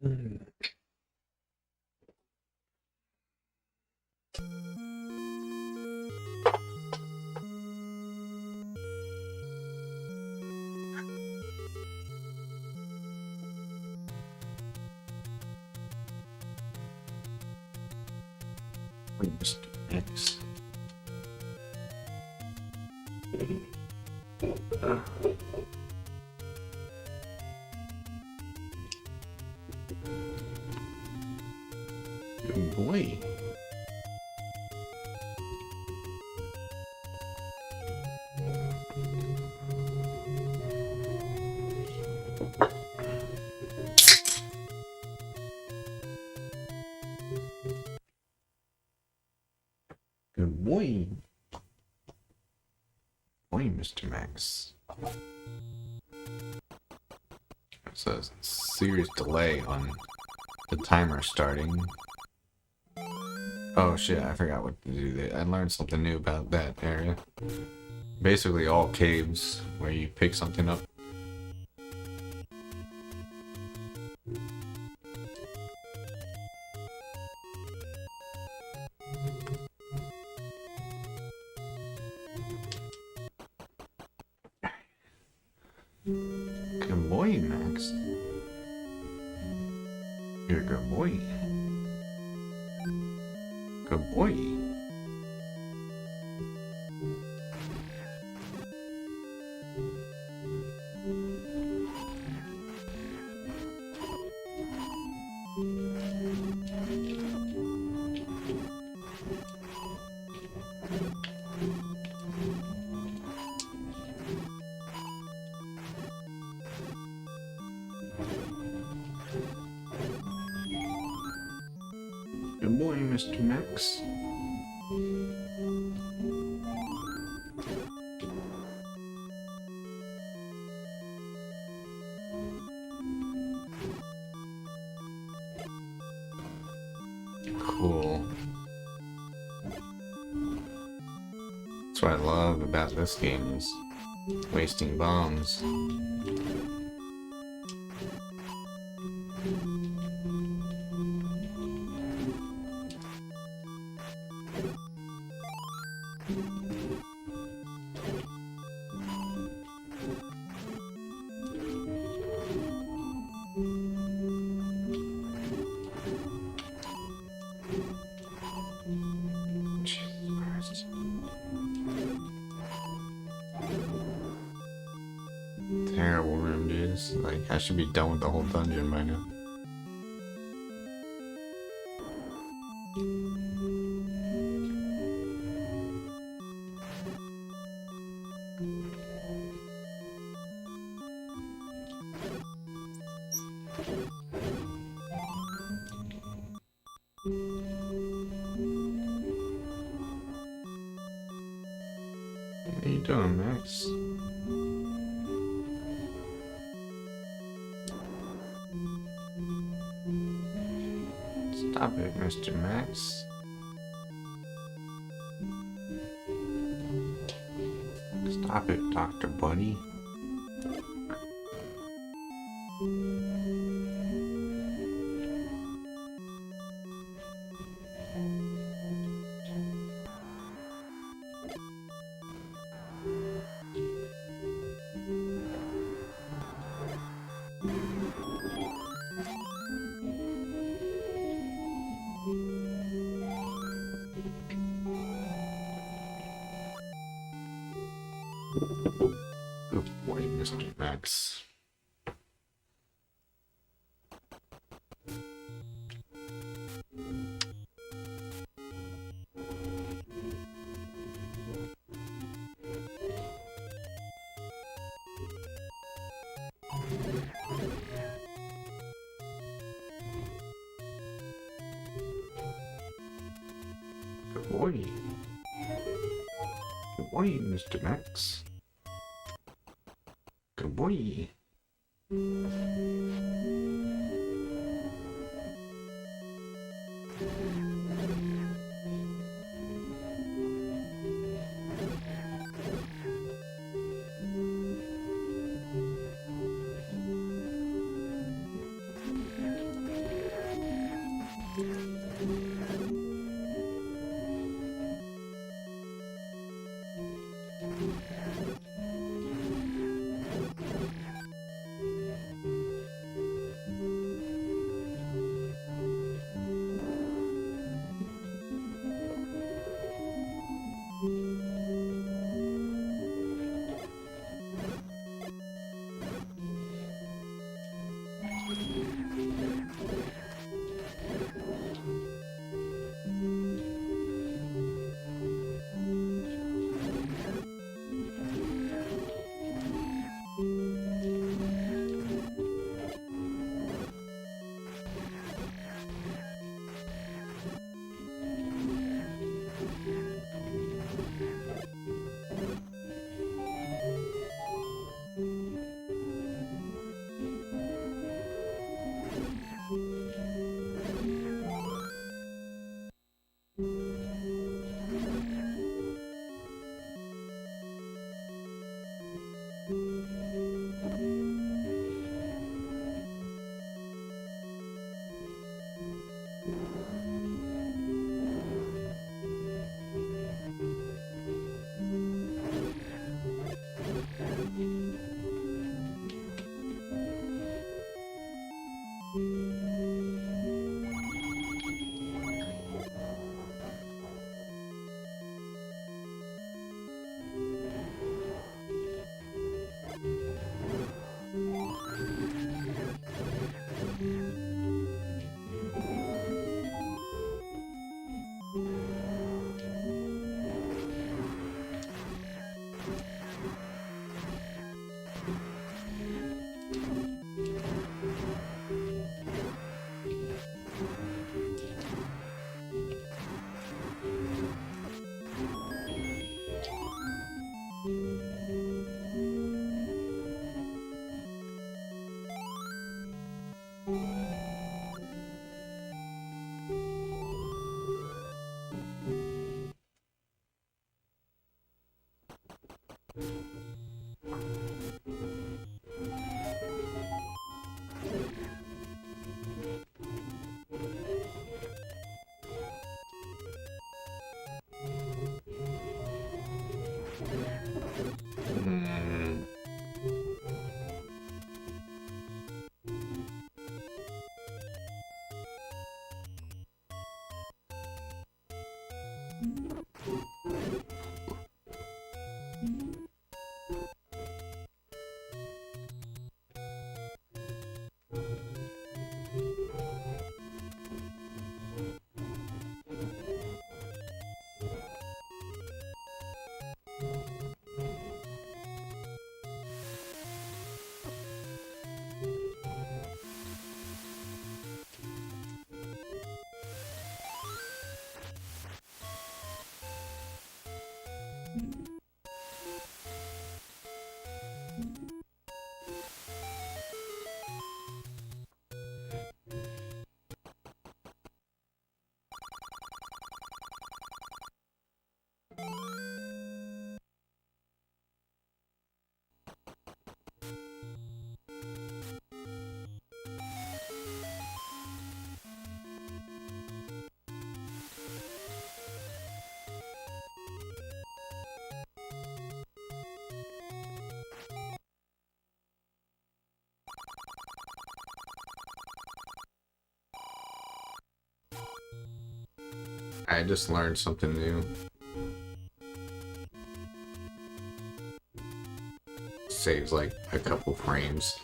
Mm. Wait, Mr. X. Good boy. Good boy. Boy, Mr. Max. There's a serious delay on the timer starting. Oh shit, I forgot what to do there. I learned something new about that area. Basically all caves where you pick something up. Good boy, Max. You're a good boy. Good boy. Good boy, Mr. Max. Cool. That's what I love about this game is wasting bombs. Terrible room, dude. Like, I should be done with the whole dungeon by now. How you doing, Max? Stop it, Mr. Max. Stop it, Dr. Bunny. Good boy, Mr. Max. Good boy. Good boy, Mr. Max. Good boy. Hmm. I just learned something new. Saves like a couple frames.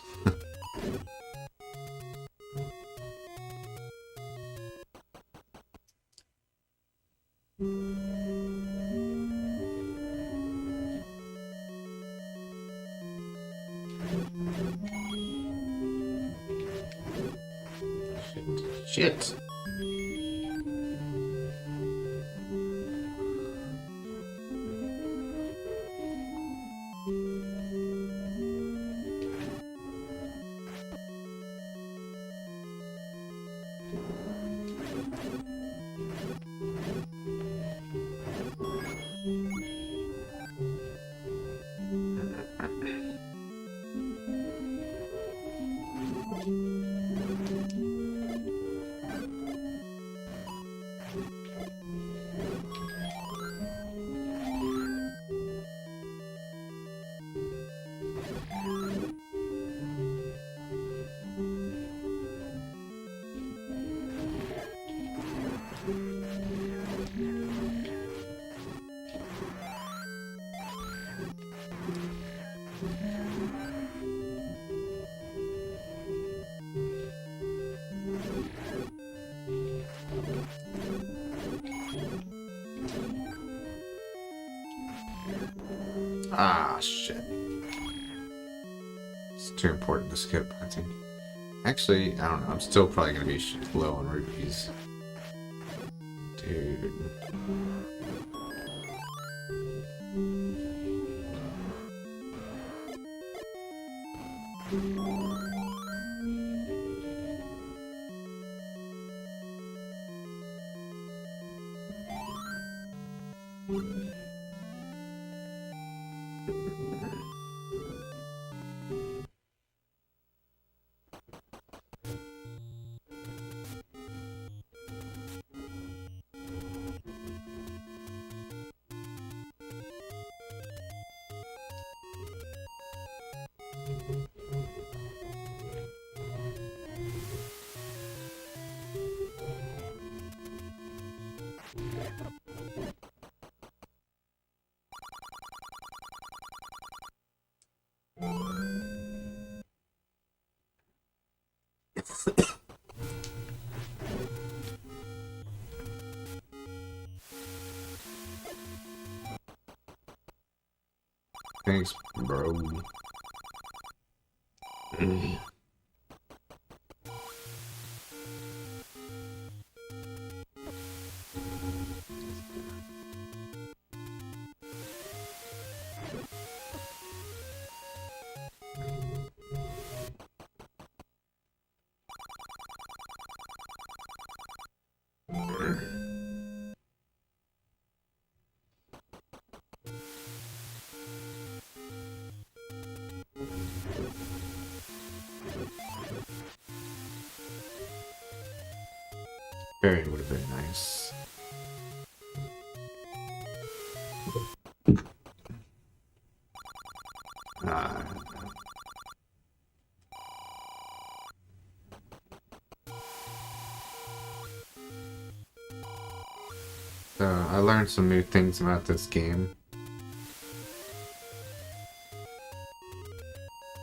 Shit. Ah, shit. It's too important to skip, I think. Actually, I don't know. I'm still probably gonna be low on rupees. Dude. Thanks, bro. Fairy would have been nice. I learned some new things about this game.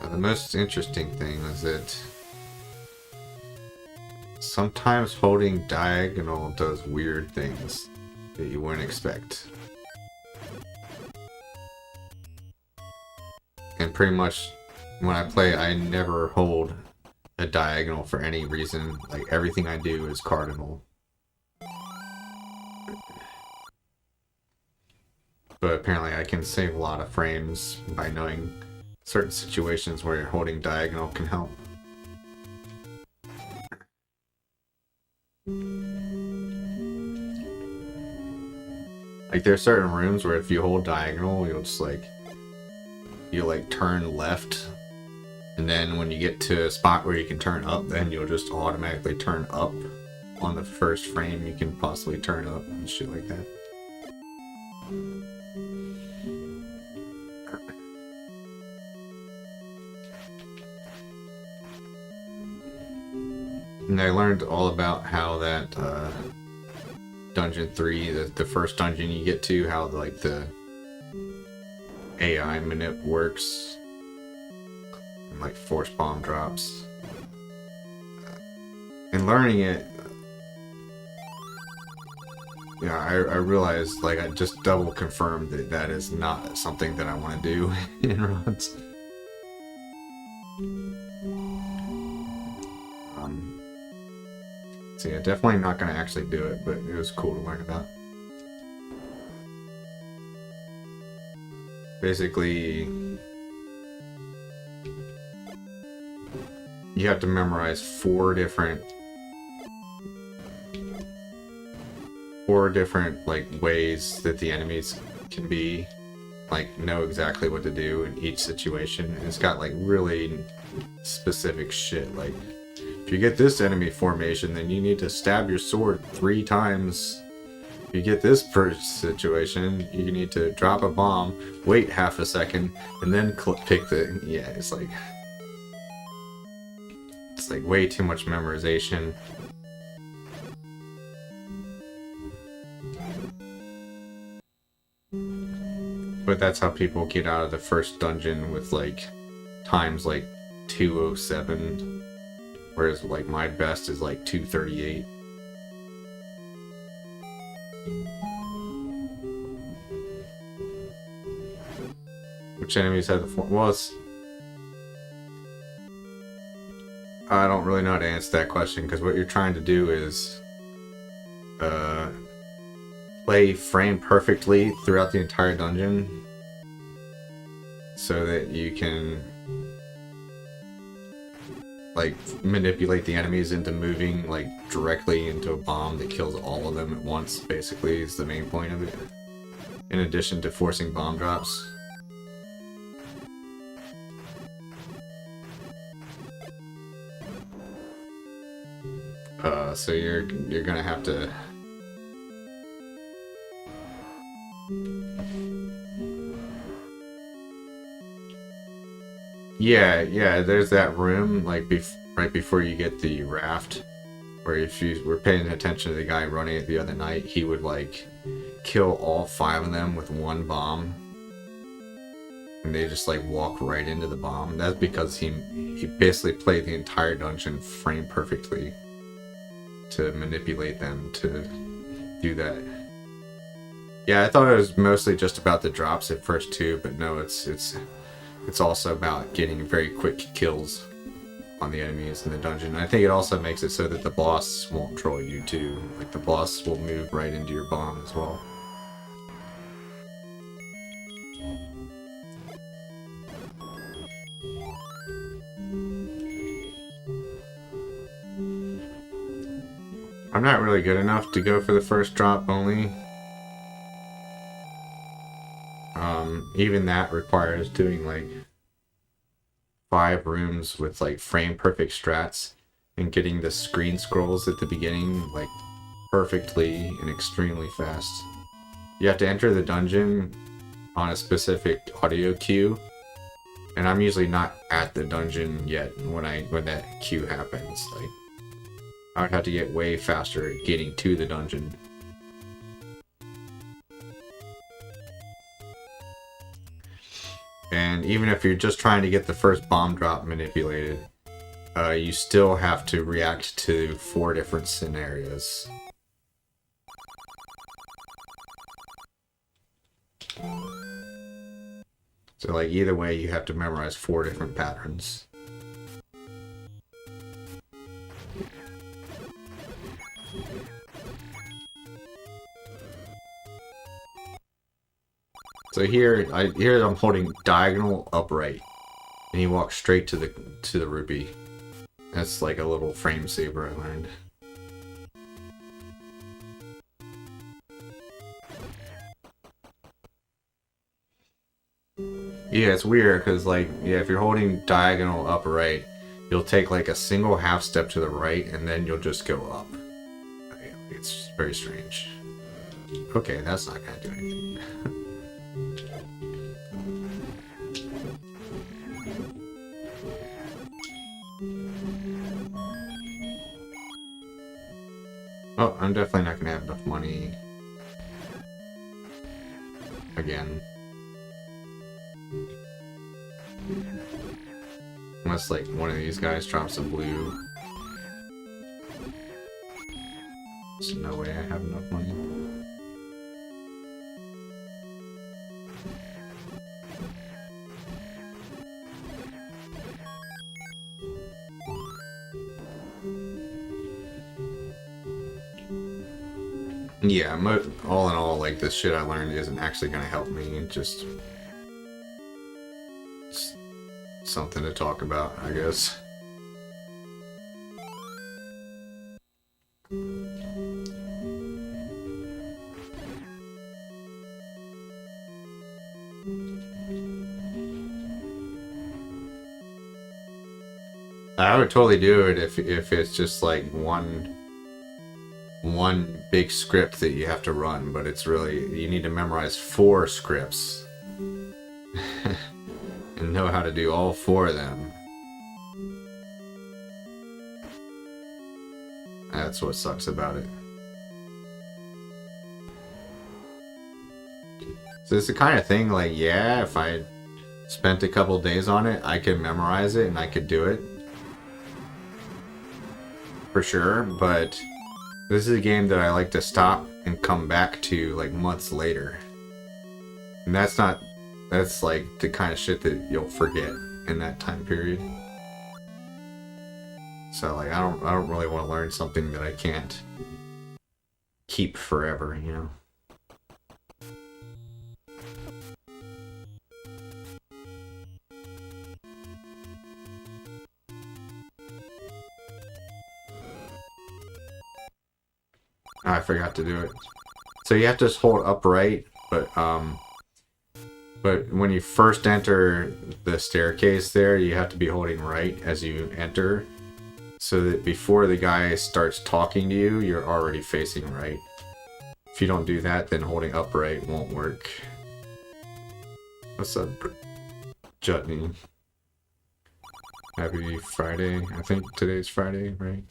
The most interesting thing is that sometimes holding diagonal does weird things that you wouldn't expect. And pretty much when I play, I never hold a diagonal for any reason. Like everything I do is cardinal. But apparently I can save a lot of frames by knowing certain situations where holding diagonal can help. Like there are certain rooms where if you hold diagonal, you'll just like turn left, and then when you get to a spot where you can turn up, then you'll just automatically turn up on the first frame you can possibly turn up and shit like that. And I learned all about how that Dungeon 3, the first dungeon you get to, how like the AI manip works, and like force bomb drops. And learning it, yeah, I realized, like, I just double confirmed that that is not something that I want to do in runs. So yeah, definitely not going to actually do it, but it was cool to learn about. Basically, you have to memorize four different like ways that the enemies can be, like, know exactly what to do in each situation. And it's got like really specific shit, like if you get this enemy formation, then you need to stab your sword 3 times. If you get this situation, you need to drop a bomb, wait half a second, and then pick the... Yeah, it's like way too much memorization. But that's how people get out of the first dungeon with like times like 207. Whereas, like, my best is, like, 238. Which enemies have the form? Well, it's... I don't really know how to answer that question, because what you're trying to do is... play frame perfectly throughout the entire dungeon. So that you can... like, manipulate the enemies into moving, like, directly into a bomb that kills all of them at once, basically, is the main point of it. In addition to forcing bomb drops. So you're gonna have to... Yeah, there's that room, like, right before you get the raft, where if you were paying attention to the guy running it the other night, he would, like, kill all 5 of them with 1 bomb. And they just, like, walk right into the bomb. That's because he basically played the entire dungeon frame perfectly to manipulate them to do that. Yeah, I thought it was mostly just about the drops at first, too, but no, it's also about getting very quick kills on the enemies in the dungeon. I think it also makes it so that the boss won't troll you too. Like, the boss will move right into your bomb as well. I'm not really good enough to go for the first drop only. Even that requires doing like 5 rooms with like frame perfect strats and getting the screen scrolls at the beginning like perfectly and extremely fast. You have to enter the dungeon on a specific audio cue, and I'm usually not at the dungeon yet when that cue happens. Like, I would have to get way faster at getting to the dungeon. And even if you're just trying to get the first bomb drop manipulated, you still have to react to 4 different scenarios. So like either way, you have to memorize 4 different patterns. So here I'm holding diagonal upright, and he walks straight to the rupee. That's like a little frame saver I learned. Yeah, it's weird because like if you're holding diagonal upright, you'll take like a single half step to the right, and then you'll just go up. It's very strange. Okay, that's not gonna do anything. Oh, I'm definitely not gonna have enough money again. Unless like one of these guys drops a blue. There's no way I have enough money. Yeah, all in all, like, this shit I learned isn't actually gonna help me, just something to talk about, I guess. I would totally do it if it's just like one big script that you have to run, but it's really, you need to memorize 4 scripts and know how to do all 4 of them. That's what sucks about it. So it's the kind of thing like, yeah, if I spent a couple days on it, I could memorize it and I could do it. For sure, but this is a game that I like to stop and come back to like months later. And that's like the kind of shit that you'll forget in that time period. So like I don't really want to learn something that I can't keep forever, you know. I forgot to do it. So you have to just hold upright, but when you first enter the staircase there, you have to be holding right as you enter, so that before the guy starts talking to you, you're already facing right. If you don't do that, then holding upright won't work. What's up, Jutney? Happy Friday. I think today's Friday, right?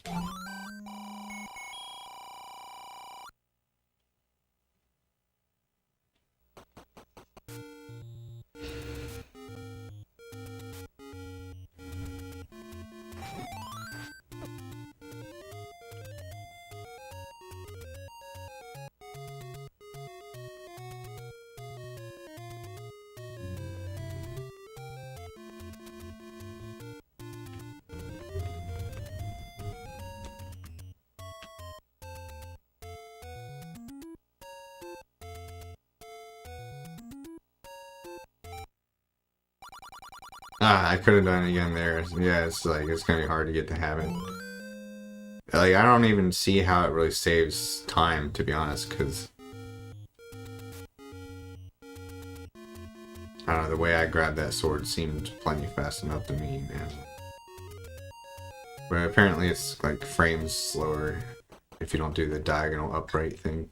I could have done it again there. Yeah, it's like, it's gonna be hard to get the habit. Like, I don't even see how it really saves time, to be honest, because I don't know, the way I grabbed that sword seemed plenty fast enough to me, man. But apparently it's like frames slower if you don't do the diagonal upright thing.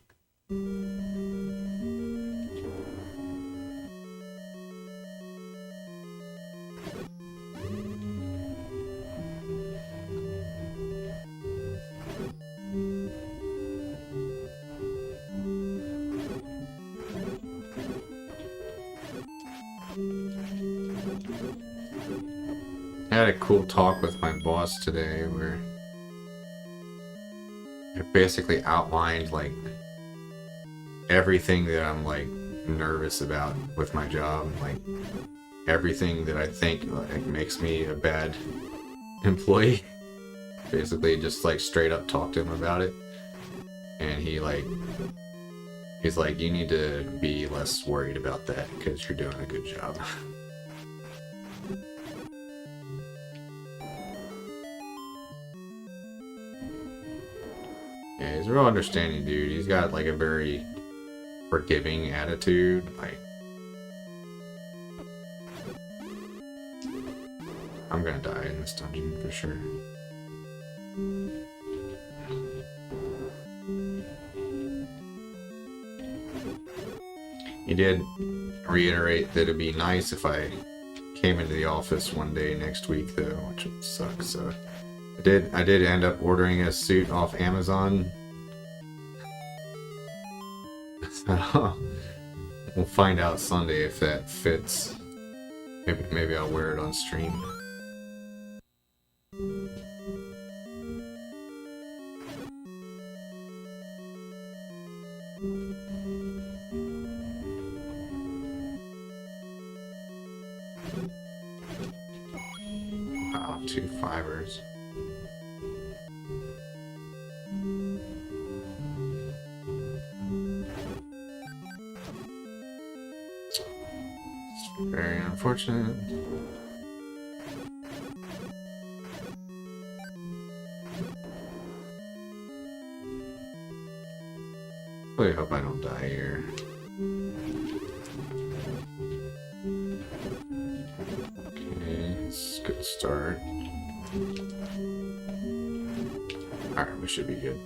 I had a cool talk with my boss today where it basically outlined like everything that I'm like nervous about with my job, like everything that I think like makes me a bad employee. Basically just like straight up talk to him about it, and he's like, you need to be less worried about that because you're doing a good job. Yeah, he's a real understanding dude. He's got like a very forgiving attitude. Like, I'm gonna die in this dungeon for sure. He did reiterate that it'd be nice if I came into the office one day next week though, which would suck. So I did end up ordering a suit off Amazon. So we'll find out Sunday if that fits. Maybe I'll wear it on stream. Wow, 2 fibers. Very unfortunate. Really hope I don't die here. Okay, it's a good start. Alright, we should be good.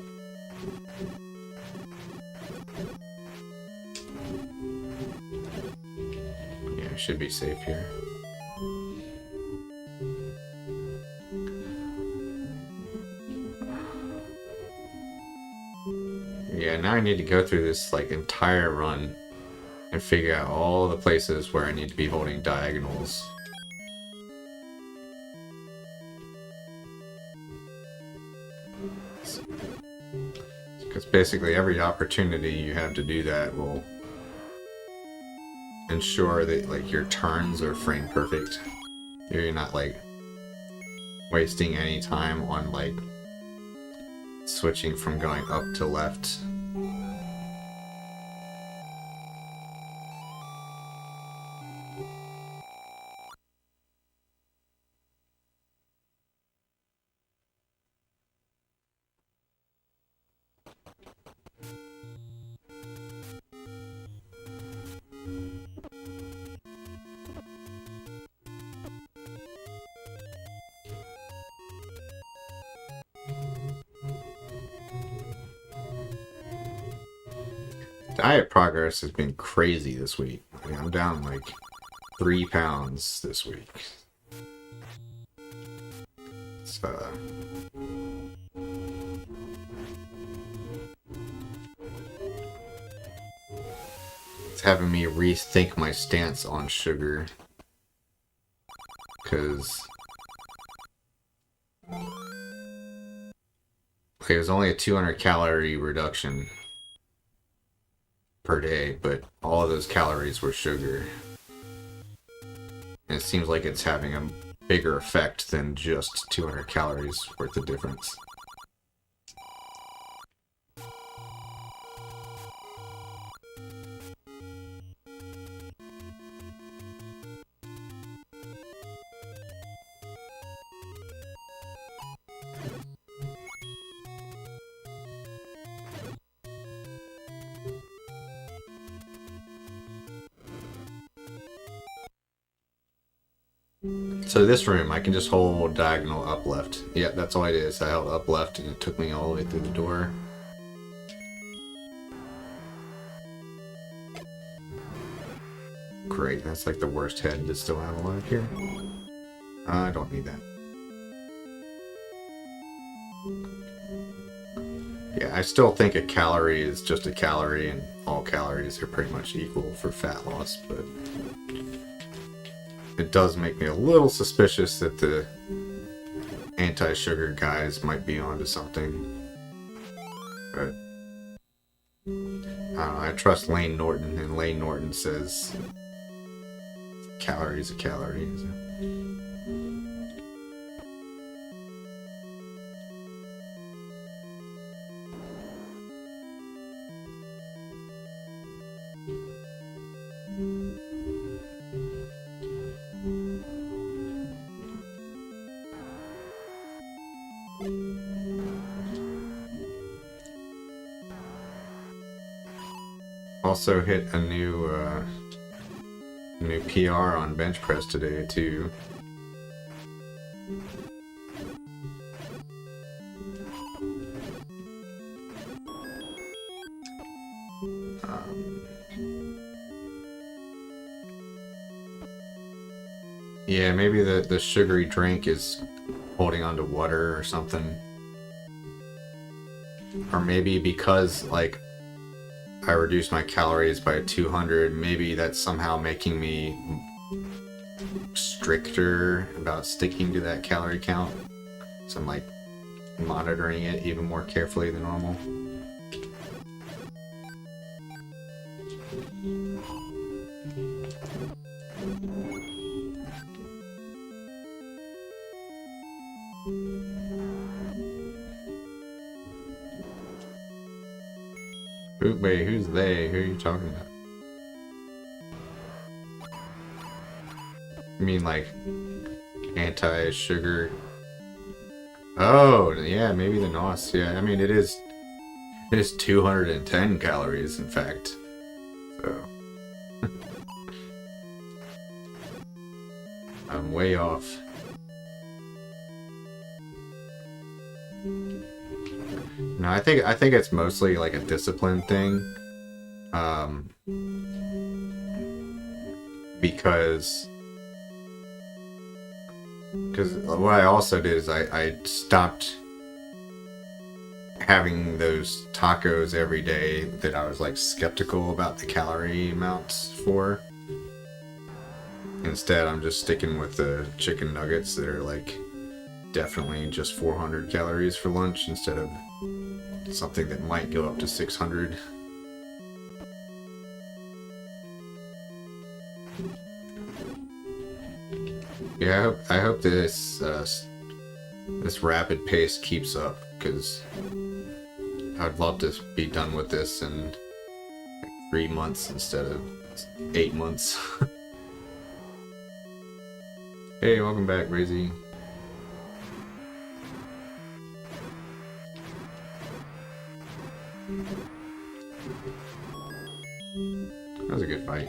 Yeah, should be safe here. Yeah, now I need to go through this like entire run and figure out all the places where I need to be holding diagonals. Because basically every opportunity you have to do that will ensure that like your turns are frame perfect. You're not like wasting any time on like switching from going up to left. Diet progress has been crazy this week. I mean, I'm down like 3 pounds this week. So, it's having me rethink my stance on sugar. Because like, it was only a 200 calorie reduction per day, but all of those calories were sugar. And it seems like it's having a bigger effect than just 200 calories worth of difference. So this room, I can just hold diagonal up left. Yeah, that's all it is. I held up left and it took me all the way through the door. Great, that's like the worst head to still have alive here. I don't need that. Yeah, I still think a calorie is just a calorie, and all calories are pretty much equal for fat loss, but it does make me a little suspicious that the anti-sugar guys might be onto something. But I don't know, I trust Lane Norton, and Lane Norton says calorie is a calorie. So. Also hit a new PR on bench press today too. Yeah, maybe the sugary drink is holding onto water or something. Or maybe because, like, I reduced my calories by 200, maybe that's somehow making me stricter about sticking to that calorie count. So I'm, like, monitoring it even more carefully than normal. Wait, who's they? Who are you talking about? You mean like anti-sugar? Oh, yeah, maybe the NOS. Yeah, I mean it is 210 calories, in fact. So I'm way off. No, I think it's mostly like a discipline thing. Because what I also did is I stopped having those tacos every day that I was like skeptical about the calorie amounts for. Instead, I'm just sticking with the chicken nuggets that are like definitely just 400 calories for lunch instead of something that might go up to 600. Yeah, I hope this this rapid pace keeps up, because I'd love to be done with this in like 3 months instead of 8 months. Hey, welcome back, Razy. That was a good fight.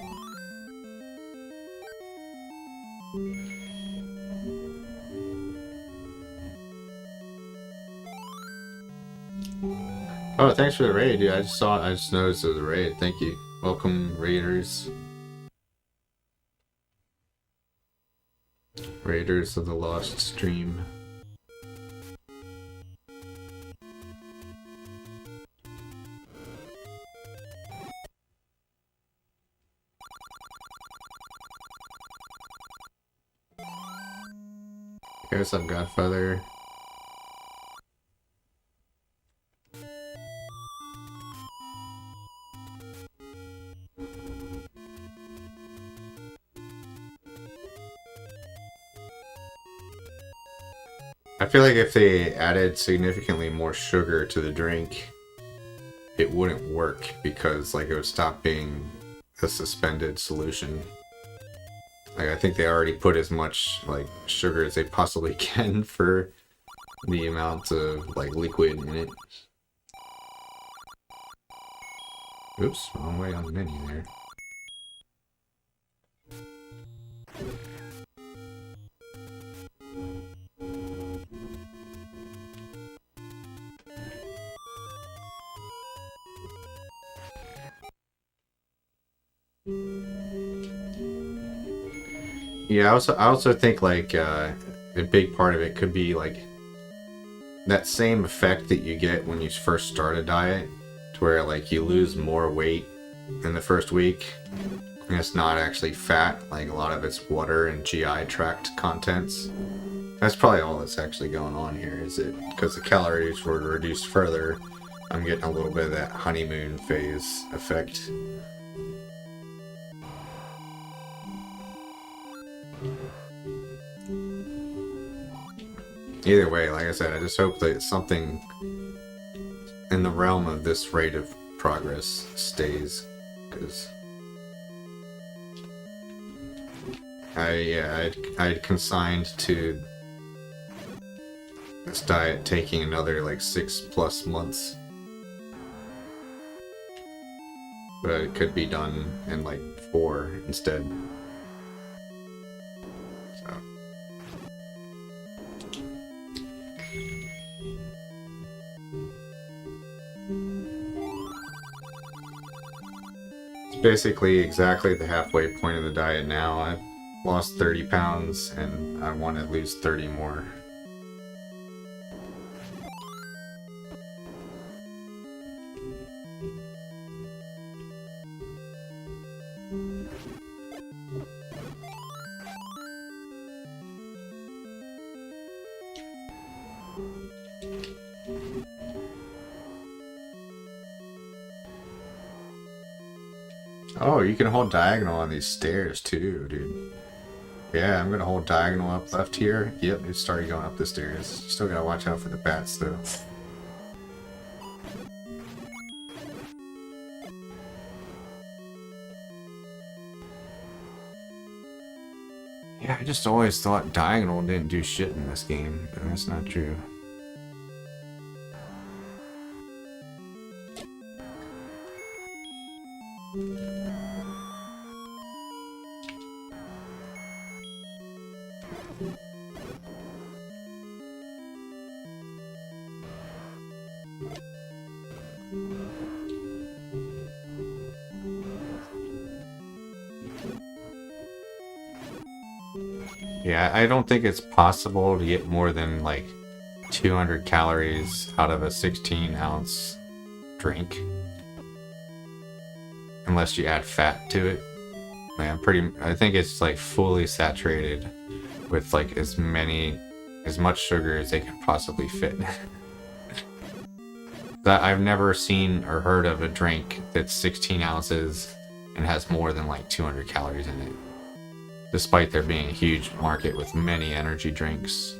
Oh, thanks for the raid, dude. I just noticed it was a raid. Thank you. Welcome, raiders. Raiders of the Lost Stream. Hey, what's up, Godfather? I feel like if they added significantly more sugar to the drink, it wouldn't work, because like it would stop being a suspended solution. Like I think they already put as much like sugar as they possibly can for the amount of like liquid in it. Oops, wrong way on the menu there. Yeah, I also think like a big part of it could be like that same effect that you get when you first start a diet, to where like you lose more weight in the first week, and it's not actually fat. Like a lot of it's water and GI tract contents. That's probably all that's actually going on here. Is it because the calories were reduced further? I'm getting a little bit of that honeymoon phase effect. Either way, like I said, I just hope that something in the realm of this rate of progress stays, because I'd consigned to this diet taking another like 6+ months, but it could be done in like 4 instead. So. It's basically exactly the halfway point of the diet now. I've lost 30 pounds and I want to lose 30 more. Oh, you can hold diagonal on these stairs too, dude. Yeah, I'm gonna hold diagonal up left here. Yep, it started going up the stairs. You still gotta watch out for the bats though. Yeah, I just always thought diagonal didn't do shit in this game, but that's not true. Yeah, I don't think it's possible to get more than like 200 calories out of a 16-ounce drink. Unless you add fat to it. I think it's like fully saturated with like as much sugar as they can possibly fit. That I've never seen or heard of a drink that's 16 ounces and has more than like 200 calories in it. Despite there being a huge market with many energy drinks.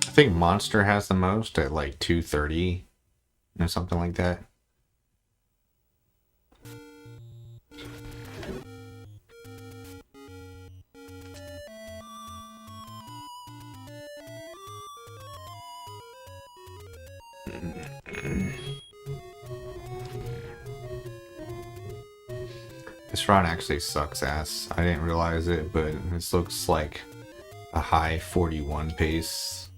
I think Monster has the most at like 230 or something like that. This run actually sucks ass. I didn't realize it, but this looks like a high 41 pace.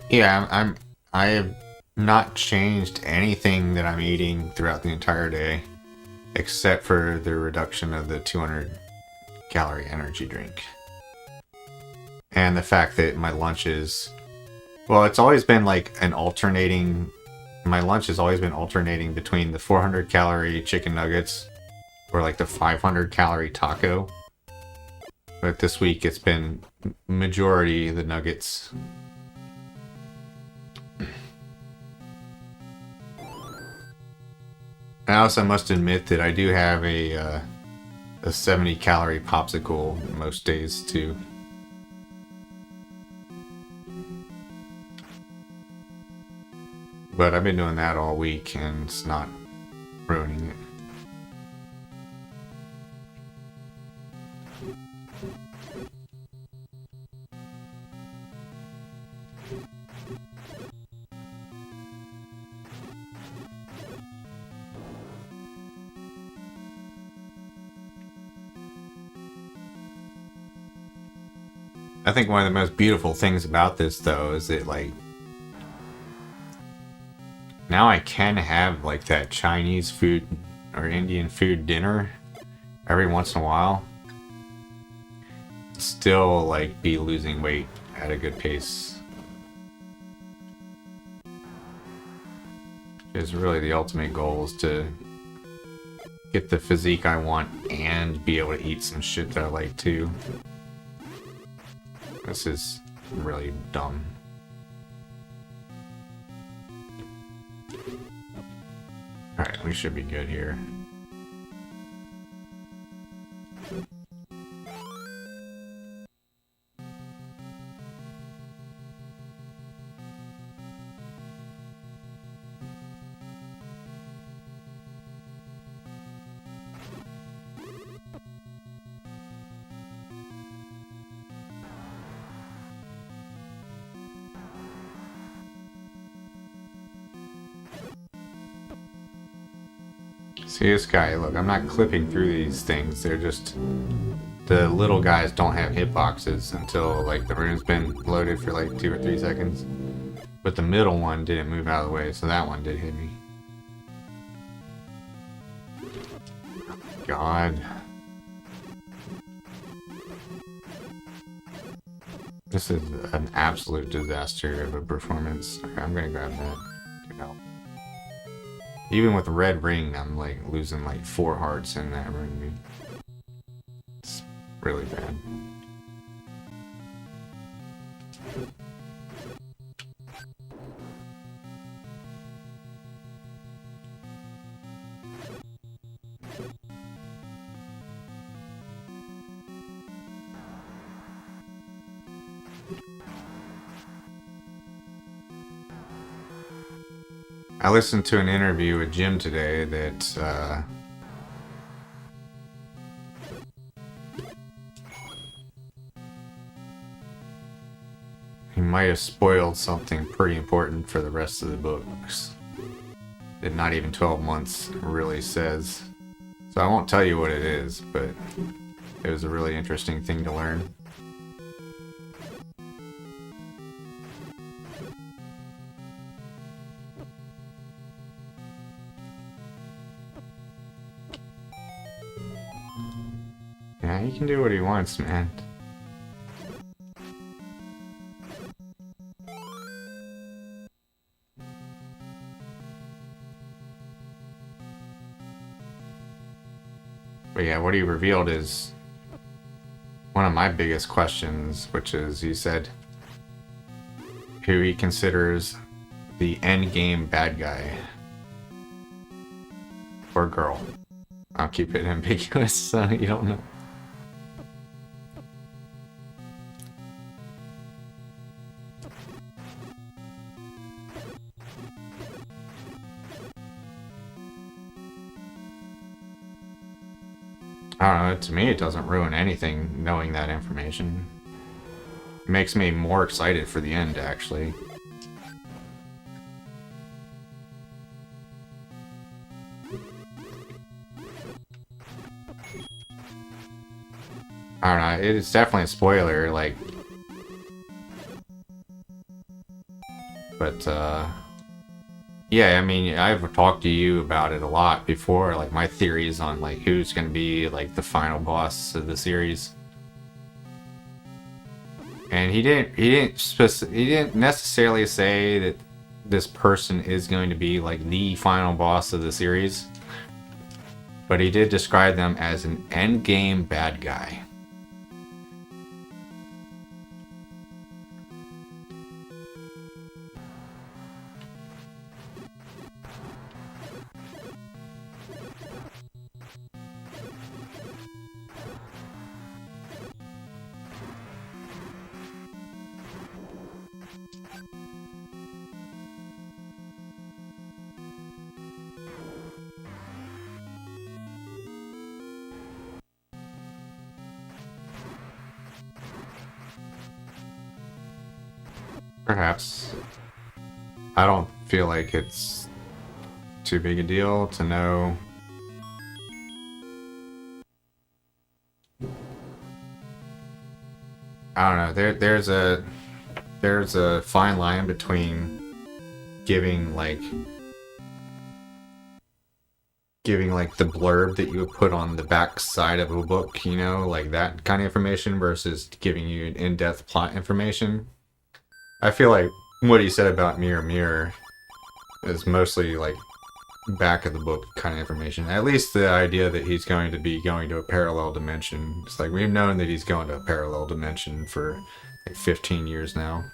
Yeah, I have not changed anything that I'm eating throughout the entire day, except for the reduction of the 200 calorie energy drink. And the fact that my lunch is, well, it's always been like my lunch has always been alternating between the 400 calorie chicken nuggets or like the 500 calorie taco. But this week it's been majority the nuggets. I also must admit that I do have a 70 calorie popsicle most days too. But I've been doing that all week and it's not ruining it. I think one of the most beautiful things about this, though, is that, like, now I can have, like, that Chinese food or Indian food dinner every once in a while. Still, like, be losing weight at a good pace. Is really the ultimate goal, is to get the physique I want and be able to eat some shit that I like too. This is really dumb. Alright, we should be good here. See this guy, look, I'm not clipping through these things, they're just... The little guys don't have hitboxes until, like, the room's been loaded for, like, 2 or 3 seconds. But the middle one didn't move out of the way, so that one did hit me. God. This is an absolute disaster of a performance. Okay, I'm gonna grab that. Even with red ring, I'm like losing like 4 hearts in that room. It's really bad. I listened to an interview with Jim today that he might have spoiled something pretty important for the rest of the books that not even 12 months really says. So I won't tell you what it is, but it was a really interesting thing to learn. Yeah, he can do what he wants, man. But yeah, what he revealed is one of my biggest questions, which is, he said who he considers the end game bad guy. Or girl. I'll keep it ambiguous so you don't know. I don't know, to me it doesn't ruin anything knowing that information. It makes me more excited for the end, actually. I don't know, it's definitely a spoiler, like... But, yeah, I mean, I've talked to you about it a lot before, like my theories on like who's gonna be like the final boss of the series. And he didn't necessarily say that this person is going to be like the final boss of the series, but he did describe them as an end game bad guy. Perhaps. I don't feel like it's too big a deal to know. I don't know. There's a fine line between giving like the blurb that you would put on the back side of a book, you know, like that kind of information versus giving you in-depth plot information. I feel like what he said about Mirror Mirror is mostly like back of the book kind of information. At least the idea that he's going to be going to a parallel dimension. It's like we've known that he's going to a parallel dimension for like 15 years now.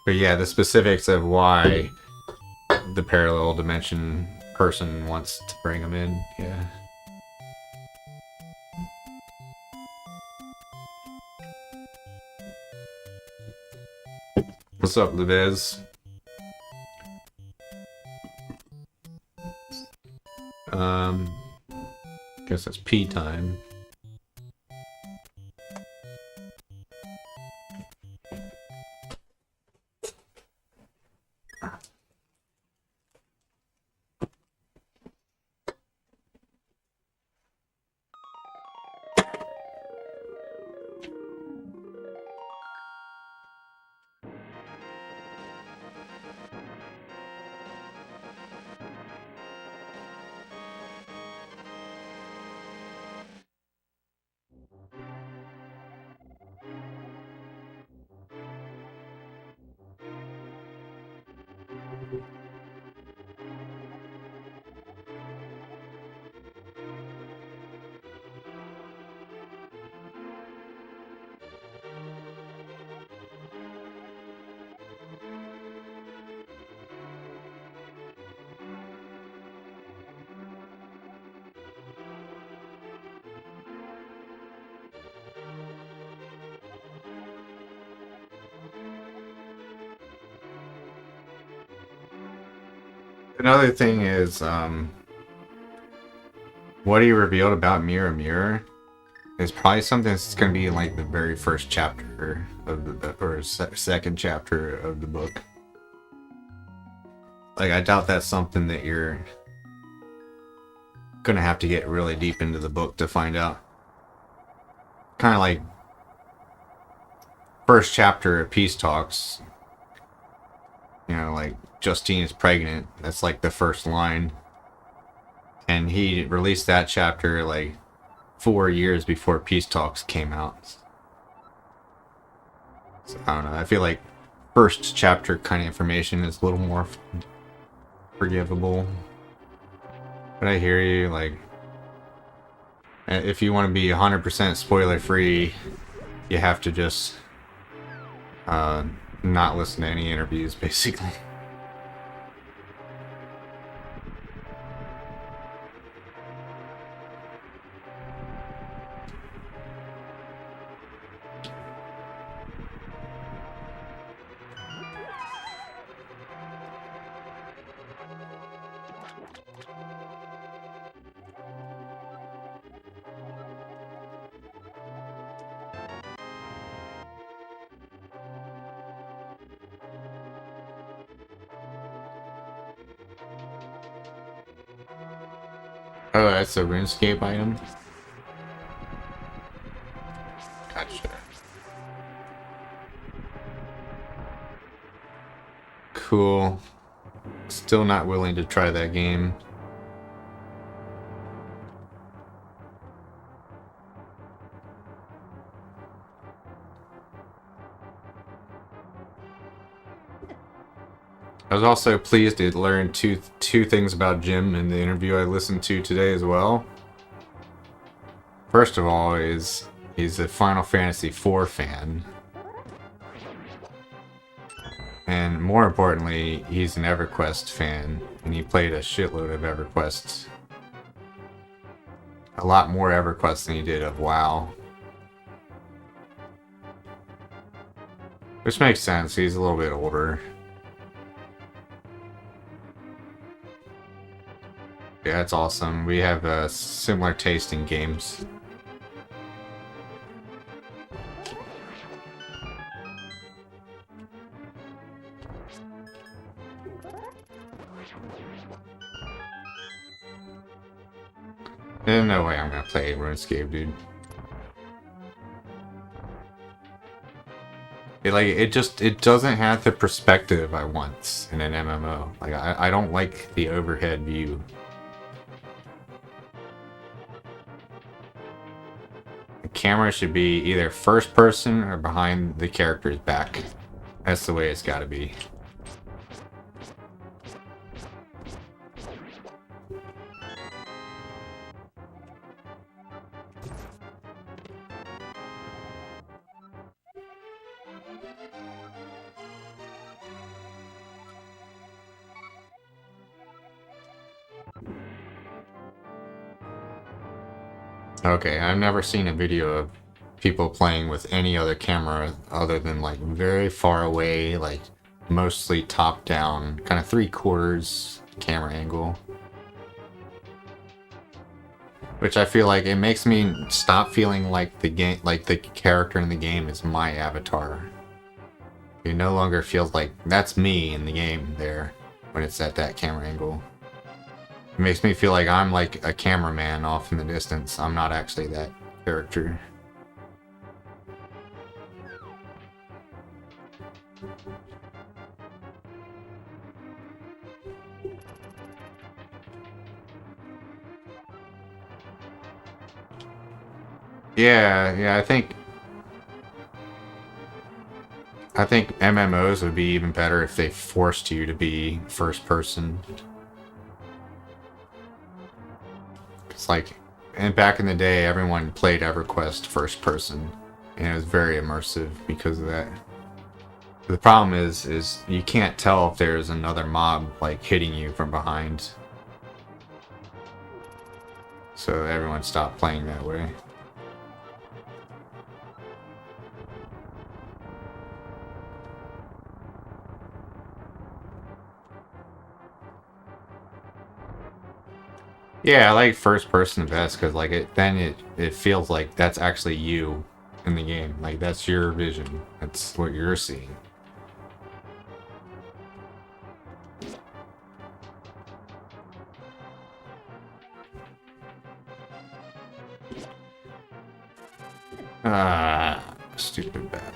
But yeah, the specifics of why the parallel dimension person wants to bring him in, yeah. What's up, Lubez? Guess that's pee time. Another thing is, what he revealed about Mirror Mirror is probably something that's going to be in like the very first chapter of the or second chapter of the book. Like, I doubt that's something that you're gonna have to get really deep into the book to find out. Kind of like first chapter of Peace Talks. You know, like Justine is pregnant. That's like the first line. And he released that chapter like 4 years before Peace Talks came out. So, I don't know. I feel like first chapter kind of information is a little more forgivable. But I hear you. Like, if you want to be 100% spoiler free, you have to just not listen to any interviews, basically. Oh, that's a RuneScape item? Gotcha. Cool. Still not willing to try that game. I was also pleased to learn two things about Jim in the interview I listened to today as well. First of all, he's a Final Fantasy IV fan. And more importantly, he's an EverQuest fan, and he played a shitload of EverQuest. A lot more EverQuest than he did of WoW. Which makes sense, he's a little bit older. Yeah, it's awesome. We have a similar taste in games. There's no way I'm gonna play RuneScape, dude. like it doesn't have the perspective I want in an MMO. Like I don't like the overhead view. The camera should be either first person or behind the character's back. That's the way it's got to be. Okay, I've never seen a video of people playing with any other camera other than like very far away, like mostly top down, kind of 3/4 camera angle. Which I feel like it makes me stop feeling like the game, like the character in the game is my avatar. It no longer feels like that's me in the game there when it's at that camera angle. It makes me feel like I'm like a cameraman off in the distance. I'm not actually that character. Yeah, I think MMOs would be even better if they forced you to be first person. It's like, and back in the day, everyone played EverQuest first person, and it was very immersive because of that. The problem is you can't tell if there's another mob like hitting you from behind. So everyone stopped playing that way. Yeah, I like first person best because like it feels like that's actually you in the game. Like that's your vision. That's what you're seeing. Ah, stupid bat.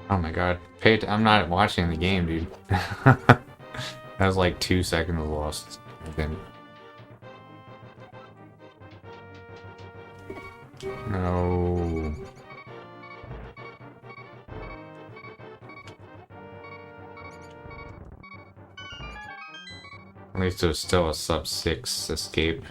Oh my god. I'm not watching the game, dude. That was like 2 seconds lost. Then. No. At least there's still a sub 6 escape.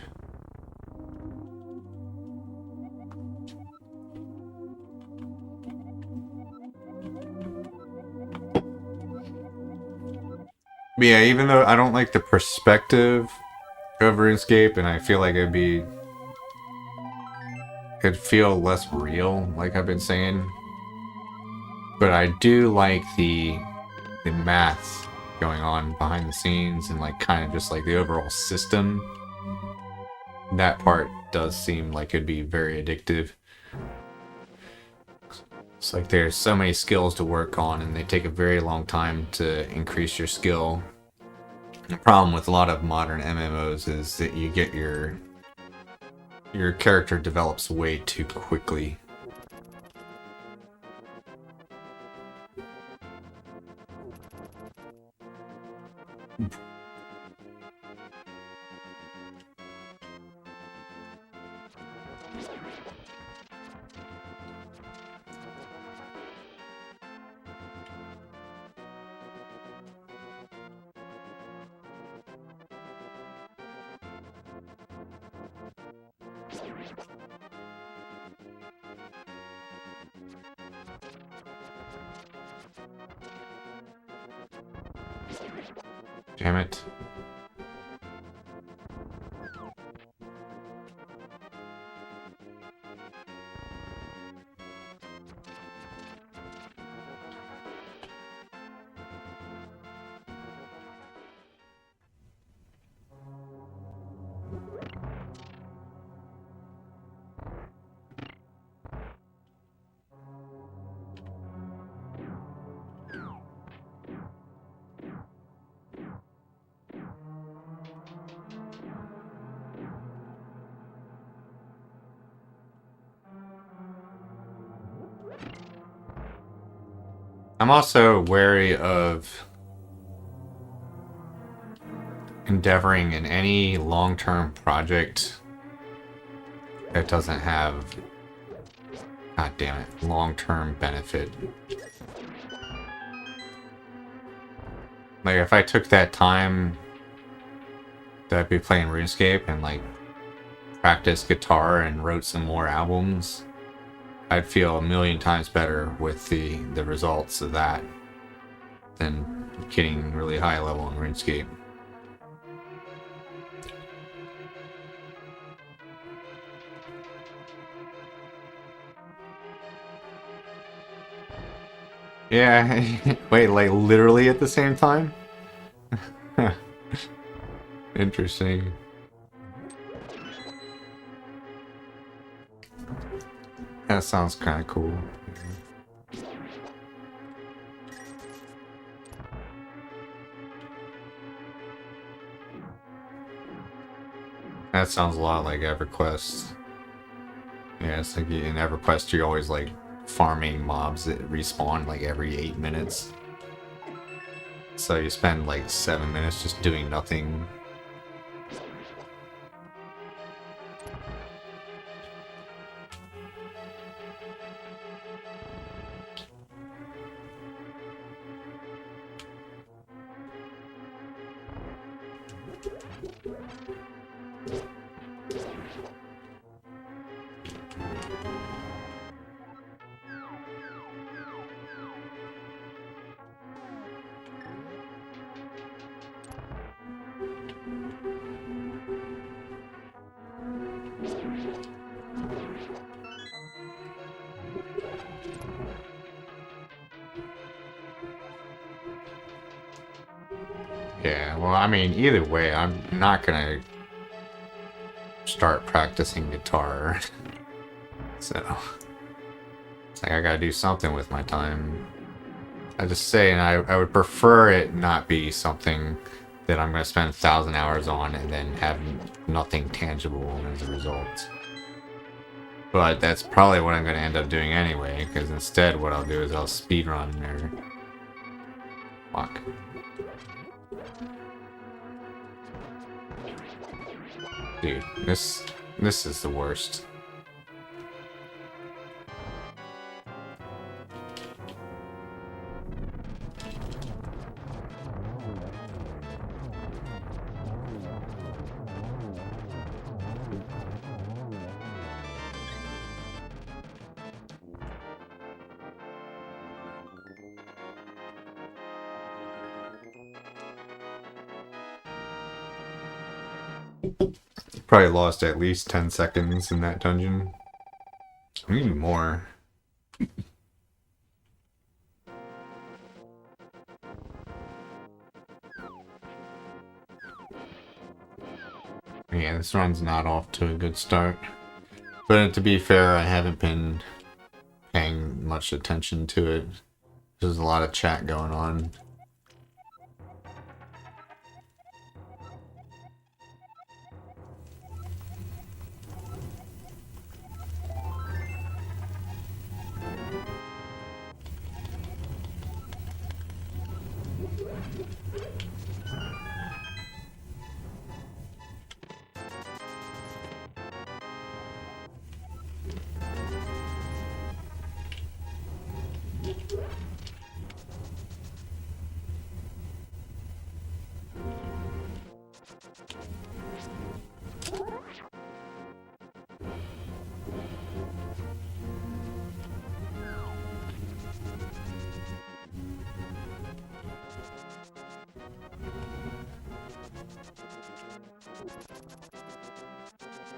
But yeah, even though I don't like the perspective of RuneScape, and I feel like it'd feel less real, like I've been saying. But I do like the math going on behind the scenes and like kind of just like the overall system. That part does seem like it'd be very addictive. It's like there's so many skills to work on and they take a very long time to increase your skill. The problem with a lot of modern MMOs is that you get your character develops way too quickly. Damn it. I'm also wary of endeavoring in any long-term project that doesn't have, god damn it, long-term benefit. Like, if I took that time that I'd be playing RuneScape and, like, practiced guitar and wrote some more albums, I'd feel a million times better with the results of that than getting really high level in RuneScape. Yeah, wait, like literally at the same time? Interesting. That sounds kind of cool. That sounds a lot like EverQuest. Yeah, it's like in EverQuest you're always like farming mobs that respawn like every 8 minutes. So you spend like 7 minutes just doing nothing. Yeah, well, I mean, either way, I'm not gonna start practicing guitar. So, it's like I gotta do something with my time. I just say, and I would prefer it not be something that I'm gonna spend 1,000 hours on and then have nothing tangible as a result. But that's probably what I'm gonna end up doing anyway, because instead what I'll do is I'll speedrun or... Fuck. Dude, this is the worst. Probably lost at least 10 seconds in that dungeon. Maybe more. Yeah, this run's not off to a good start. But to be fair, I haven't been paying much attention to it. There's a lot of chat going on.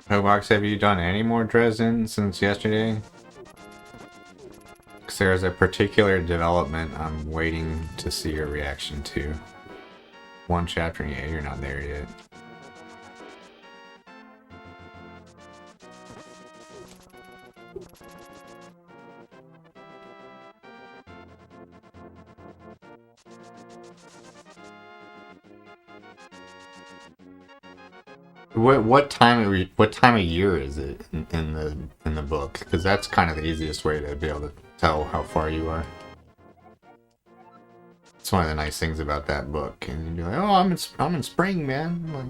Hobox, have you done any more Dresden since yesterday? Because there's a particular development I'm waiting to see your reaction to. One chapter, yeah, you're not there yet. what time of year is it in the book? Because that's kind of the easiest way to be able to tell how far you are. It's one of the nice things about that book, and you'd be like, "Oh, I'm in spring, man." Like,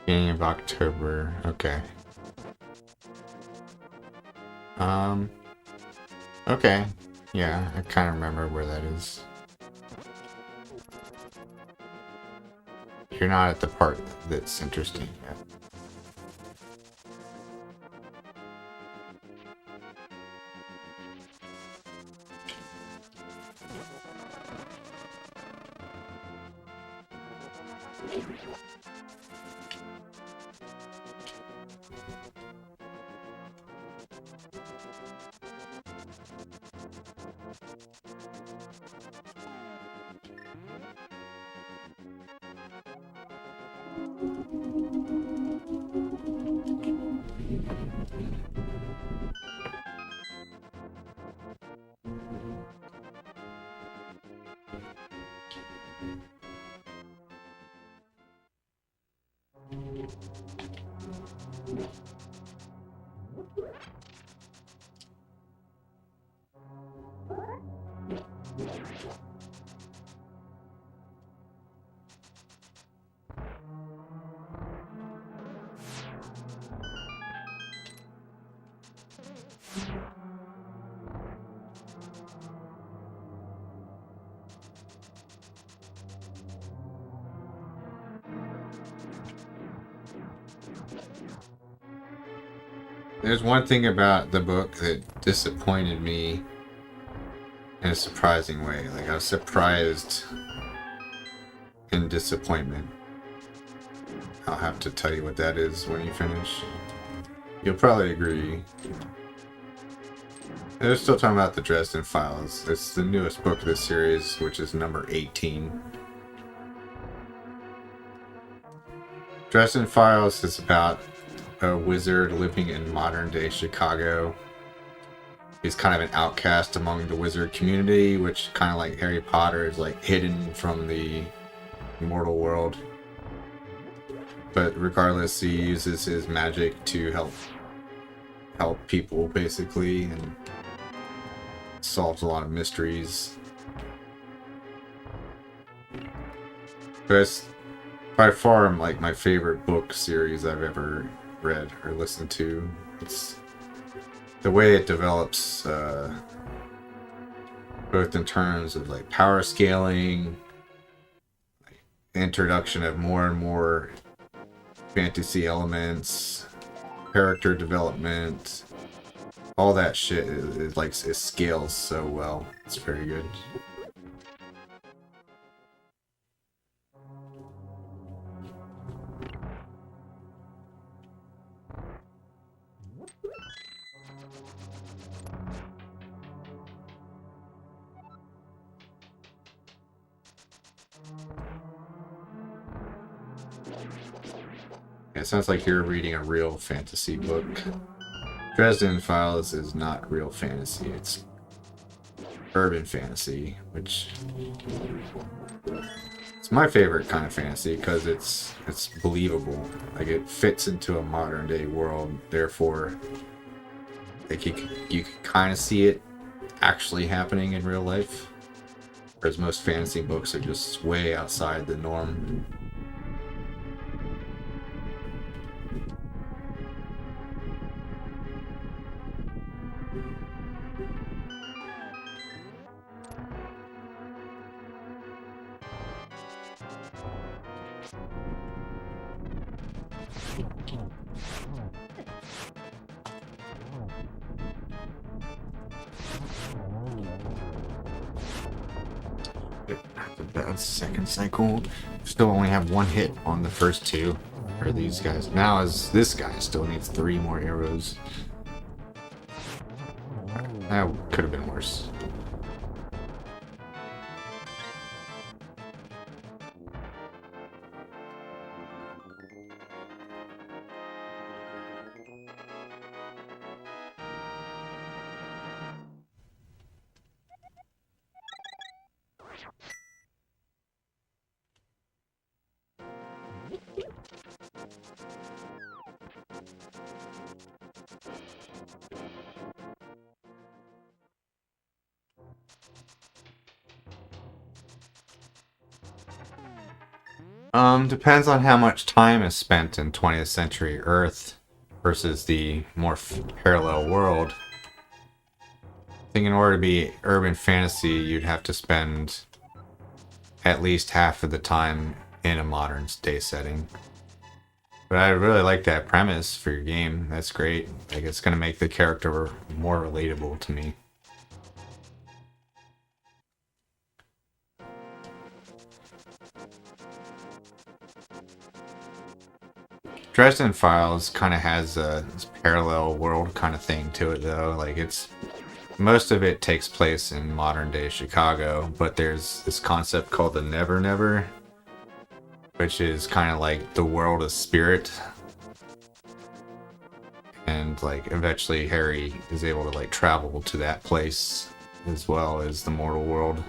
beginning of October. Okay. Okay. Yeah, I kind of remember where that is. You're not at the part that's interesting yet. There's one thing about the book that disappointed me in a surprising way. Like, I was surprised in disappointment. I'll have to tell you what that is when you finish. You'll probably agree. They're still talking about the Dresden Files. It's the newest book of this series, which is number 18. Dresden Files is about a wizard living in modern-day Chicago. He's kind of an outcast among the wizard community, which kind of like Harry Potter is like hidden from the mortal world. But regardless, he uses his magic to help people basically, and solves a lot of mysteries. But it's by far like my favorite book series I've ever read or listened to. It's the way it develops, both in terms of like power scaling, like, introduction of more and more fantasy elements, character development, all that shit is like it scales so well. It's very good. It sounds like you're reading a real fantasy book. Dresden Files is not real fantasy, it's urban fantasy, which it's my favorite kind of fantasy because it's believable. Like, it fits into a modern day world, therefore like you can kind of see it actually happening in real life. Whereas most fantasy books are just way outside the norm. That's second cycle. Still only have one hit on the first two. Or these guys. Now as this guy still needs 3 more arrows. That could have been worse. Depends on how much time is spent in 20th century Earth versus the more parallel world. I think in order to be urban fantasy, you'd have to spend at least half of the time in a modern day setting. But I really like that premise for your game. That's great. Like, it's gonna make the character more relatable to me. Dresden Files kind of has a parallel world kind of thing to it, though. Like, it's most of it takes place in modern day Chicago, but there's this concept called the Never Never, which is kind of like the world of spirit. And like eventually Harry is able to like travel to that place as well as the mortal world.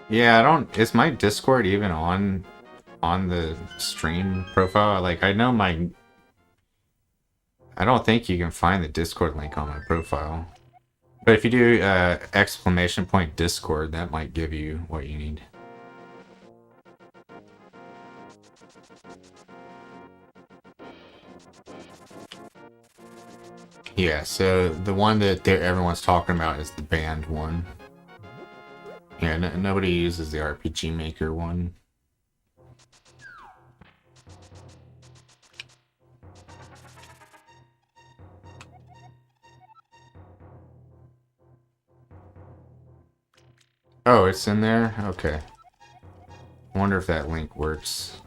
Yeah, I don't. Is my Discord even on the stream profile? Like, I know my. I don't think you can find the Discord link on my profile. But if you do exclamation point Discord, that might give you what you need. Yeah, so the one that everyone's talking about is the banned one. Yeah, nobody uses the RPG Maker one. Oh, it's in there? Okay. I wonder if that link works.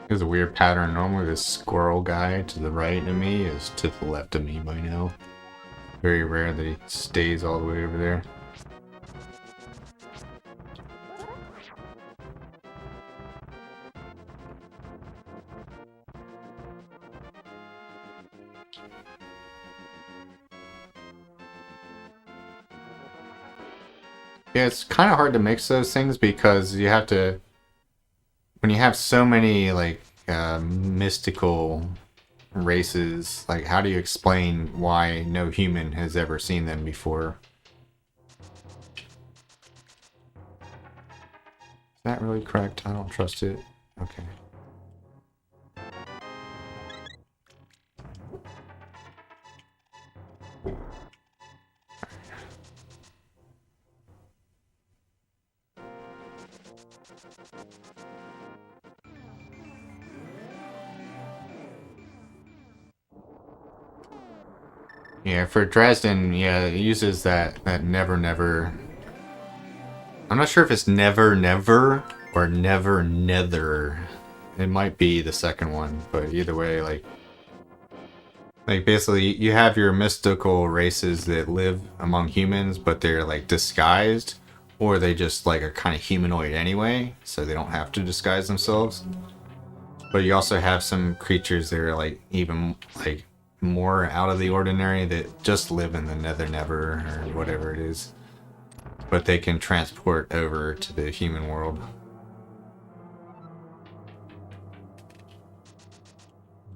There's a weird pattern. Normally this squirrel guy to the right of me is to the left of me by now. Very rare that he stays all the way over there. Yeah, it's kind of hard to mix those things because you have to... When you have so many, like, mystical races, like, how do you explain why no human has ever seen them before? Is that really correct? I don't trust it. Okay. Yeah, for Dresden, yeah, it uses that Never Never. I'm not sure if it's Never Never or Never Nether. It might be the second one, but either way, like basically you have your mystical races that live among humans, but they're like disguised, or they just like are kind of humanoid anyway, so they don't have to disguise themselves. But you also have some creatures that are like even like more out of the ordinary that just live in the Nether Never or whatever it is, but they can transport over to the human world.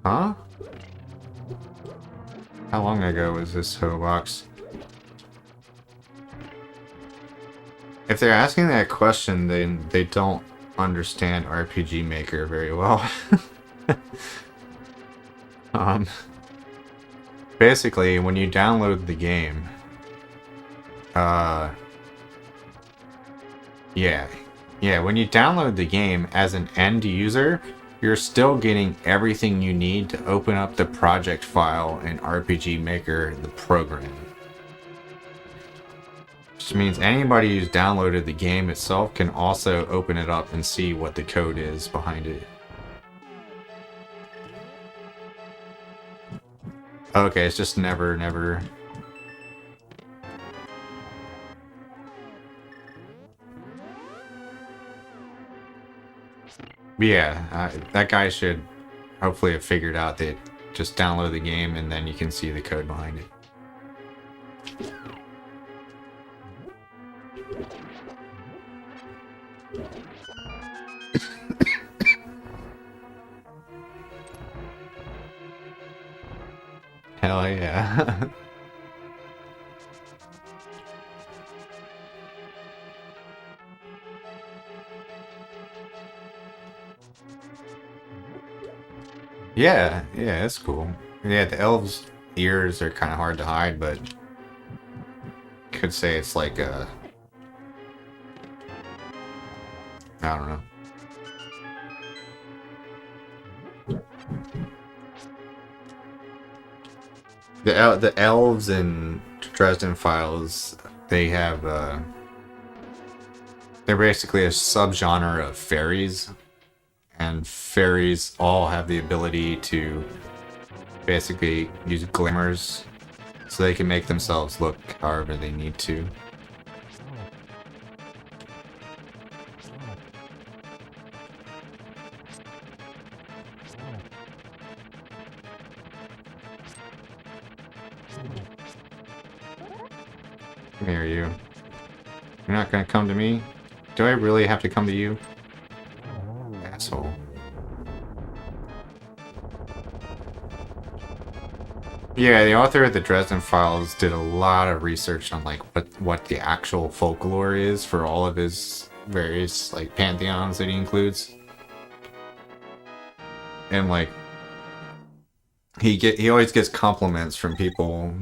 Huh? How long ago was this box? If they're asking that question, then they don't understand RPG Maker very well. Basically, when you download the game, when you download the game as an end user, you're still getting everything you need to open up the project file in RPG Maker, the program. Which means anybody who's downloaded the game itself can also open it up and see what the code is behind it. Okay, it's just never, never. Yeah, that guy should hopefully have figured out that just download the game and then you can see the code behind it. Hell yeah. Yeah, yeah, that's cool. Yeah, the elves' ears are kind of hard to hide, but could say it's like a, I don't know. The elves in Dresden Files, they have they're basically a subgenre of fairies, and fairies all have the ability to basically use glimmers so they can make themselves look however they need to. Come here, you. You're not gonna come to me? Do I really have to come to you? Asshole. Yeah, the author of the Dresden Files did a lot of research on like what the actual folklore is for all of his various like pantheons that he includes. And like he always gets compliments from people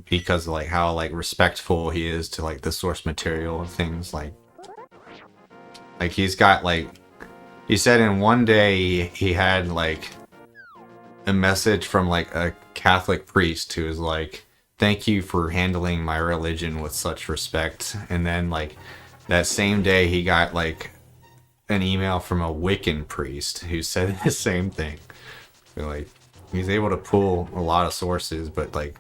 because of like how like respectful he is to like the source material and things like he's got like he said in one day he had like a message from like a Catholic priest who was like, "Thank you for handling my religion with such respect." And then like that same day he got like an email from a Wiccan priest who said the same thing. So, like he's able to pull a lot of sources, but like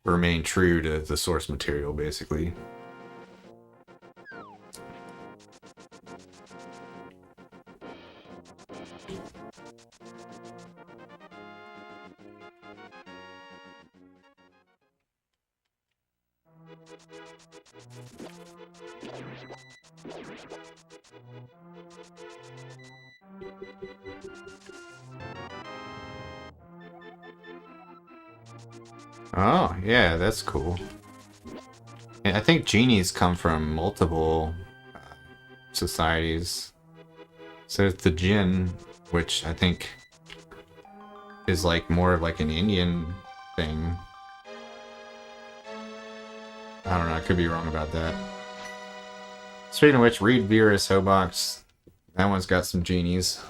remain true to the source material, basically. Oh, yeah, that's cool. And I think genies come from multiple societies. So there's the Jinn, which I think is like more of like an Indian thing. I don't know, I could be wrong about that. Speaking of which, read Virus Hobox. That one's got some genies.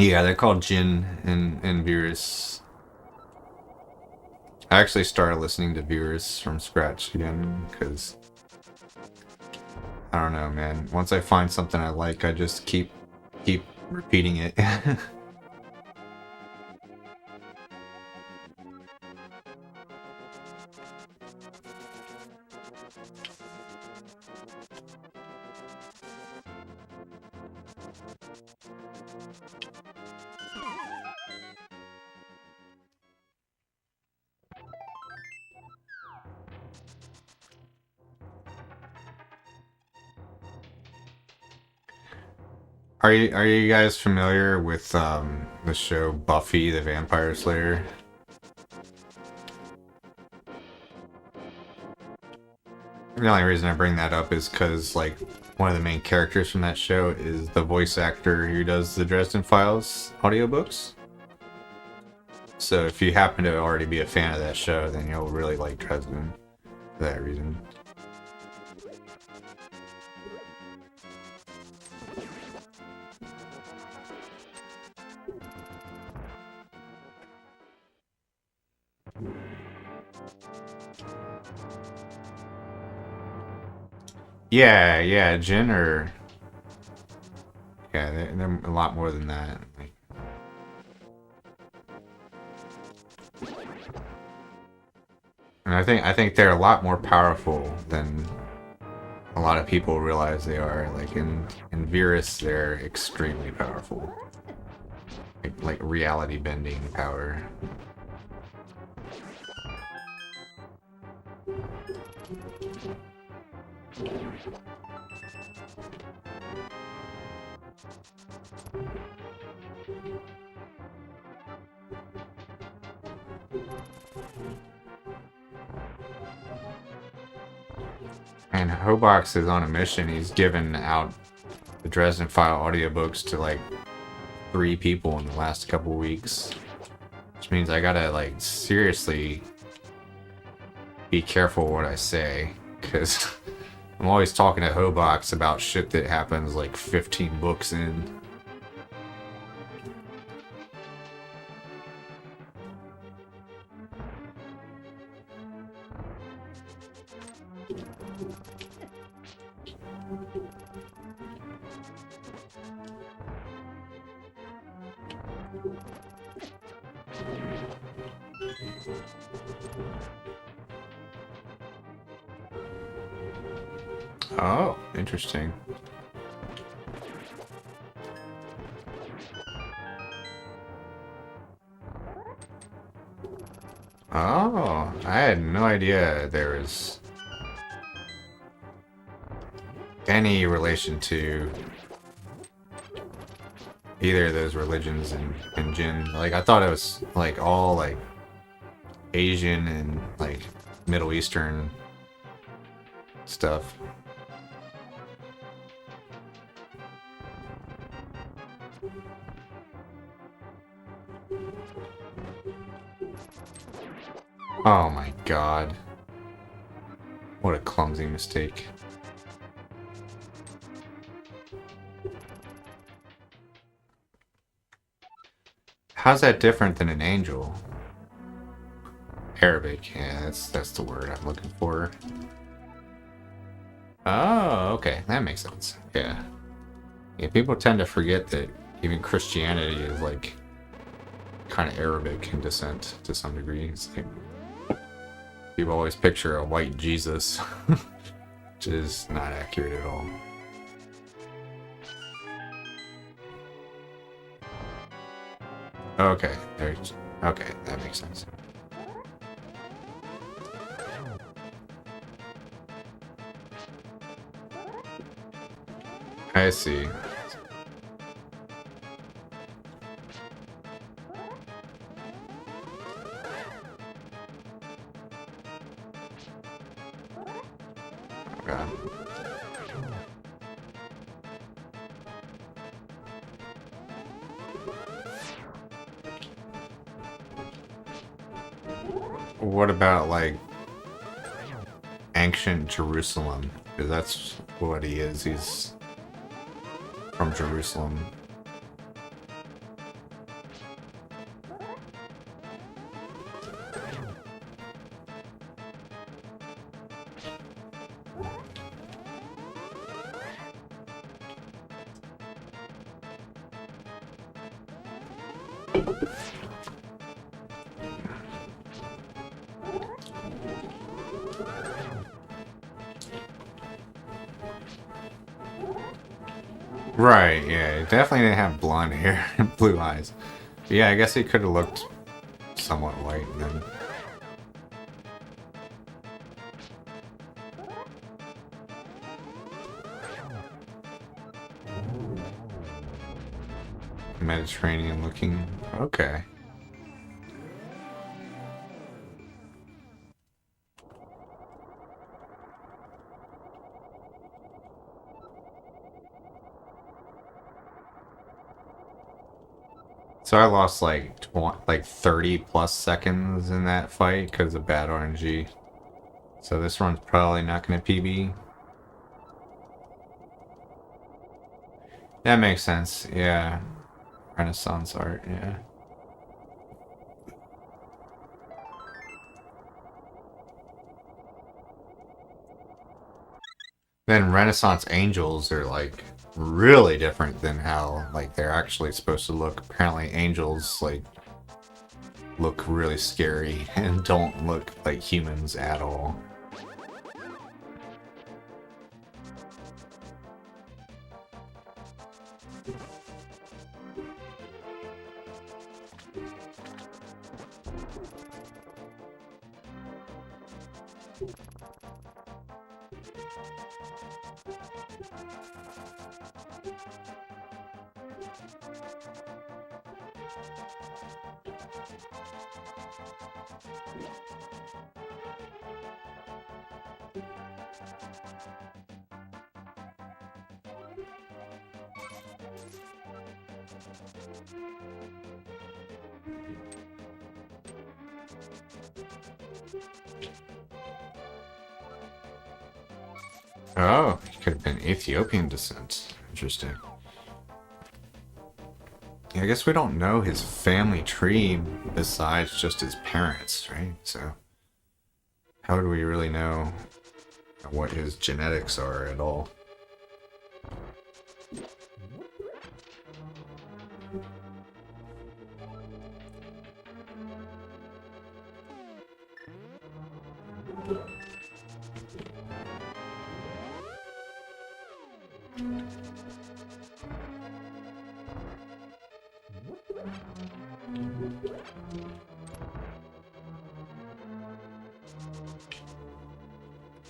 Yeah, they're called Jinn and Virus. I actually started listening to Virus from scratch again because I don't know, man. Once I find something I like, I just keep repeating it. Are you guys familiar with the show Buffy the Vampire Slayer? The only reason I bring that up is because like one of the main characters from that show is the voice actor who does the Dresden Files audiobooks. So if you happen to already be a fan of that show, then you'll really like Dresden for that reason. Yeah, yeah, Jin are yeah, they're a lot more than that. Like, and I think they're a lot more powerful than a lot of people realize they are. Like in Virus, they're extremely powerful. Like reality bending power. And Hobox is on a mission. He's given out the Dresden File audiobooks to like 3 people in the last couple weeks. Which means I gotta like seriously be careful what I say. Because I'm always talking to Hobox about shit that happens like 15 books in. Oh, interesting. Oh, I had no idea there was any relation to either of those religions in Jin. Like, I thought it was like all like Asian and like Middle Eastern stuff. Oh my god. What a clumsy mistake. How's that different than an angel? Arabic, yeah, that's the word I'm looking for. Oh, okay, that makes sense. Yeah. Yeah, people tend to forget that even Christianity is like kind of Arabic in descent to some degree. It's like people always picture a white Jesus, which is not accurate at all. Okay, there's okay, that makes sense. I see. Okay. What about like ancient Jerusalem? Because that's what he is. He's from Jerusalem. Right, yeah, he definitely didn't have blonde hair and blue eyes. But yeah, I guess he could have looked somewhat white then. Mediterranean looking. Okay. So I lost like 30 plus seconds in that fight because of bad RNG. So this run's probably not going to PB. That makes sense. Yeah. Renaissance art. Yeah. then Renaissance angels are like really different than how like they're actually supposed to look. Apparently angels like look really scary and don't look like humans at all. Oh, he could have been Ethiopian descent. Interesting. Yeah, I guess we don't know his family tree besides just his parents, right? So, how do we really know what his genetics are at all?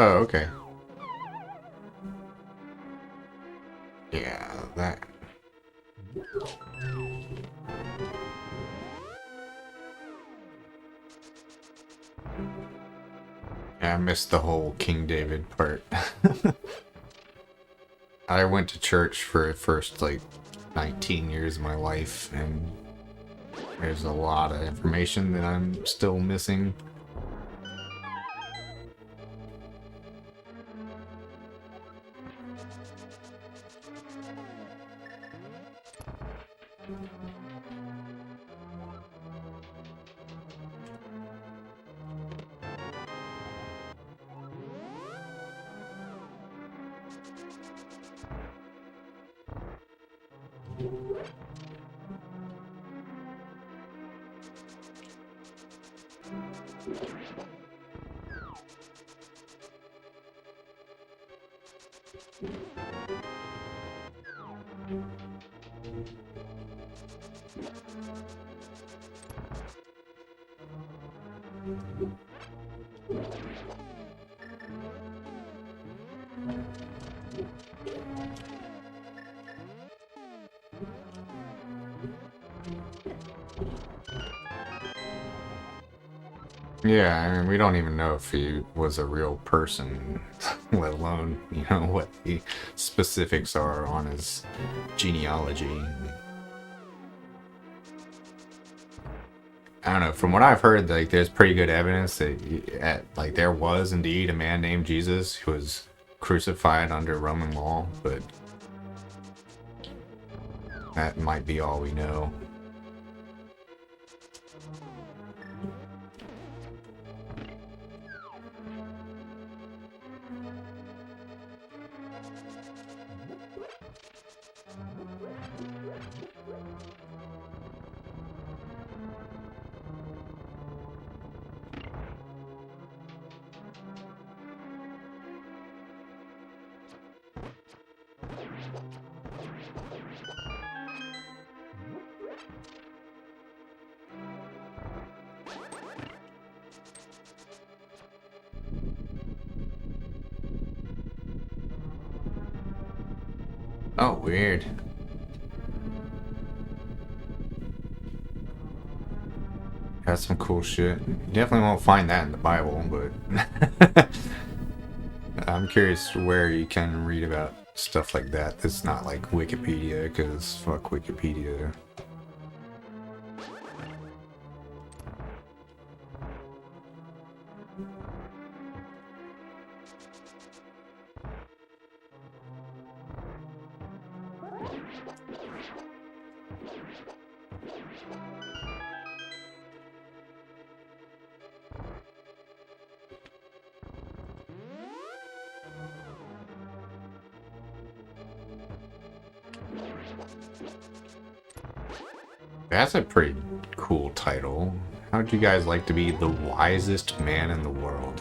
Oh, okay. Yeah, that. Yeah, I missed the whole King David part. I went to church for the first like 19 years of my life, and there's a lot of information that I'm still missing. Yeah, I mean, we don't even know if he was a real person, let alone, you know, what the specifics are on his genealogy. I don't know. From what I've heard, like, there's pretty good evidence that, like, there was indeed a man named Jesus who was crucified under Roman law, but that might be all we know. Oh, weird. That's some cool shit. You definitely won't find that in the Bible, but I'm curious where you can read about stuff like that. That's not like Wikipedia, because fuck Wikipedia. That's a pretty cool title. How would you guys like to be the wisest man in the world?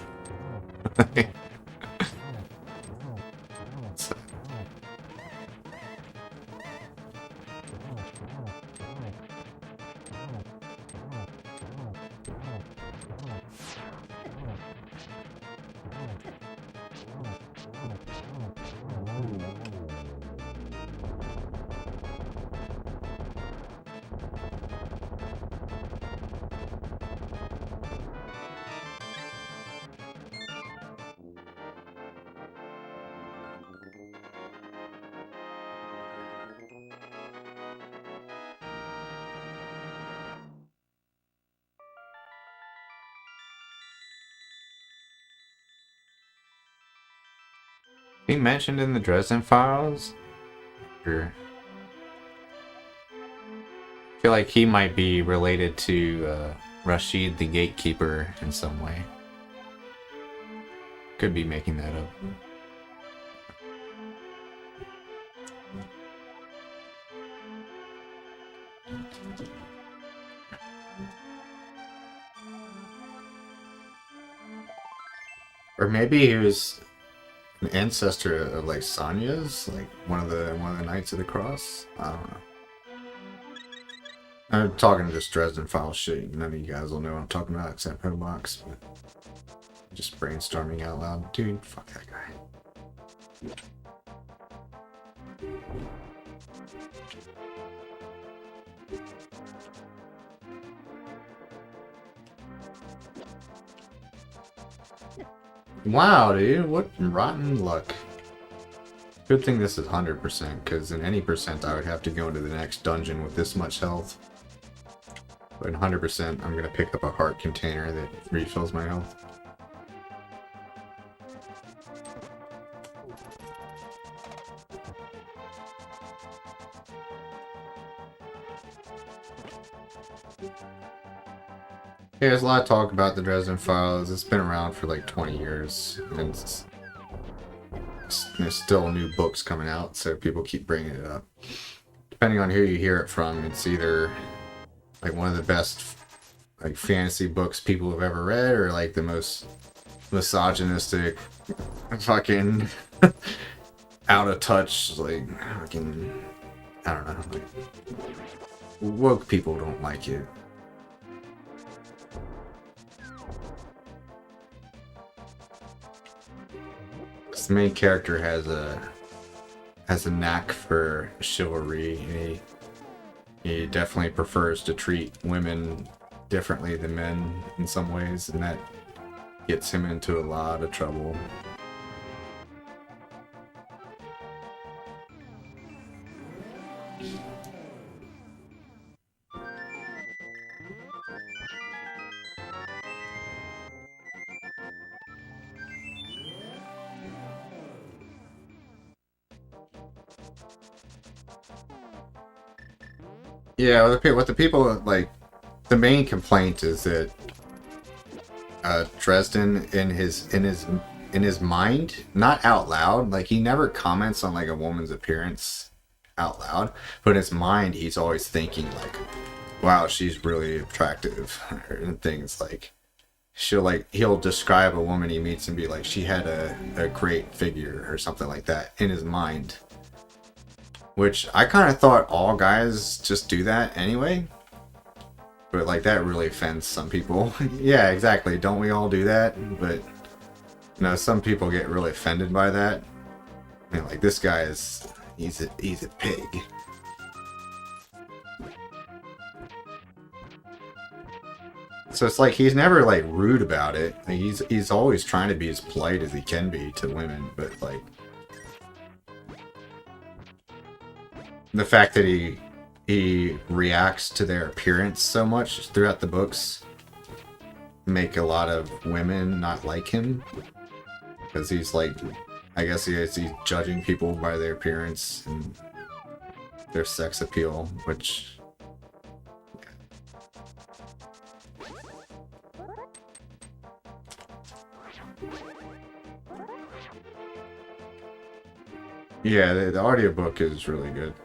He mentioned in the Dresden Files? Or I feel like he might be related to Rashid the Gatekeeper in some way. Could be making that up. Or maybe he was an ancestor of like Sonya's, like one of the Knights of the Cross. I don't know. I'm talking just Dresden Files shit. None of you guys will know what I'm talking about except Hobox. But just brainstorming out loud. Dude, fuck that guy. Wow, dude, what rotten luck. Good thing this is 100%, because in any percent I would have to go into the next dungeon with this much health. But in 100%, I'm going to pick up a heart container that refills my health. Yeah, there's a lot of talk about the Dresden Files. It's been around for like 20 years, and there's still new books coming out, so people keep bringing it up. Depending on who you hear it from, it's either like one of the best like fantasy books people have ever read, or like the most misogynistic, fucking out of touch, like fucking, I don't know, like, woke people don't like it. The main character has a knack for chivalry, and he definitely prefers to treat women differently than men in some ways, and that gets him into a lot of trouble. Yeah, what the people like, the main complaint is that Dresden in his mind, not out loud, like he never comments on like a woman's appearance out loud, but in his mind he's always thinking like, wow, she's really attractive, and things like he'll describe a woman he meets and be like, she had a great figure or something like that in his mind. Which I kind of thought all guys just do that anyway. But like that really offends some people. Yeah, exactly. Don't we all do that? But you know, some people get really offended by that. You know, like this guy is he's a pig. So it's like he's never like rude about it. Like, he's always trying to be as polite as he can be to women, but like the fact that he reacts to their appearance so much throughout the books make a lot of women not like him, because he's like, I guess he's judging people by their appearance and their sex appeal, which yeah, the audiobook is really good.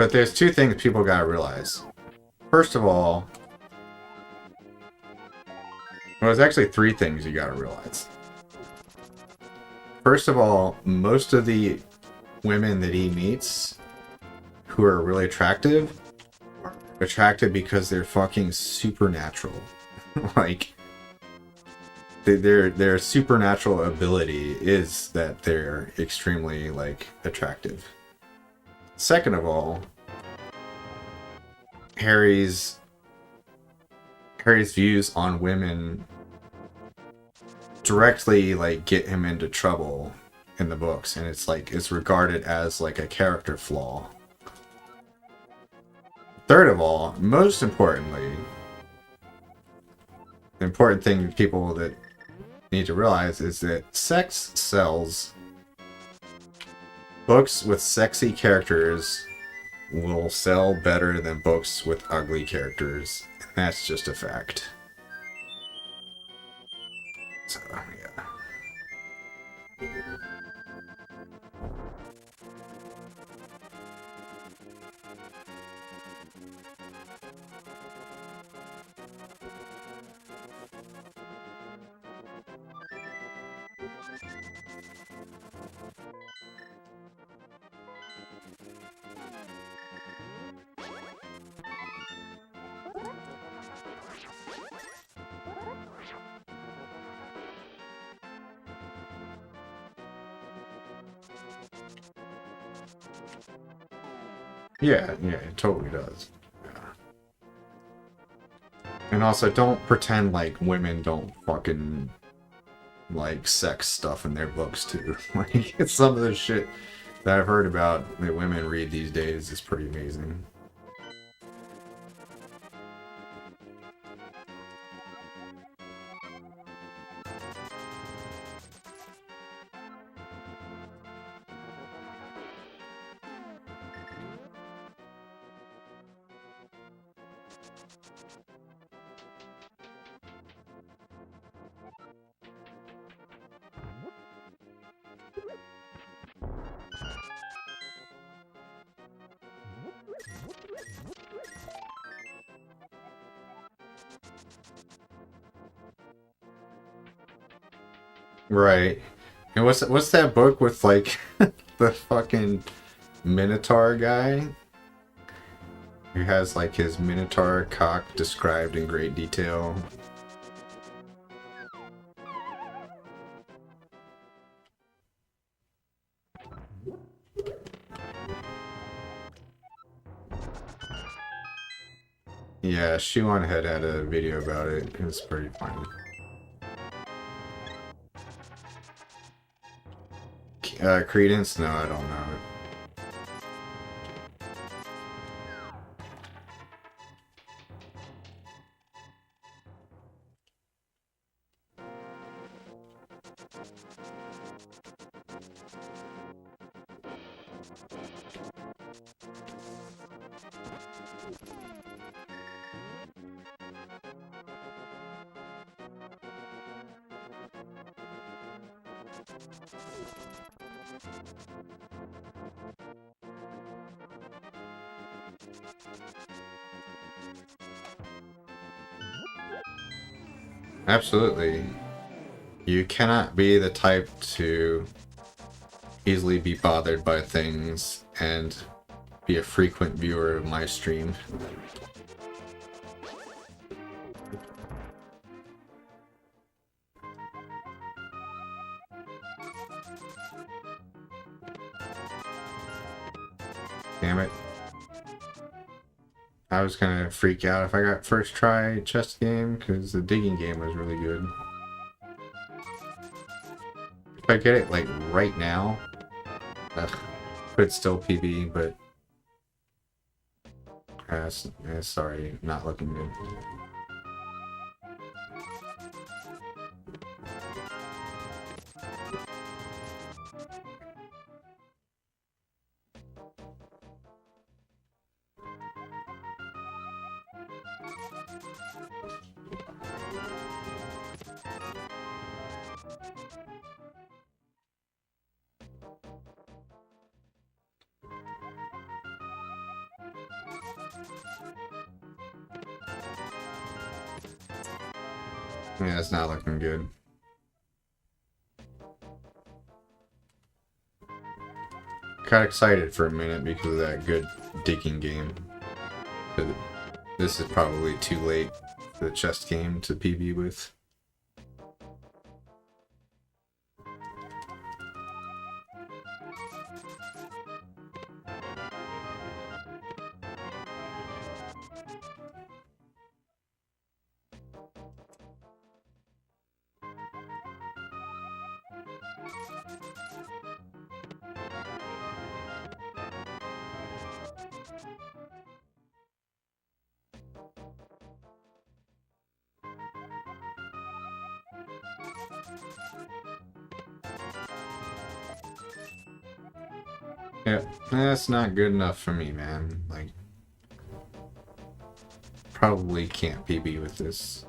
But there's two things people gotta realize. First of all, well, there's actually three things you gotta realize. First of all, most of the women that he meets who are really attractive are attractive because they're fucking supernatural. Like, their supernatural ability is that they're extremely, like, attractive. Second of all, Harry's views on women directly, like, get him into trouble in the books, and it's regarded as like a character flaw. Third of all, most importantly, the important thing people that need to realize is that sex sells. Books with sexy characters will sell better than books with ugly characters. And that's just a fact. So, yeah. Yeah, it totally does. Yeah. And also, don't pretend like women don't fucking like sex stuff in their books too. Like, some of the shit that I've heard about that women read these days is pretty amazing. Right. And what's that book with like the fucking Minotaur guy who has like his Minotaur cock described in great detail? Yeah, Shoe on Head had a video about it. It was pretty funny. Credence? No, I don't know. Absolutely. You cannot be the type to easily be bothered by things and be a frequent viewer of my stream. Damn it. I was gonna freak out if I got first try chess game, because the digging game was really good. If I get it, like, right now, could still PB, but... sorry, not looking good. Yeah, it's not looking good. Got excited for a minute because of that good digging game. But this is probably too late for the chess game to PB with. Yeah, that's not good enough for me, man. Like, probably can't PB with this.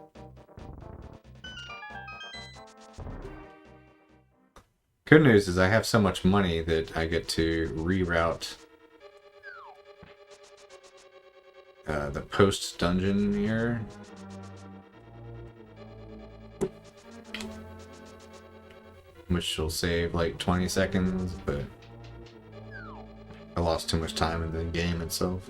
Good news is I have so much money that I get to reroute the post dungeon here. Which will save like 20 seconds, but I lost too much time in the game itself.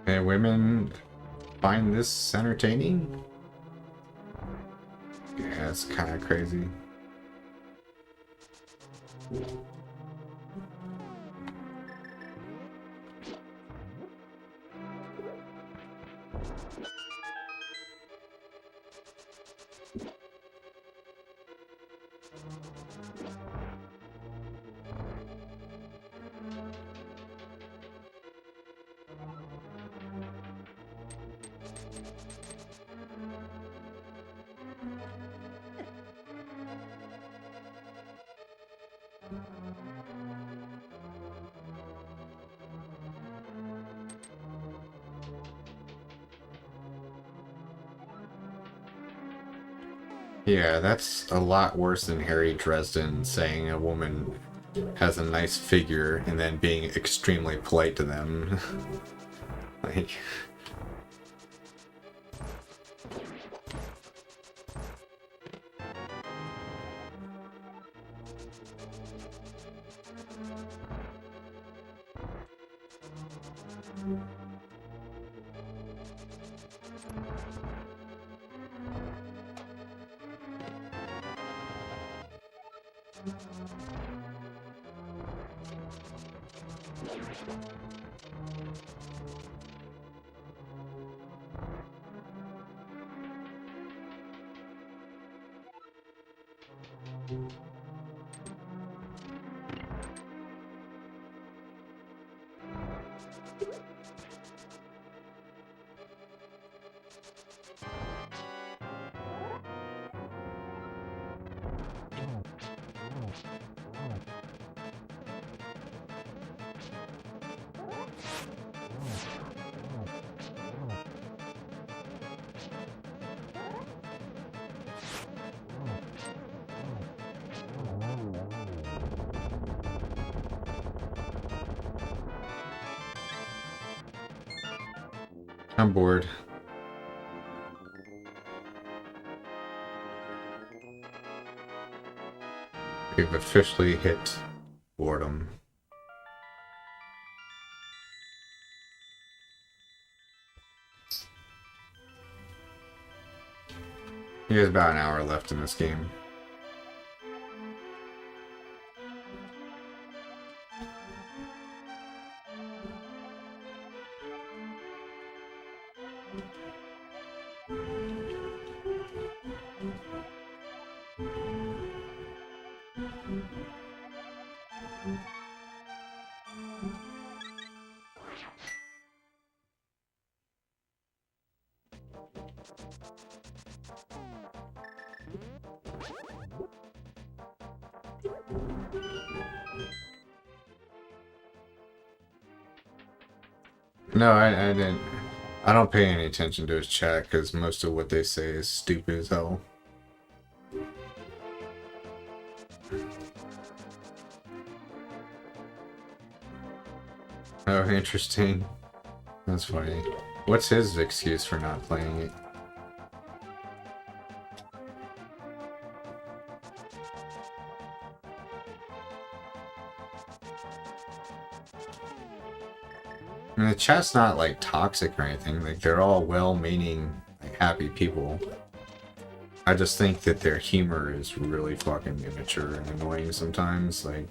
And women find this entertaining? Yeah, it's kind of crazy. Yeah, that's a lot worse than Harry Dresden saying a woman has a nice figure and then being extremely polite to them. Like, I'm bored. We've officially hit boredom. He has about an hour left in this game. No, I didn't. I don't pay any attention to his chat because most of what they say is stupid as hell. Oh, interesting. That's funny. What's his excuse for not playing it? I mean, the chat's not like toxic or anything. Like they're all well-meaning, like happy people. I just think that their humor is really fucking immature and annoying sometimes. Like,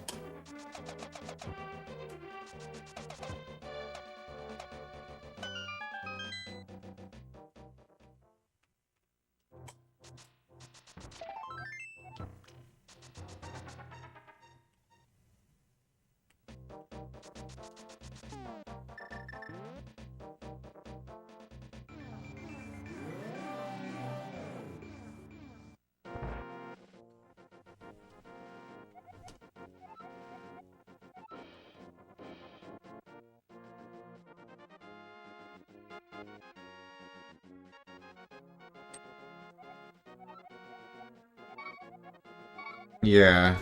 yeah,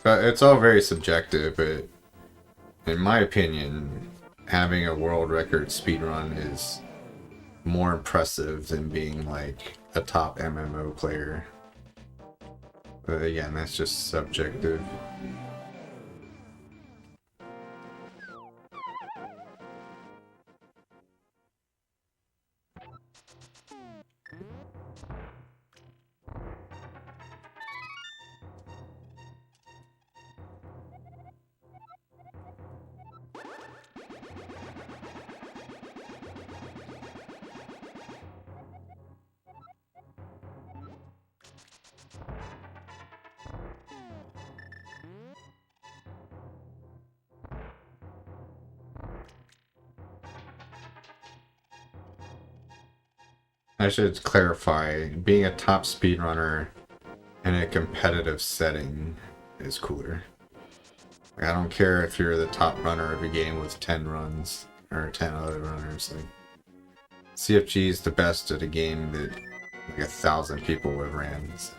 but it's all very subjective. But in my opinion, having a world record speedrun is more impressive than being like a top MMO player. But again, that's just subjective. I should clarify, being a top speedrunner in a competitive setting is cooler. Like, I don't care if you're the top runner of a game with 10 runs or 10 other runners. Like, CFG is the best at a game that like 1,000 people have ran. So.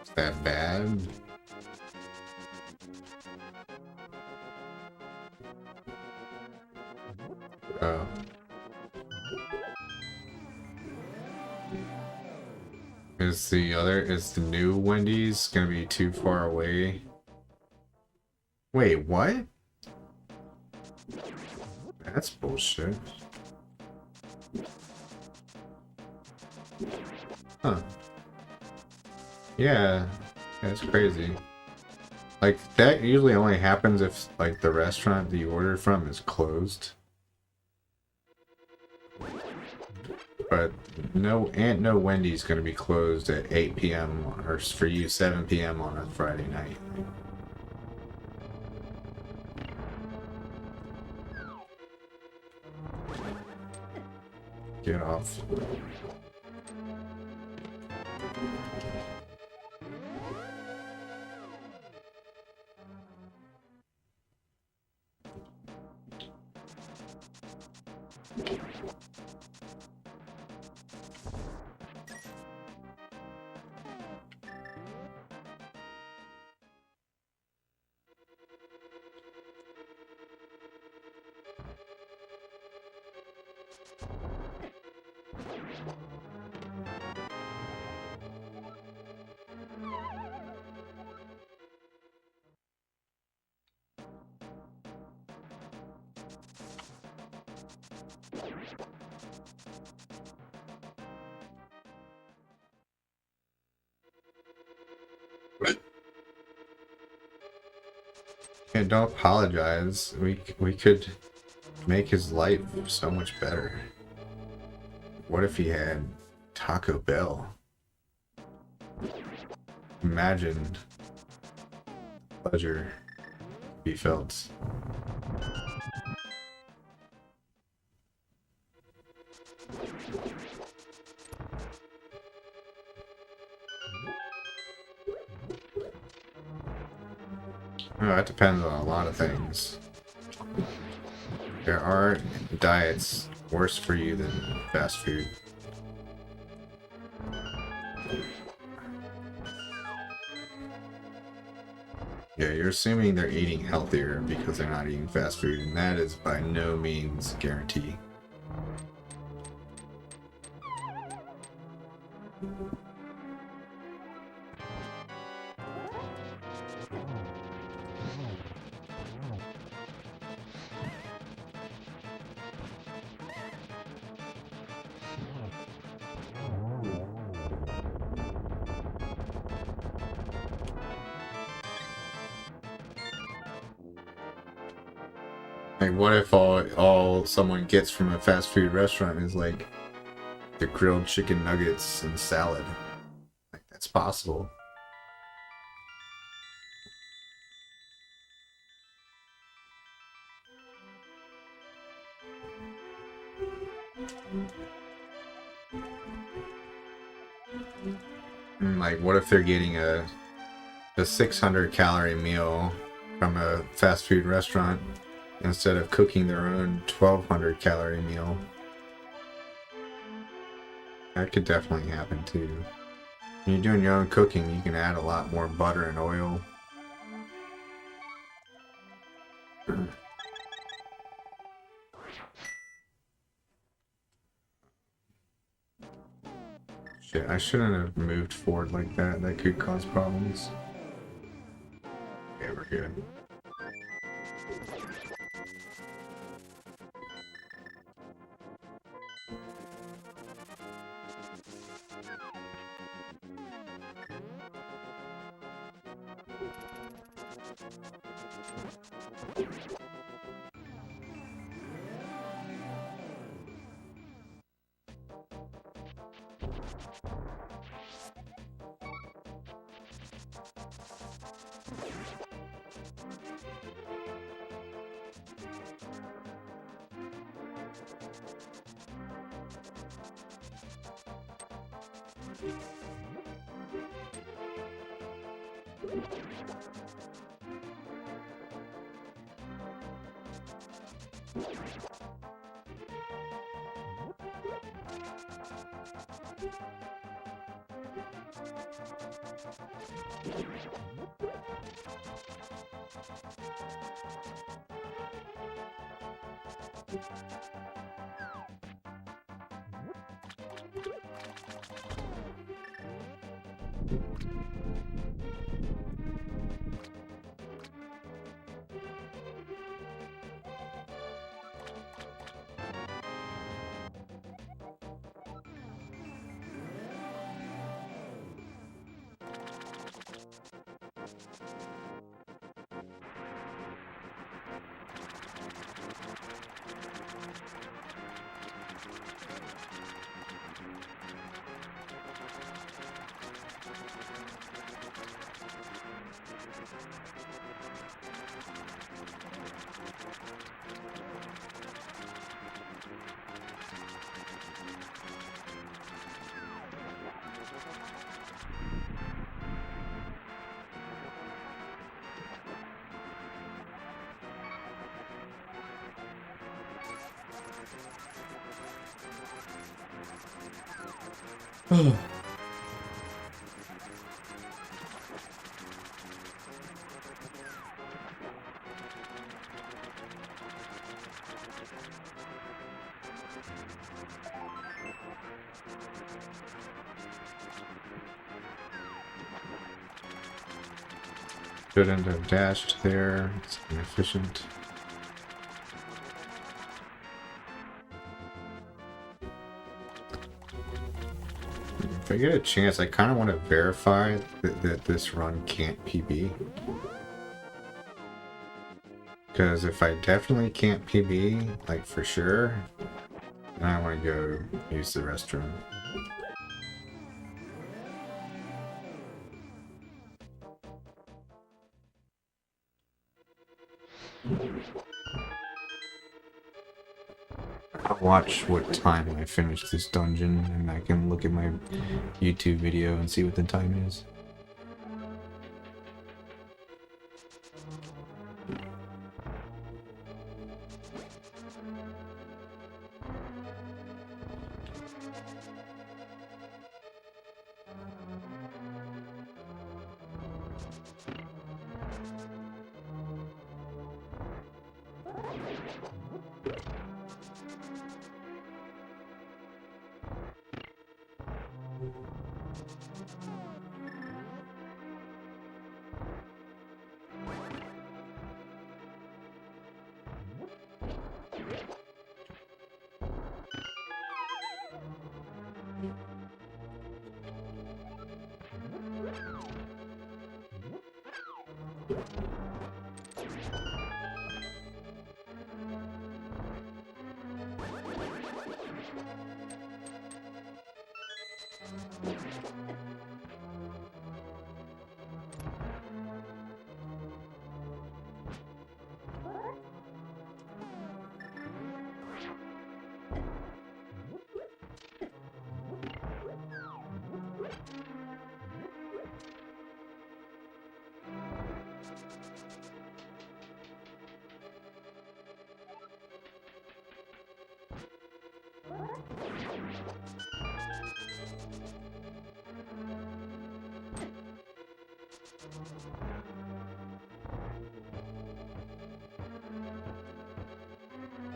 Is that bad? Oh. Is the new Wendy's gonna be too far away? Wait, what? That's bullshit. Huh. Yeah, that's crazy. Like, that usually only happens if, like, the restaurant that you ordered from is closed. But no Wendy's gonna be closed at 8 p.m. or for you 7 p.m. on a Friday night. Get off. And don't apologize. We could make his life so much better. What if he had Taco Bell? Imagine pleasure he felt. Oh, it depends on a lot of things. There are diets worse for you than fast food. Yeah, you're assuming they're eating healthier because they're not eating fast food, and that is by no means a guarantee. Like, what if all someone gets from a fast food restaurant is like the grilled chicken nuggets and salad? Like, that's possible. And, like, what if they're getting a 600 calorie meal from a fast food restaurant instead of cooking their own 1200 calorie meal? That could definitely happen too. When you're doing your own cooking, you can add a lot more butter and oil. Shit, I shouldn't have moved forward like that. That could cause problems. Okay, we're good. Shouldn't have dashed there. It's inefficient. If I get a chance, I kind of want to verify that this run can't PB. Because if I definitely can't PB, like for sure, then I want to go use the restroom. I'll watch what time I finish this dungeon, and I can look at my YouTube video and see what the time is.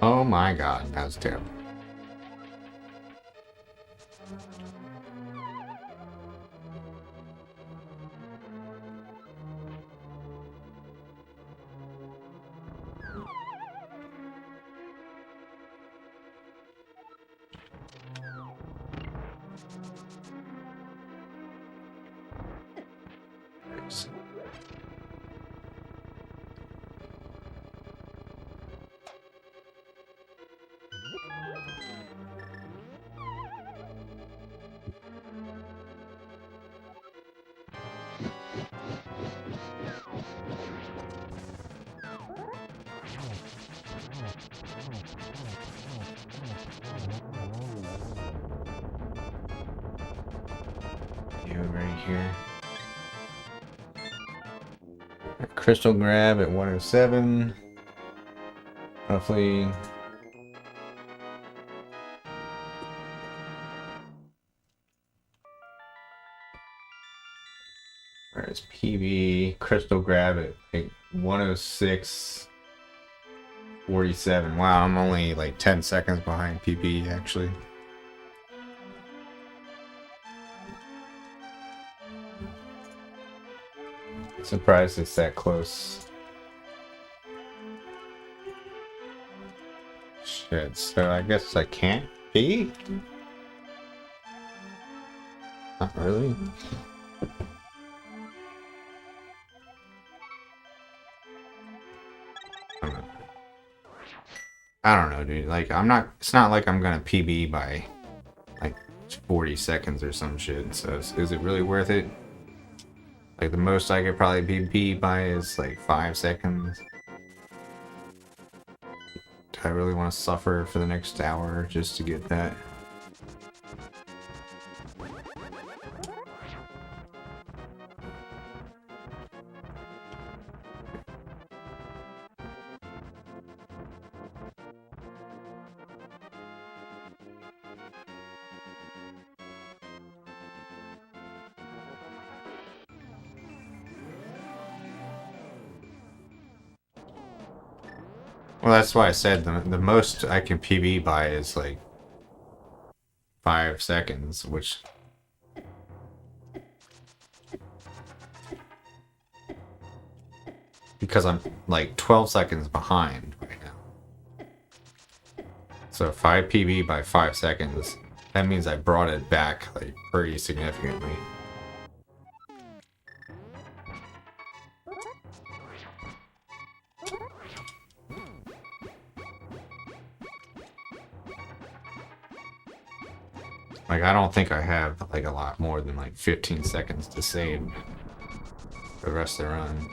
Oh my god, that was terrible. Right here. Crystal grab at 107. Hopefully. Where's PB? Crystal grab at like 106.47. Wow, I'm only like 10 seconds behind PB actually. Surprised it's that close. Shit, so I guess I can't be? Not really. I don't know, dude. Like, it's not like I'm gonna PB by like 40 seconds or some shit. So is it really worth it? Like, the most I could probably PB by is like 5 seconds. Do I really want to suffer for the next hour just to get that? Well, that's why I said the most I can PB by is like 5 seconds, which... Because I'm like 12 seconds behind right now. So if I PB by 5 seconds, that means I brought it back like pretty significantly. Like, I don't think I have like a lot more than like 15 seconds to save the rest of the run.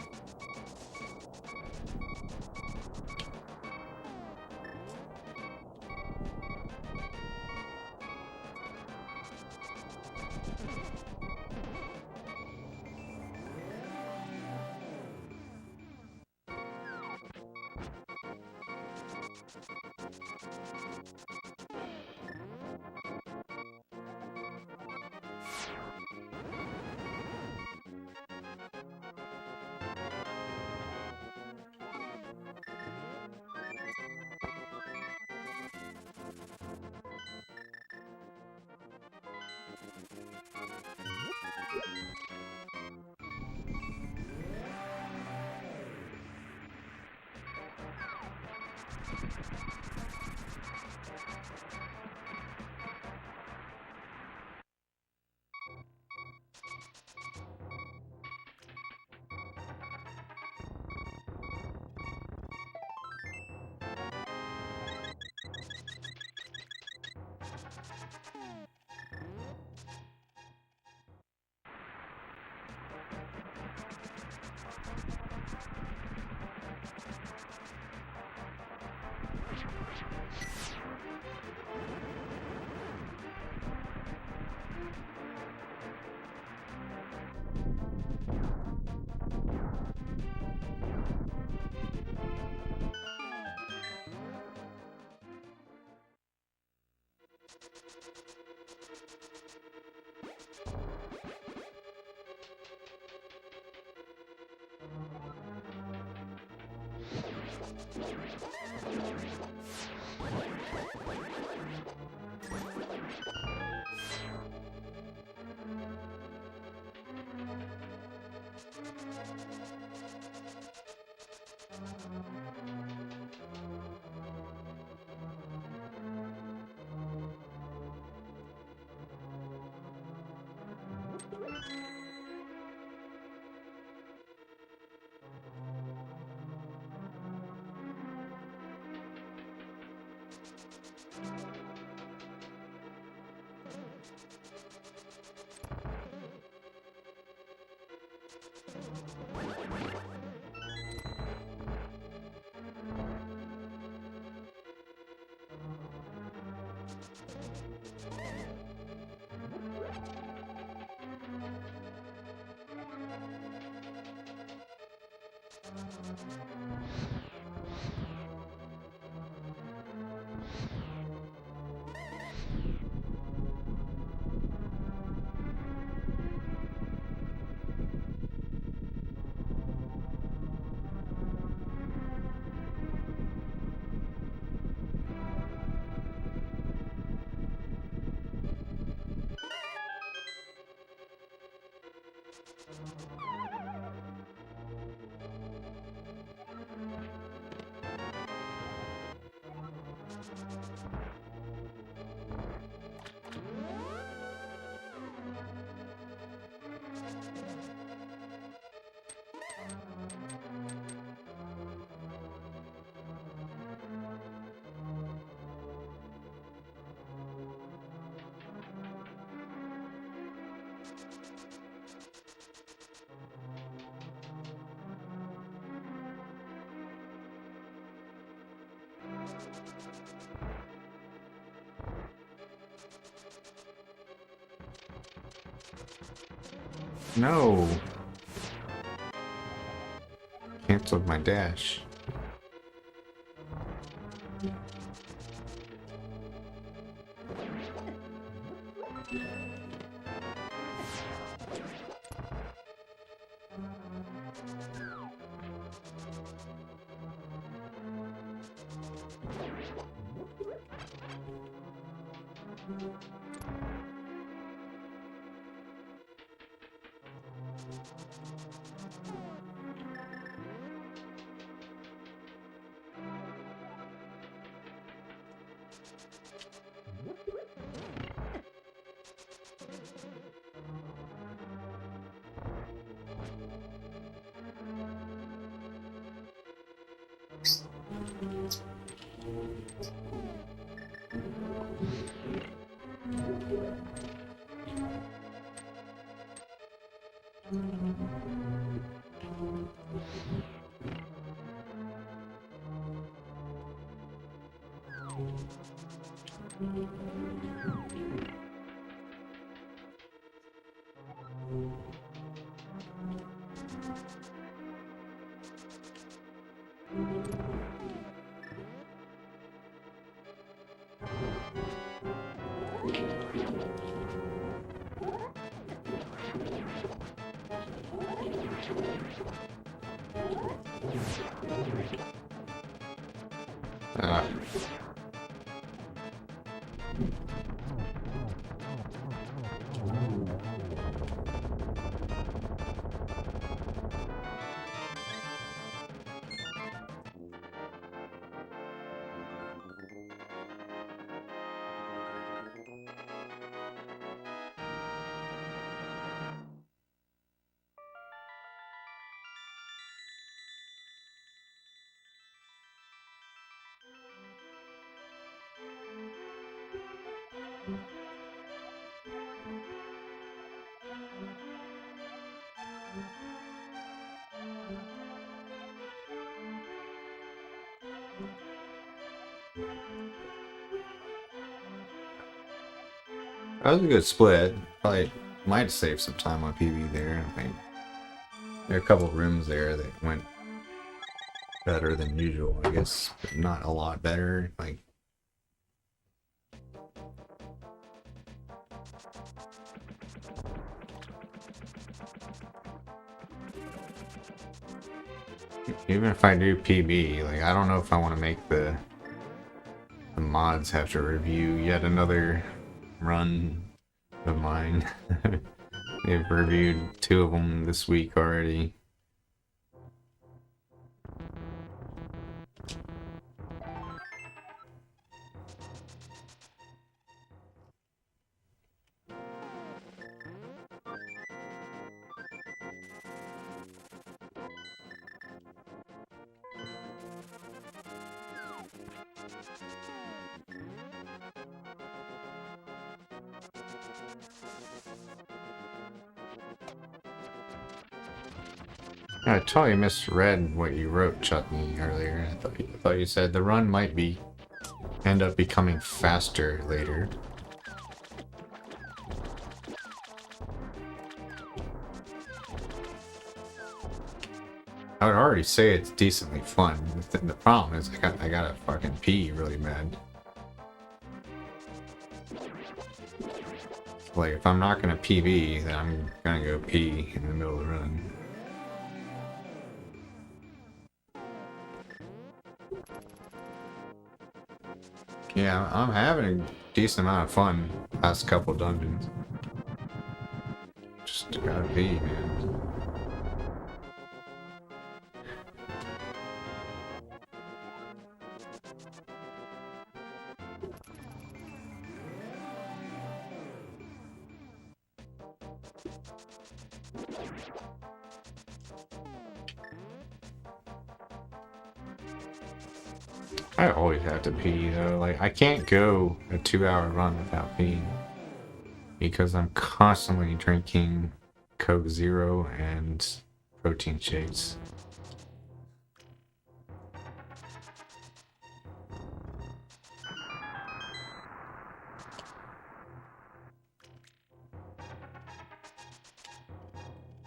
No. Canceled my dash. Ah. That was a good split. Probably might save some time on PB there. I mean, there are a couple rooms there that went better than usual, I guess, but not a lot better. Like, even if I do PB, like, I don't know if I want to make the mods have to review yet another run of mine. They've reviewed 2 of them this week already. I totally misread what you wrote, Chutney, earlier. I thought you said the run might end up becoming faster later. I would already say it's decently fun. The problem is I gotta fucking pee really bad. Like, if I'm not gonna PB, then I'm gonna go pee in the middle of the run. Yeah, I'm having a decent amount of fun last couple dungeons. Just gotta pee, man. I always have to pee though. Like, I can't go a 2-hour run without peeing because I'm constantly drinking Coke Zero and protein shakes.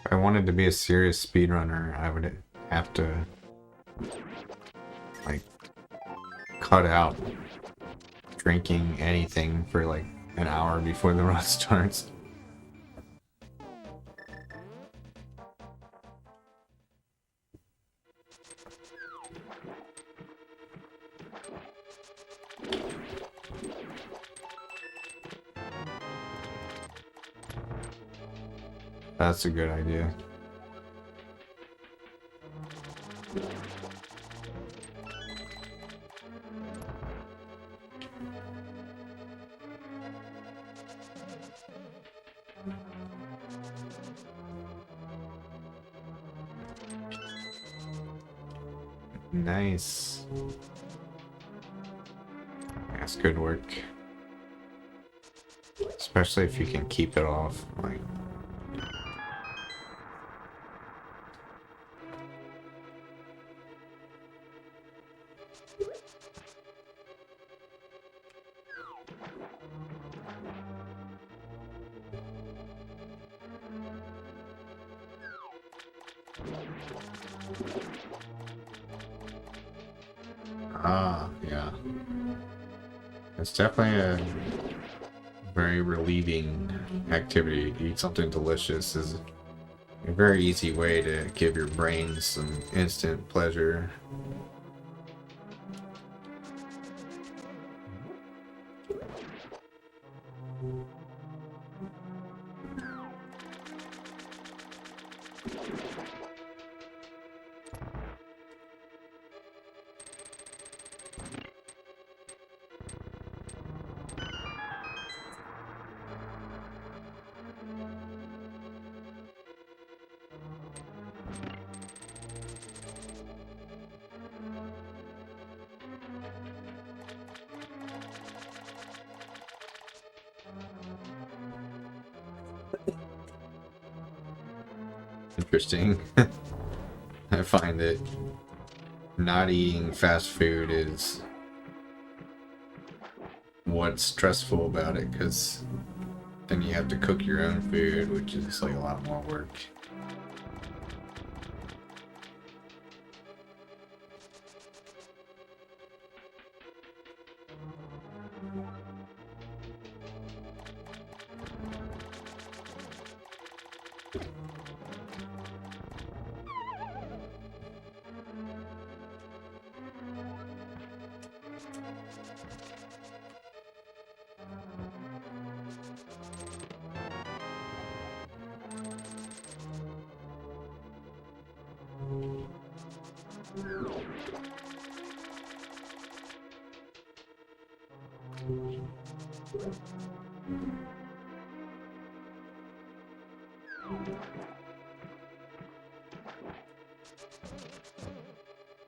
If I wanted to be a serious speedrunner, I would have to, like, cut out drinking anything for like an hour before the run starts. That's a good idea. Nice. That's good work. Especially if you can keep it off, like. Ah, yeah. It's definitely a very relieving activity. To eat something delicious is a very easy way to give your brain some instant pleasure. Interesting. I find that not eating fast food is what's stressful about it, because then you have to cook your own food, which is like a lot more work.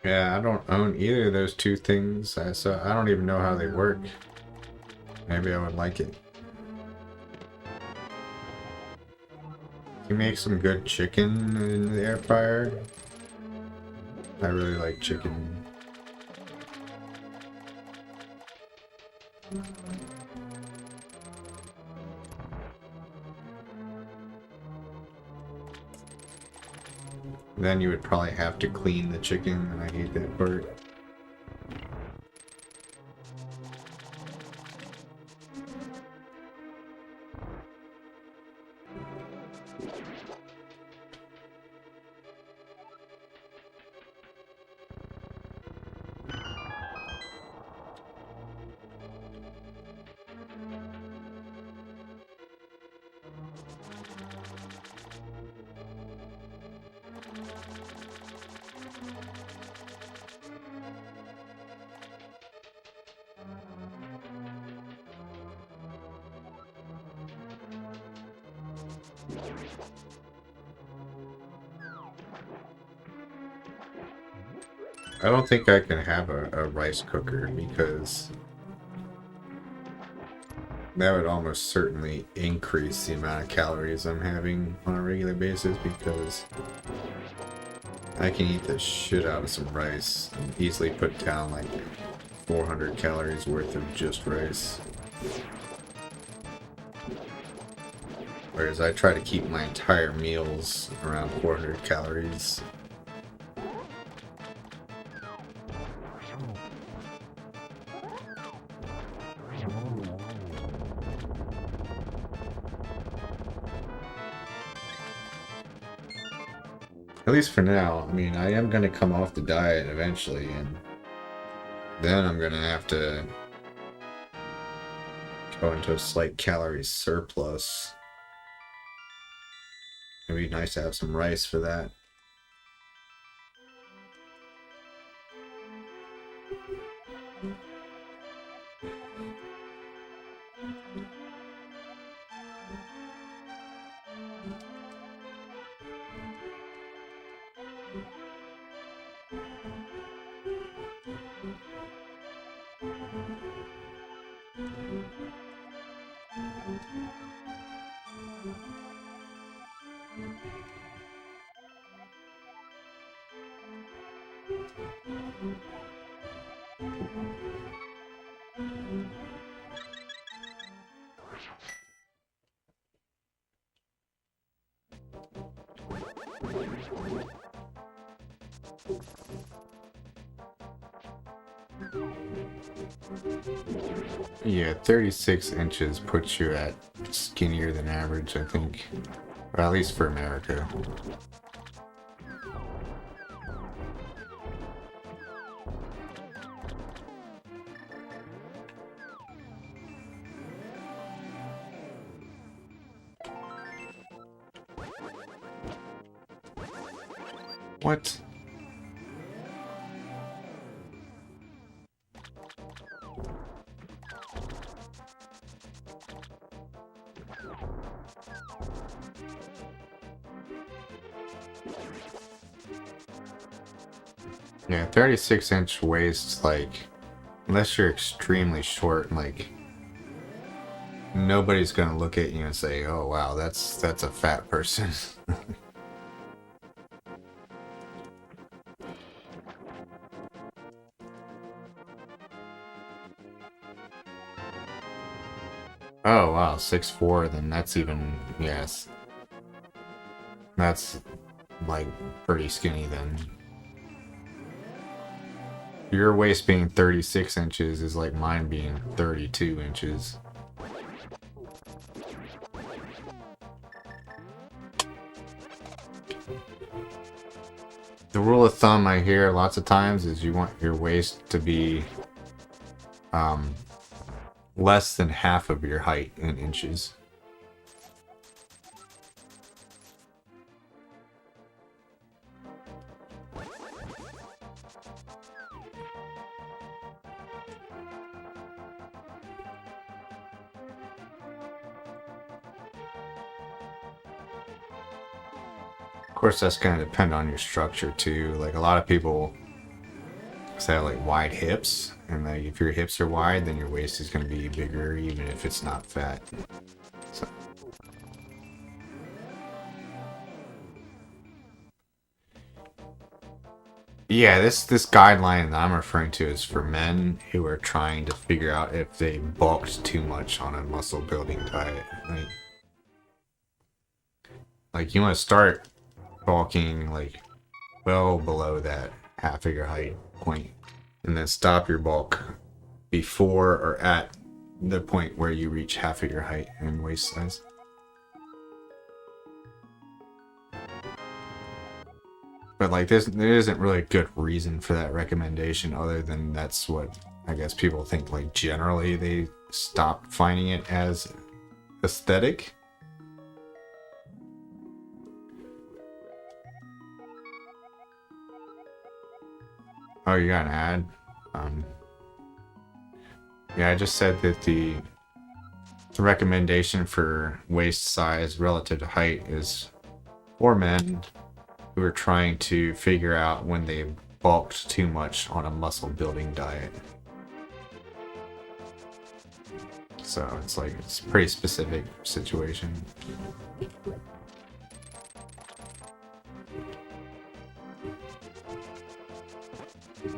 Yeah, I don't own either of those two things, so I don't even know how they work. Maybe I would like it. You make some good chicken in the air fryer. I really like chicken. Then you would probably have to clean the chicken, and I hate that part. I don't think I can have a rice cooker, because that would almost certainly increase the amount of calories I'm having on a regular basis, because I can eat the shit out of some rice and easily put down like 400 calories worth of just rice. Whereas I try to keep my entire meals around 400 calories. At least for now. I mean, I am going to come off the diet eventually, and then I'm going to have to go into a slight calorie surplus. It'd be nice to have some rice for that. Yeah, 36 inches puts you at skinnier than average, I think. Or at least for America. What? Yeah, 36-inch waist, like, unless you're extremely short, like, nobody's gonna look at you and say, "Oh wow, that's a fat person." Oh wow, 6'4", then that's even, yes. That's like pretty skinny then. Your waist being 36 inches is like mine being 32 inches. The rule of thumb I hear lots of times is you want your waist to be less than half of your height in inches. Of course, that's going to depend on your structure too. Like a lot of people say like wide hips, and like if your hips are wide, then your waist is going to be bigger, even if it's not fat. So. Yeah, this guideline that I'm referring to is for men who are trying to figure out if they bulked too much on a muscle building diet. Like you want to start bulking like well below that half of your height point, and then stop your bulk before or at the point where you reach half of your height and waist size. But like there isn't really a good reason for that recommendation other than that's what I guess people think. Like generally they stop finding it as aesthetic. Oh, you got an ad? Yeah, I just said that the recommendation for waist size relative to height is for men who are trying to figure out when they bulked too much on a muscle building diet. So it's like it's a pretty specific situation.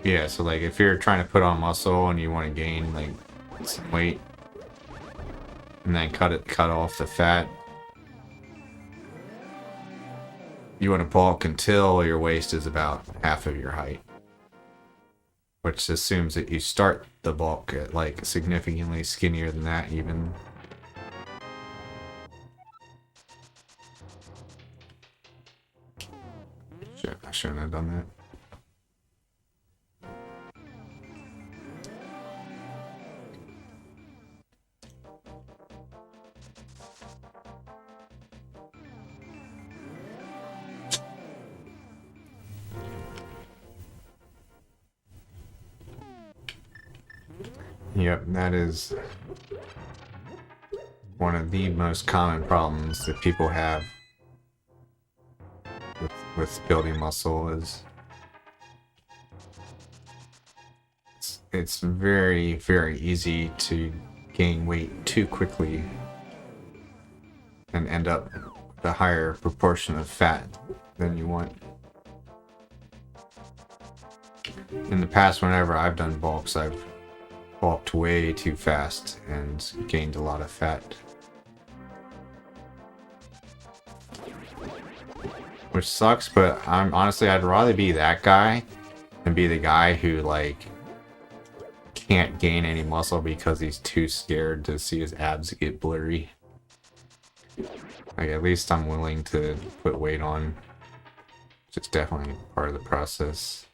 Yeah, so like if you're trying to put on muscle and you want to gain like some weight and then cut off the fat, you want to bulk until your waist is about half of your height, which assumes that you start the bulk at like significantly skinnier than that even. Shit, I shouldn't have done that. Yep, that is one of the most common problems that people have with building muscle is it's very, very easy to gain weight too quickly and end up with a higher proportion of fat than you want. In the past, whenever I've done bulks, I've bulked way too fast and gained a lot of fat. which sucks, but I'd rather be that guy than be the guy who like can't gain any muscle because he's too scared to see his abs get blurry. Like, at least I'm willing to put weight on. It's definitely part of the process.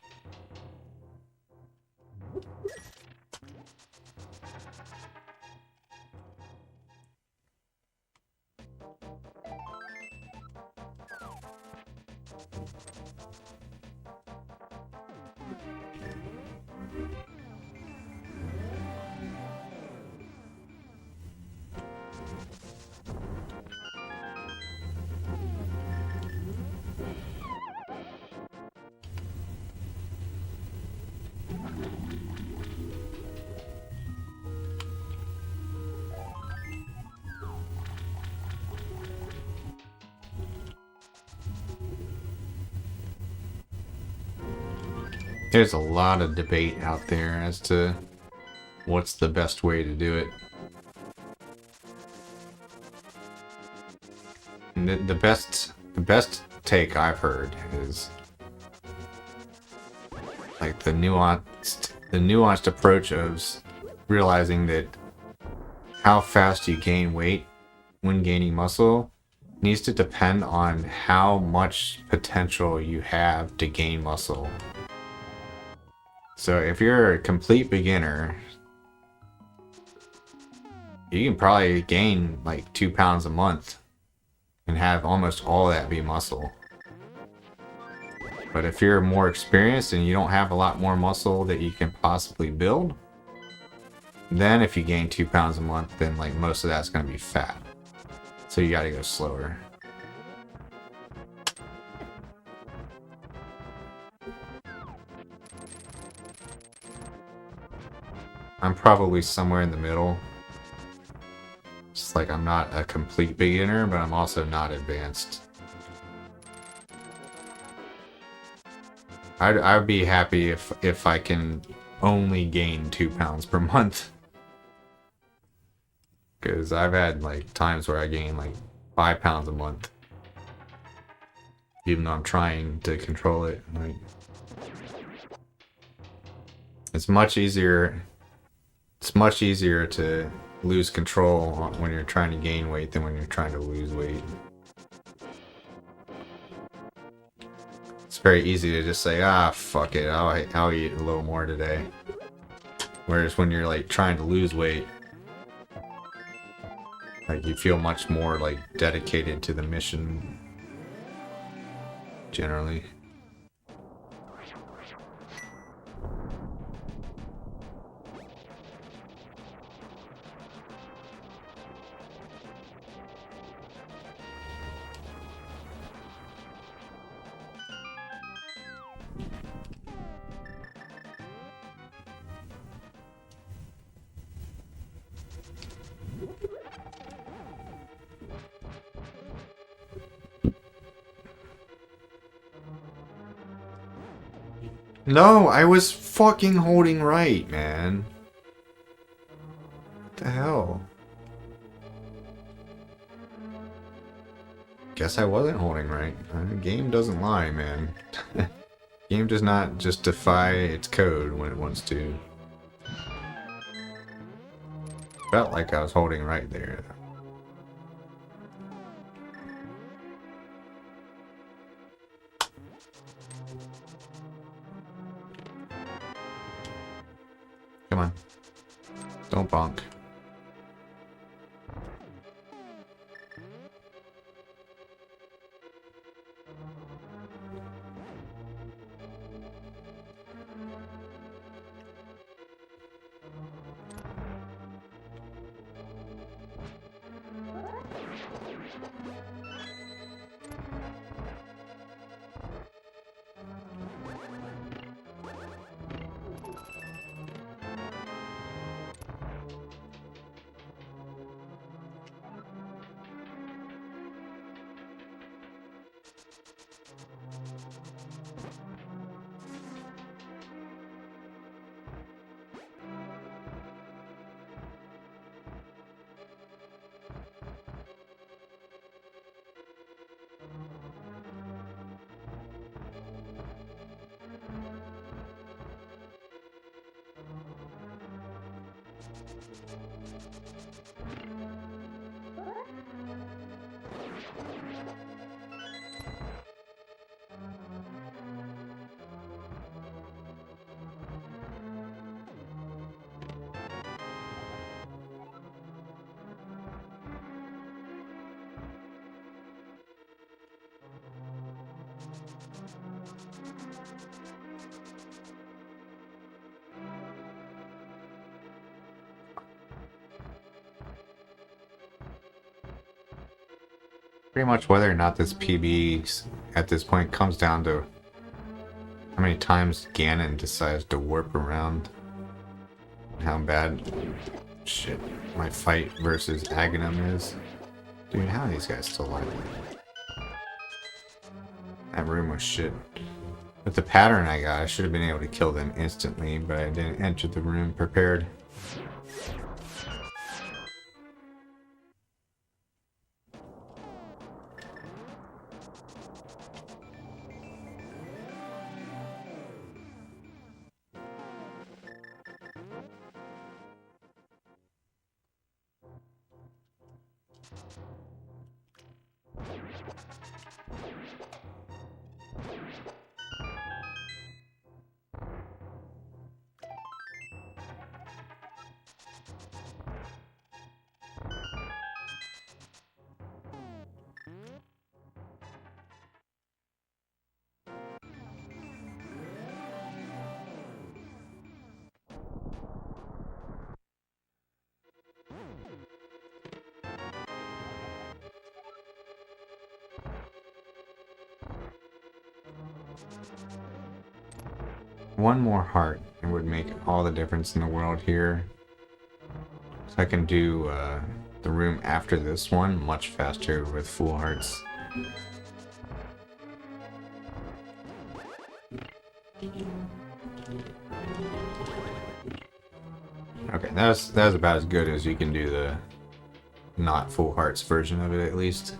There's a lot of debate out there as to what's the best way to do it. And the best take I've heard is like the nuanced approach of realizing that how fast you gain weight when gaining muscle needs to depend on how much potential you have to gain muscle. So if you're a complete beginner, you can probably gain like 2 pounds a month and have almost all that be muscle. But if you're more experienced and you don't have a lot more muscle that you can possibly build, then if you gain 2 pounds a month, then like most of that's going to be fat. So you got to go slower. I'm probably somewhere in the middle. It's like I'm not a complete beginner, but I'm also not advanced. I'd be happy if I can only gain 2 pounds per month. Because I've had like times where I gain like 5 pounds a month. Even though I'm trying to control it. Like, it's much easier to lose control when you're trying to gain weight than when you're trying to lose weight. It's very easy to just say, fuck it, I'll eat a little more today. Whereas when you're like trying to lose weight, like you feel much more like dedicated to the mission generally. No, I was fucking holding right, man. What the hell? Guess I wasn't holding right. The game doesn't lie, man. Game does not just defy its code when it wants to. Felt like I was holding right there. Come on. Don't bonk. Pretty much whether or not this PB at this point comes down to how many times Ganon decides to warp around. How bad shit my fight versus Aghanim is. Dude, how are these guys still alive? That room was shit. With the pattern I got, I should have been able to kill them instantly, but I didn't enter the room prepared. One more heart, it would make all the difference in the world here. So I can do the room after this one much faster with full hearts. Okay, that was about as good as you can do the not full hearts version of it, at least.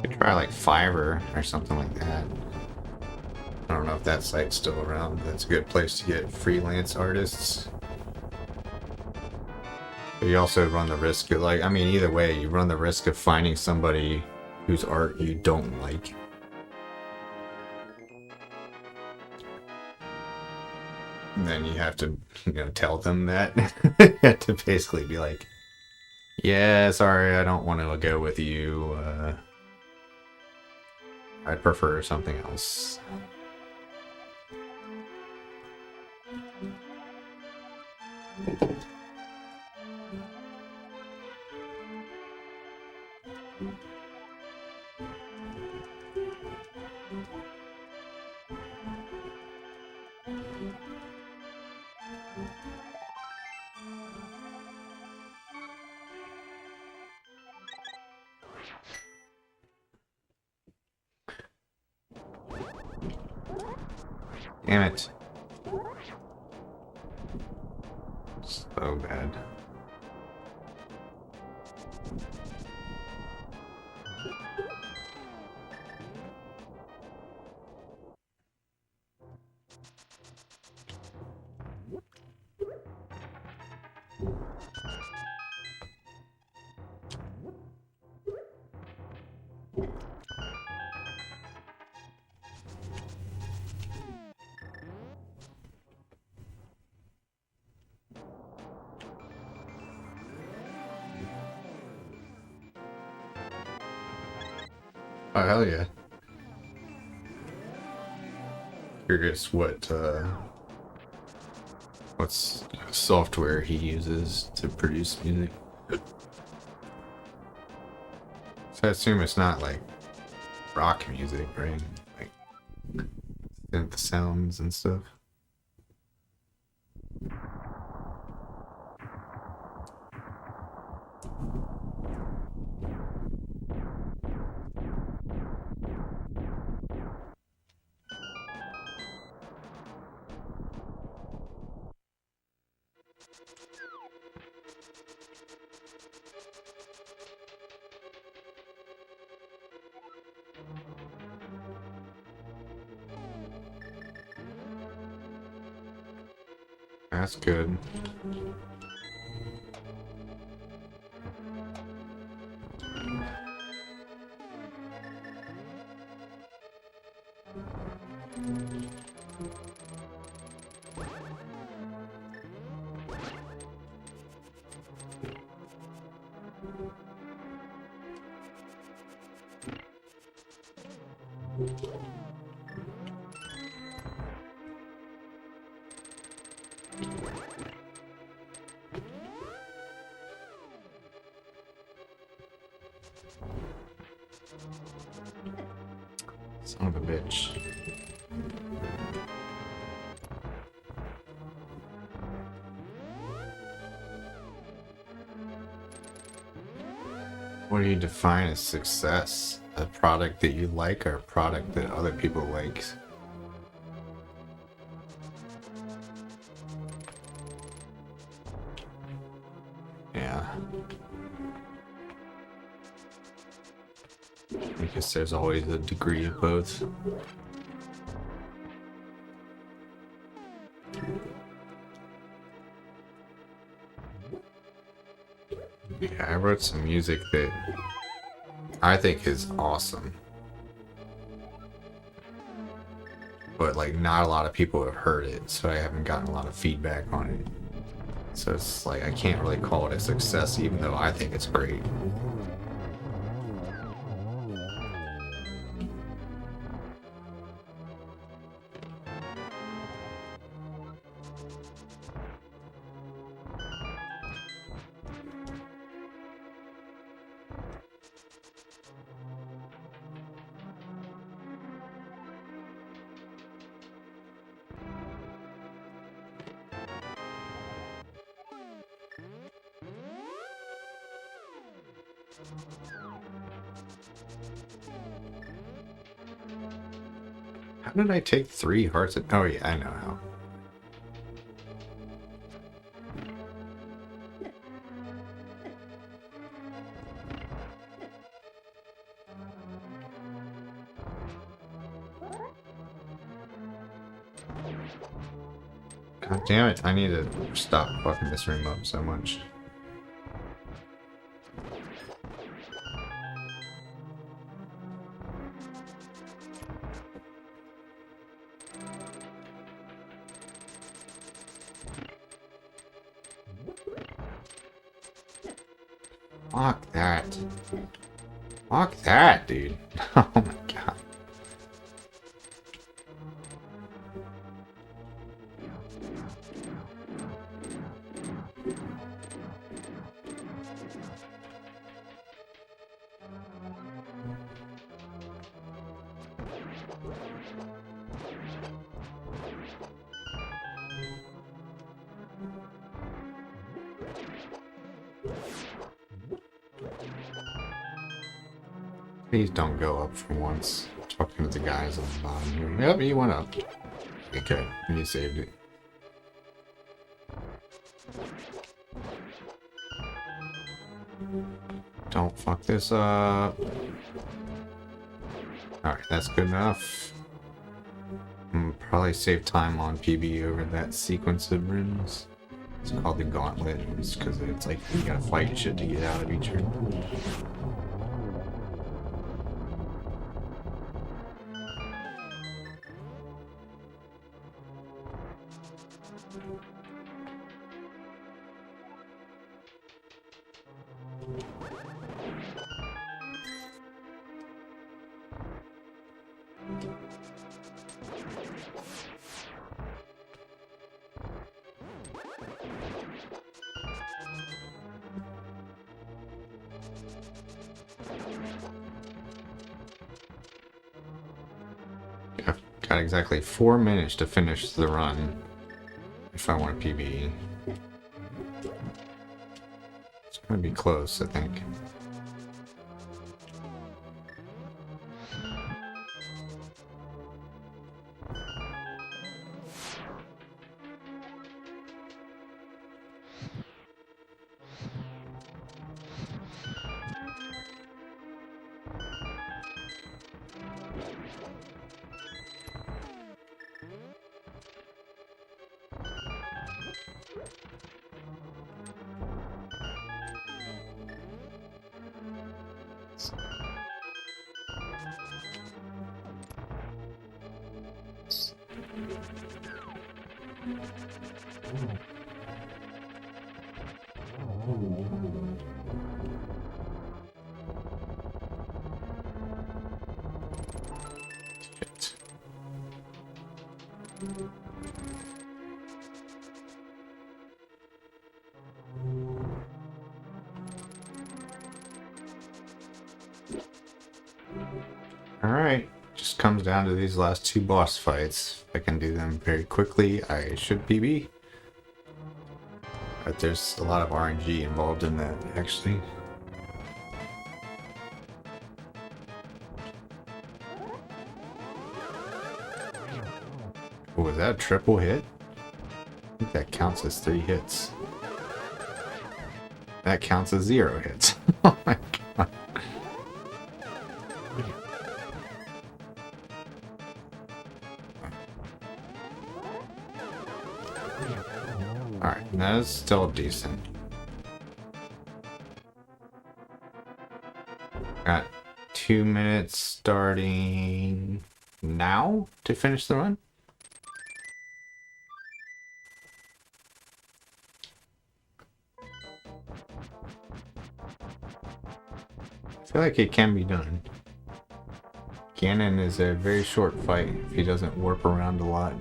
Could try like Fiverr or something like that. I don't know if that site's still around, but that's a good place to get freelance artists. But you also run the risk of, like, I mean, either way, you run the risk of finding somebody whose art you don't like. And then you have to, tell them that. You have to basically be like, yeah, sorry, I don't want to go with you. I'd prefer something else. Damn it. So bad. Oh, hell yeah. Curious what's software he uses to produce music. So I assume it's not like rock music, right? Like synth sounds and stuff. That's good. Son of a bitch. What do you define as success? A product that you like or a product that other people like? Yeah. I guess there's always a degree of both. Yeah, I wrote some music that I think is awesome. But like not a lot of people have heard it, so I haven't gotten a lot of feedback on it. So it's like I can't really call it a success even though I think it's great. How did I take 3 hearts? Oh yeah, I know how. God damn it, I need to stop fucking this room up so much. Fuck that. Fuck that, dude. Oh my god. Please don't go up for once. Talking to the guys on the bottom here. Yep, he went up. Okay, and you saved it. Don't fuck this up. Alright, that's good enough. Probably save time on PB over that sequence of rooms. It's called the Gauntlet, just because it's like you gotta fight shit to get out of each room. I've got exactly 4 minutes to finish the run if I want a PB. It's gonna be close, I think. Shit. Alright, just comes down to these last 2 boss fights. If I can do them very quickly, I should PB. But there's a lot of RNG involved in that, actually. Oh, was that a triple hit? I think that counts as 3 hits. That counts as 0 hits. Oh my god. Alright, that is still decent. Got 2 minutes starting now to finish the run. I feel like it can be done. Ganon is a very short fight if he doesn't warp around a lot.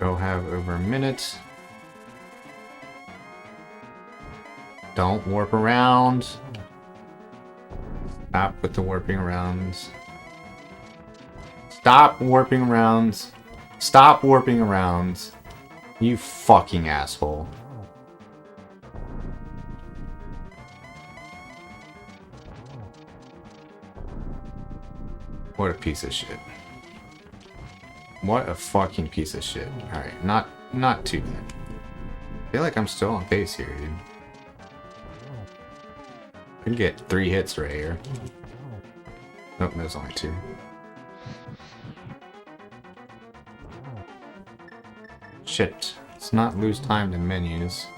Go have over a minute. Don't warp around. Stop with the warping around. Stop warping around. Stop warping around. You fucking asshole. What a piece of shit. What a fucking piece of shit. Alright, not too bad. I feel like I'm still on pace here, dude. I can get 3 hits right here. Nope, there's only 2. Shit. Let's not lose time to menus.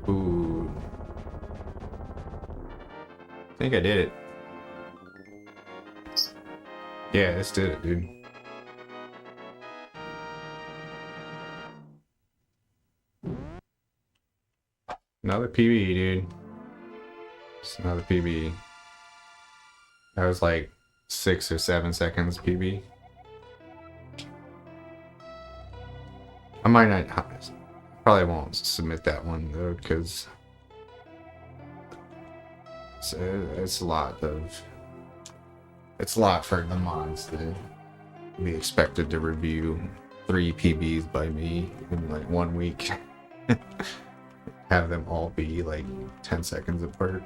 Ooh. I think I did it. Yeah, this did it, dude. Another PB, dude. Just another PB. That was like 6 or 7 seconds PB. I might not. Probably won't submit that one though, because it's a lot of. It's a lot for the mods to be expected to review 3 PBs by me in like 1 week. Have them all be like 10 seconds apart.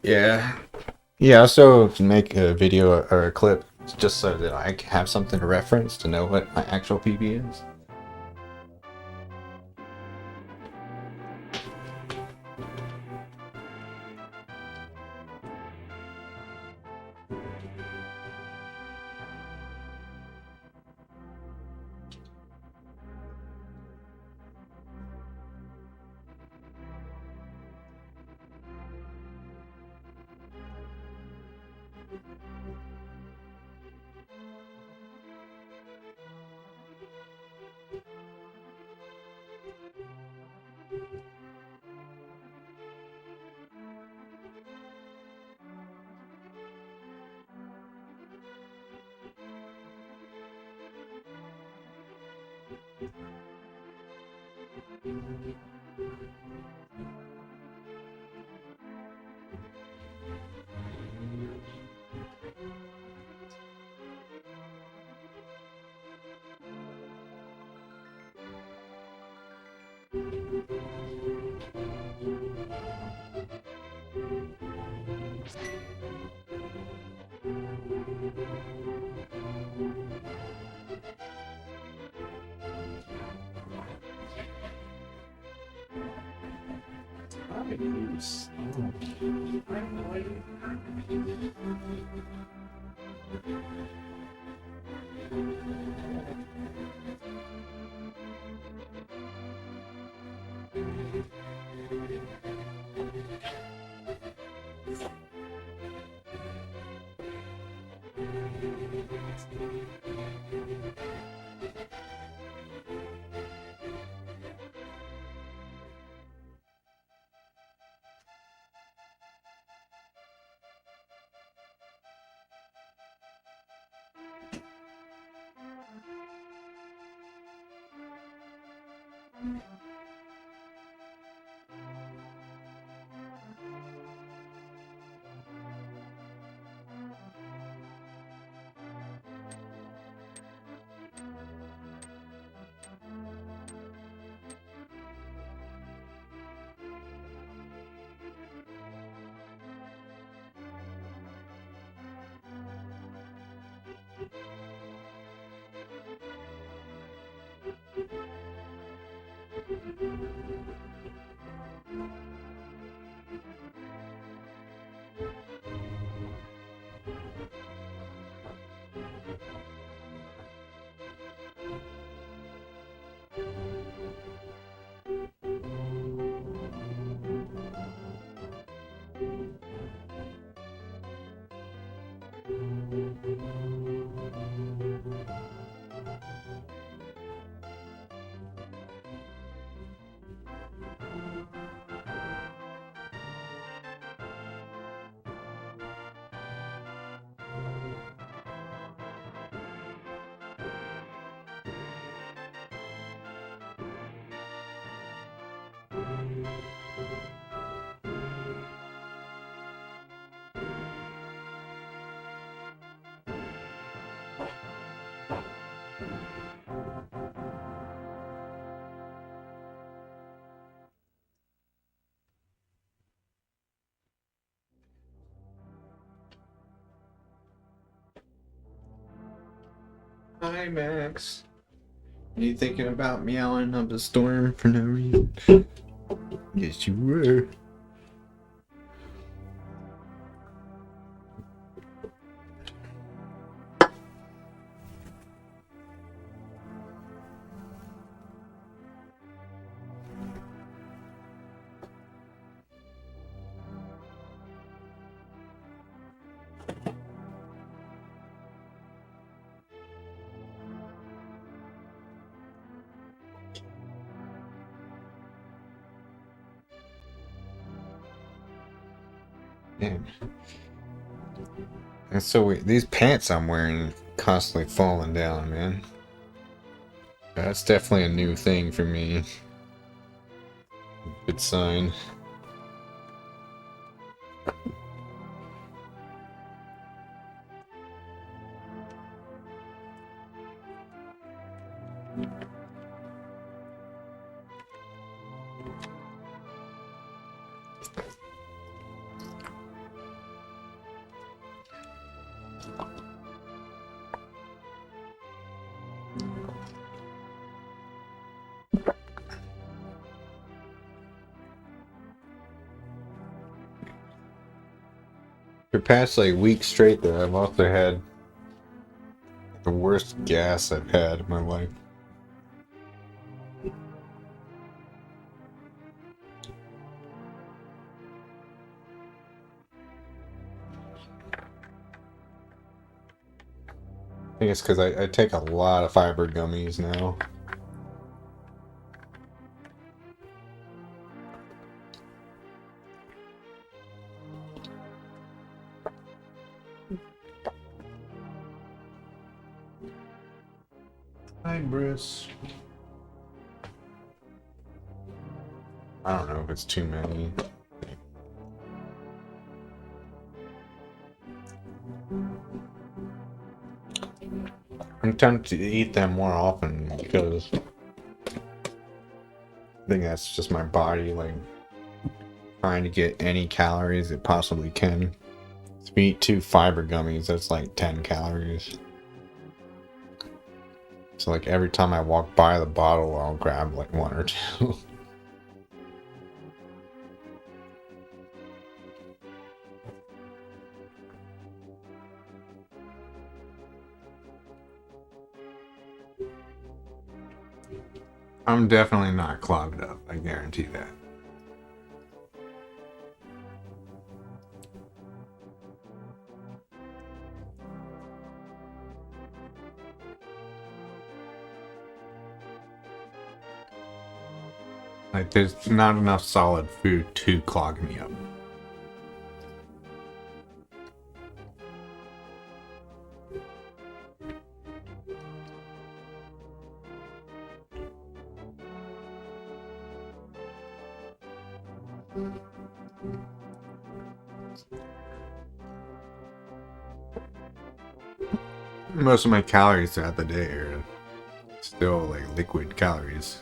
Yeah, Yeah, also can make a video or a clip just so that I have something to reference to know what my actual PB is. Hi, Max. You thinking about meowing up a storm for no reason? Yes, you were. Man. That's so weird. These pants I'm wearing constantly falling down, man. That's definitely a new thing for me. Good sign. For the past like week straight though, I've also had the worst gas I've had in my life. I think it's because I take a lot of fiber gummies now. Hi, Bruce. I don't know if it's too many. I'm tempted to eat them more often because I think that's just my body like trying to get any calories it possibly can. If you eat 2 fiber gummies, that's like 10 calories. So like every time I walk by the bottle, I'll grab like 1 or 2. I'm definitely not clogged up, I guarantee that. Like, there's not enough solid food to clog me up. Most of my calories throughout the day are still like liquid calories.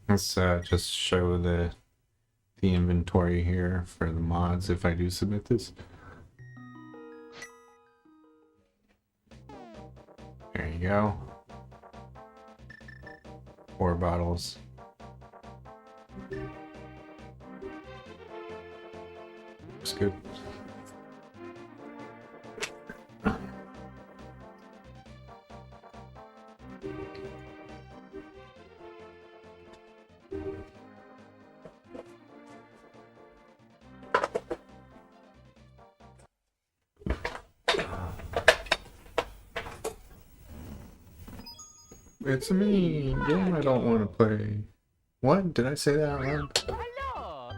Let's just show the inventory here for the mods if I do submit this. There you go. 4 bottles. Looks good. It's me, game I don't want to play. What? Did I say that out loud? Hello.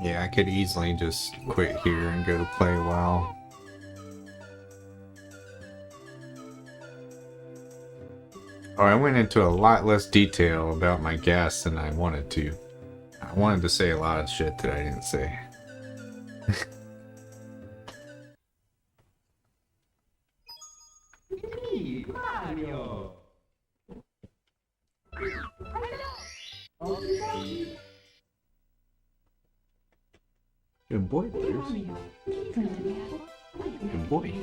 Yeah, I could easily just quit here and go play WoW. Oh, I went into a lot less detail about my gas than I wanted to. I wanted to say a lot of shit that I didn't say. Mario. Good boy, Bruce. Good boy.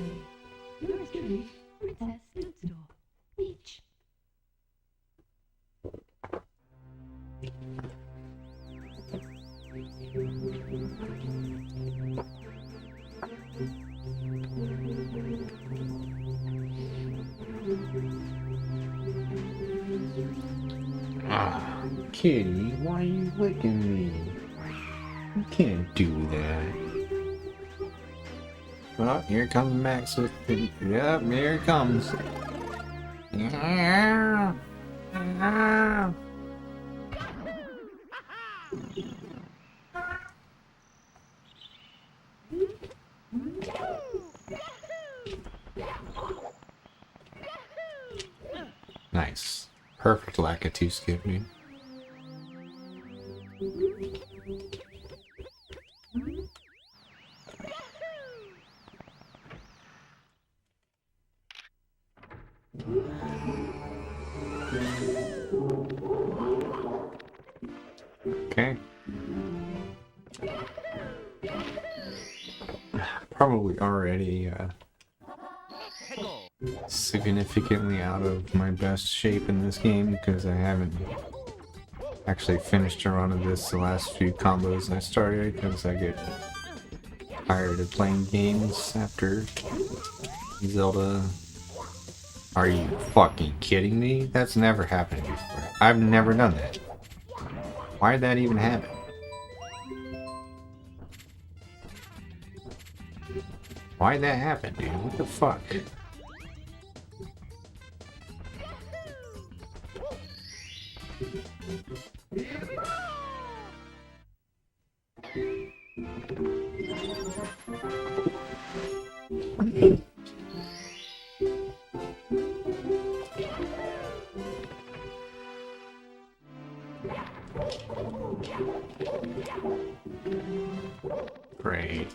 Yours truly, Princess Toadstool. Peach. Ah, kitty, why are you licking me? You can't do that. Oh, here comes Max with the... Yep, here it comes. Nice. Perfect Lakitu skip, dude. probably already significantly out of my best shape in this game because I haven't actually finished a run of this the last few combos I started because I get tired of playing games after Zelda. Are you fucking kidding me? That's never happened before. I've never done that. Why did that even happen? Why'd that happen, dude? What the fuck? Great.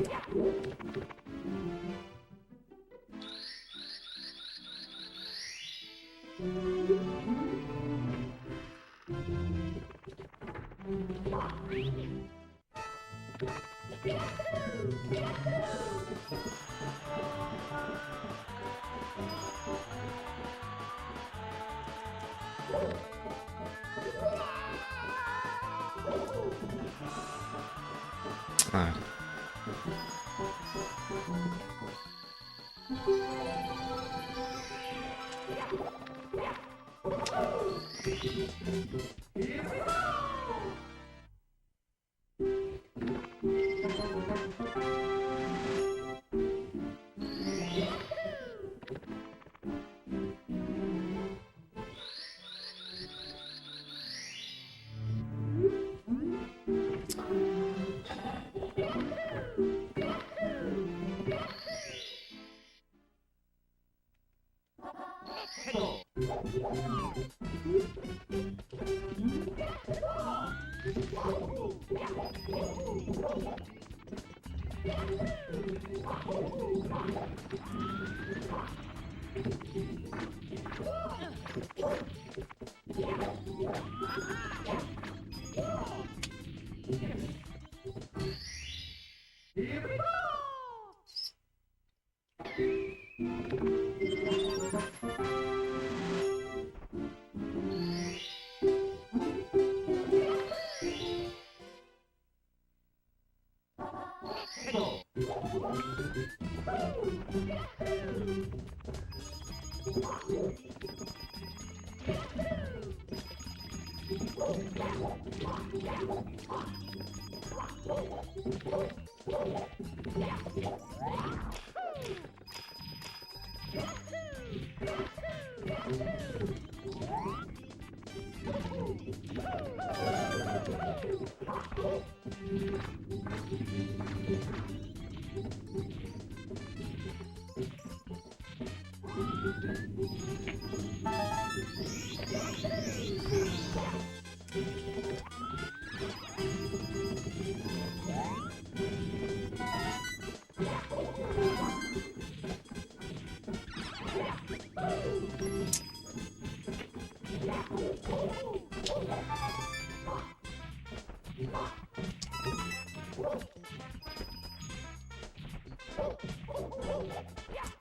Ah.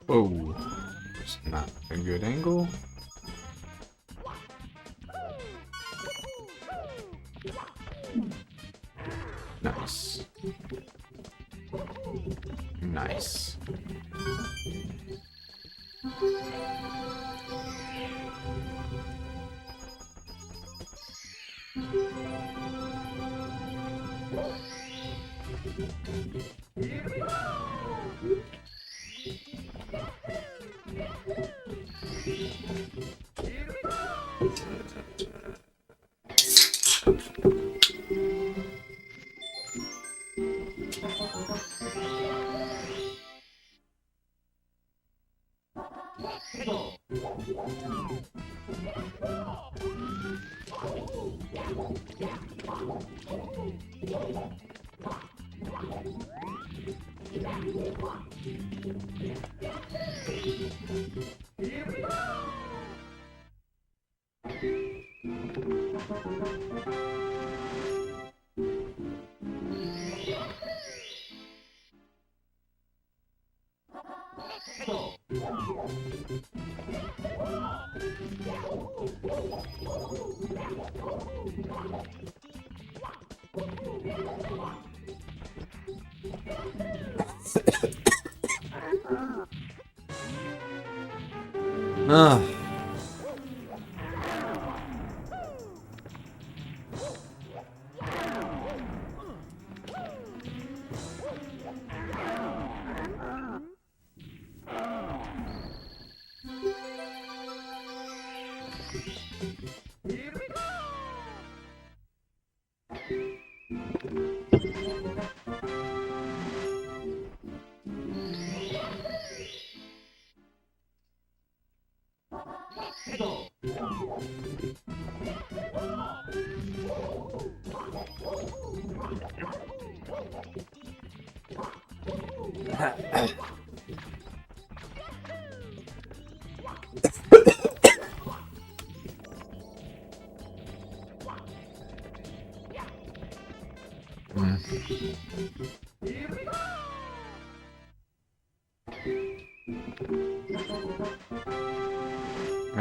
Whoa, it's not a good angle. Nice. Nice. Ah.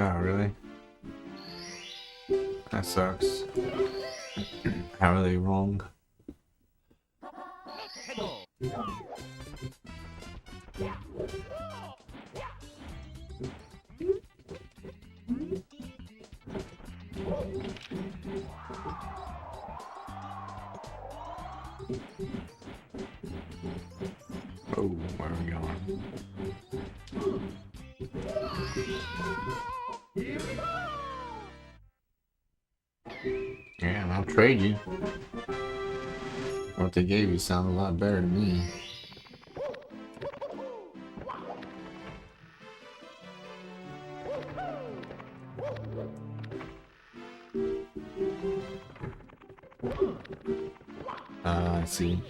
Oh, really? That sucks. How are they wrong? Oh, where are we going? Yeah, I'll trade you. What they gave you sounded a lot better to me. I see.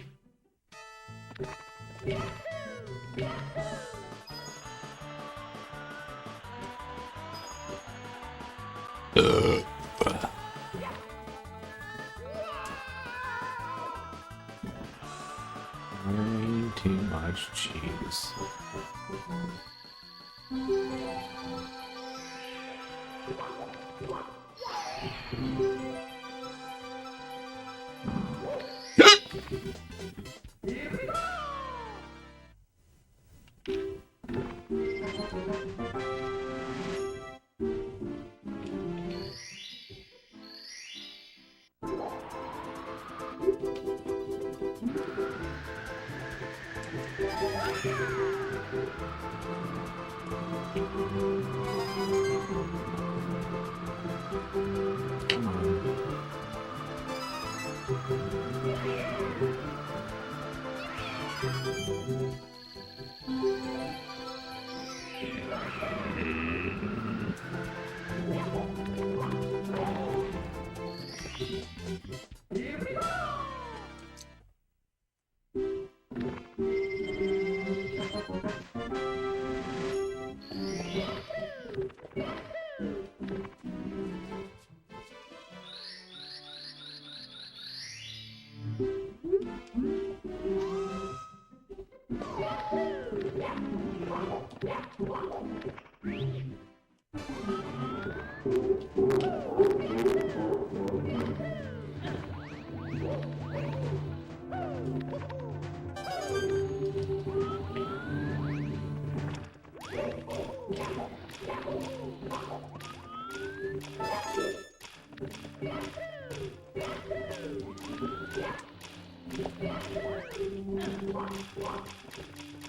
Way too much cheese. Come on.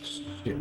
Shit.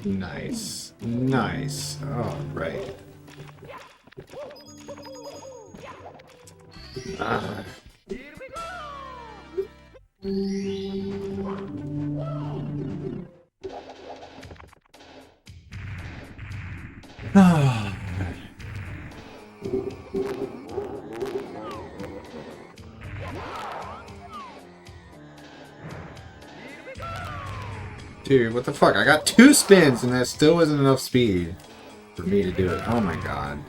Nice. Nice. All right. Dude, what the fuck? I got 2 spins and that still wasn't enough speed for me to do it. Oh my god.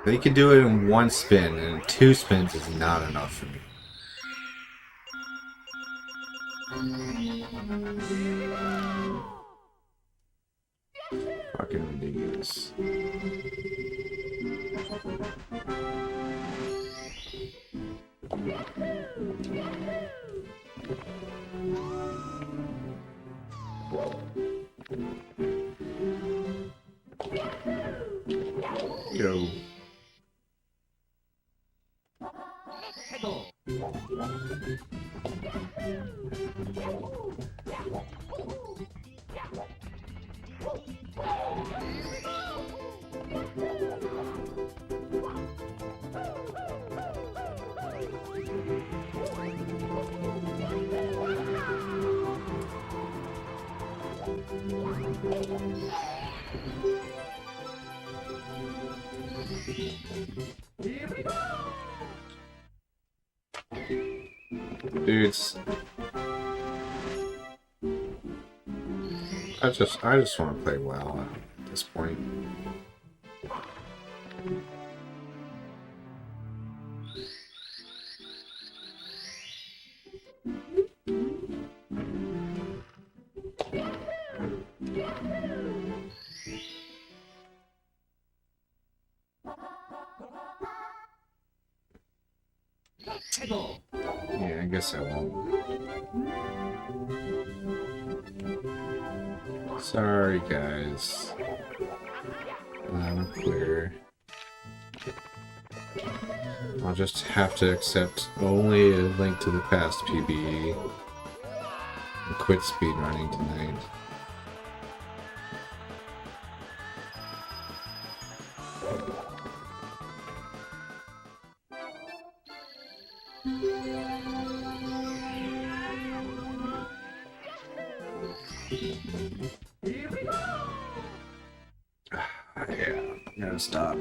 They could do it in 1 spin, and 2 spins is not enough for me. Fucking ridiculous. Yo. Dudes. I just want to play WoW at this point. Yeah, I guess I won't. Sorry, guys. I'm clear. I'll just have to accept only a link to the past PBE and quit speedrunning tonight. Yeah, I gotta stop.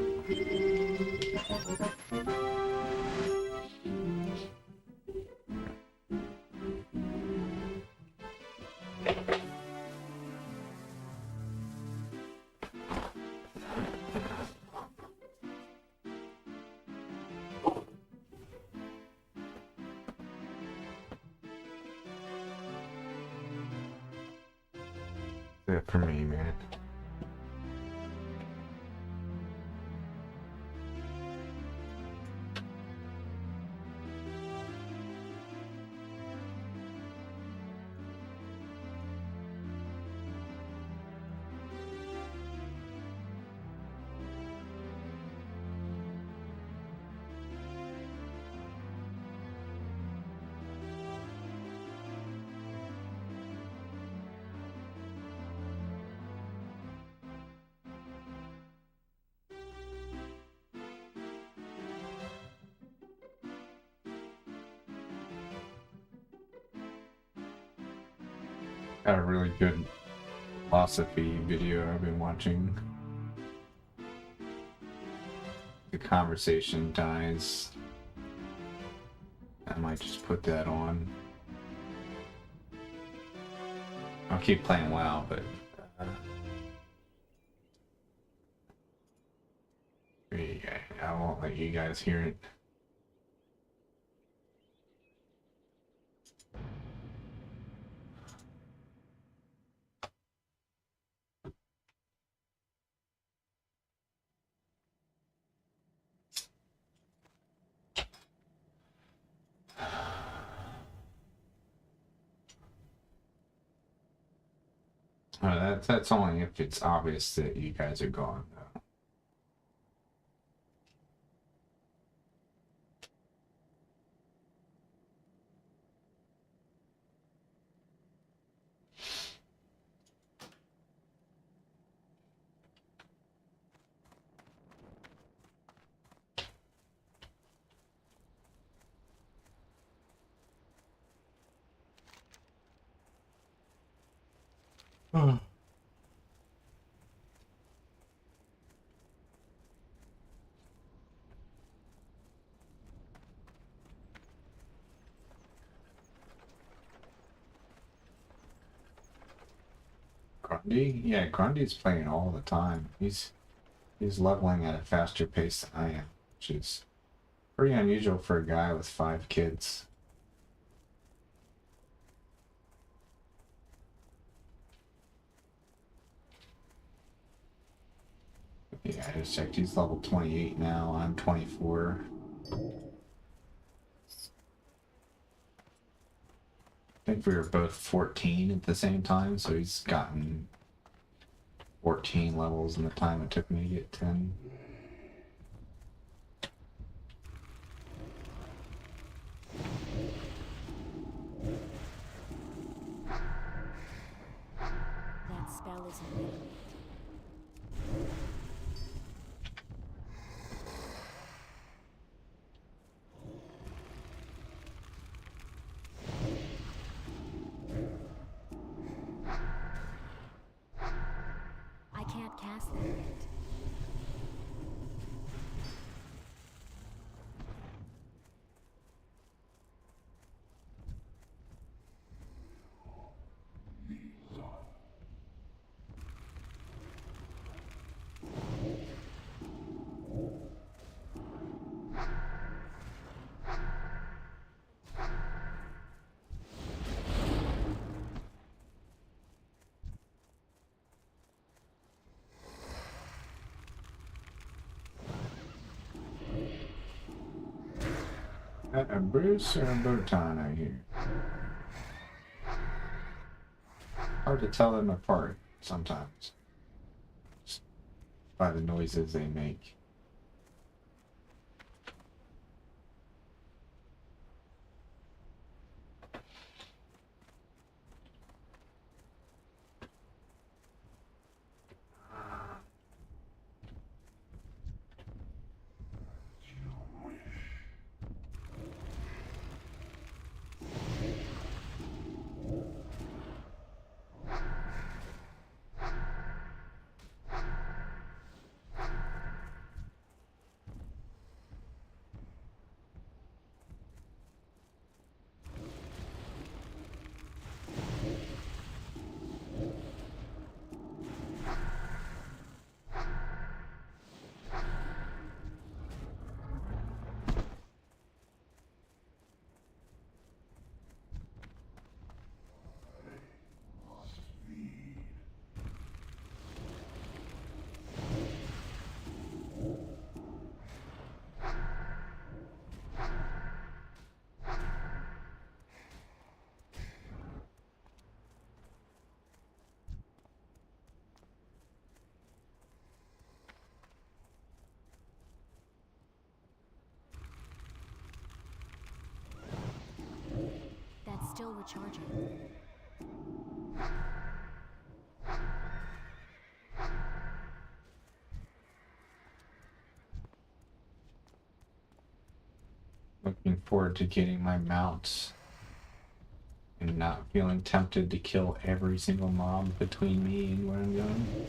That's it for me, man. Got a really good philosophy video I've been watching. The conversation dies. I might just put that on. I'll keep playing WoW, but I won't let you guys hear it. That's only if it's obvious that you guys are gone, though. Grundy? Yeah, Grundy's playing all the time. He's leveling at a faster pace than I am, which is pretty unusual for a guy with 5 kids. Yeah, I just checked. He's level 28 now. I'm 24. I think we were both 14 at the same time, so he's gotten 14 levels in the time it took me to get 10. That spell isn't real. I can't cast that yet. A Bruce or a Botan out here? Hard to tell them apart sometimes. Just by the noises they make. That's still recharging. Looking forward to getting my mounts and not feeling tempted to kill every single mob between me and where I'm going.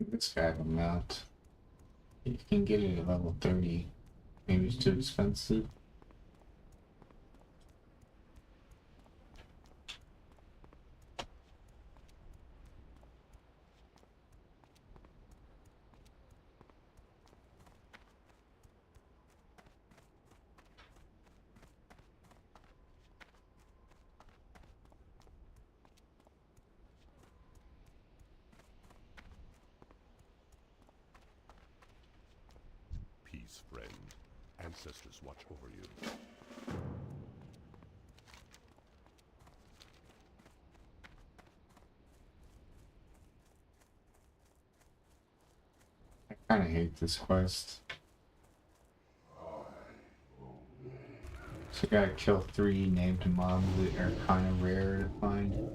This guy have a mount. You can get it at level 30. Maybe it's too expensive. Peace, friend. Ancestors watch over you. I kind of hate this quest. So you gotta kill 3 named mobs that are kind of rare to find.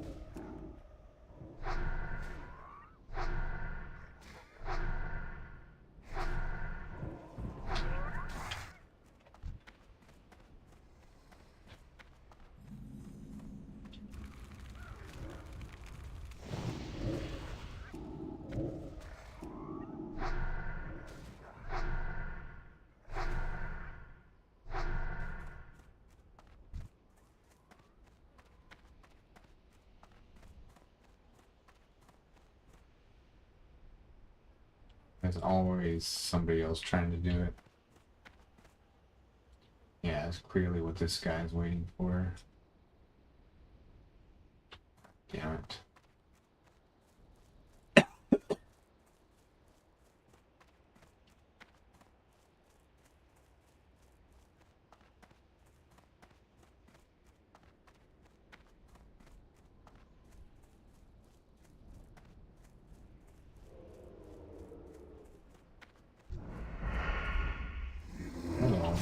There's always somebody else trying to do it. Yeah, that's clearly what this guy's waiting for. Damn it. Hello.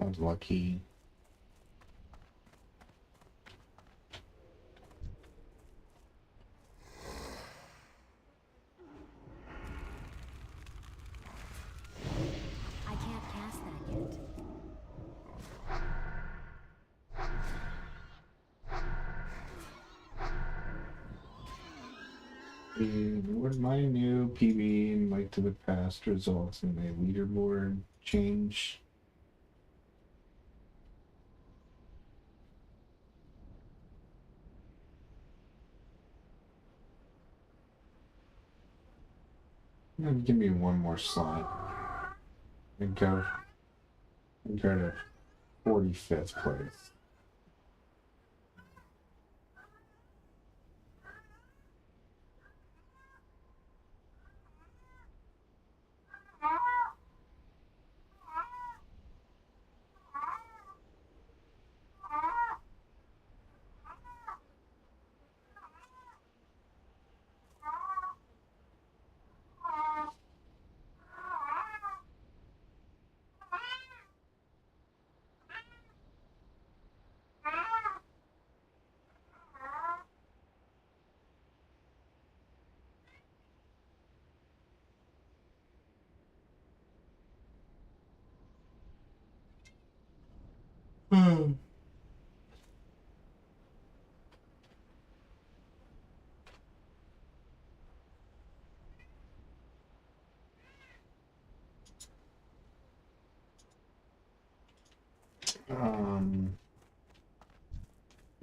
I was lucky. I can't cast that yet. Would my new PB and Mike to the Past results in a leaderboard change? Give me one more slot. And go to 45th place.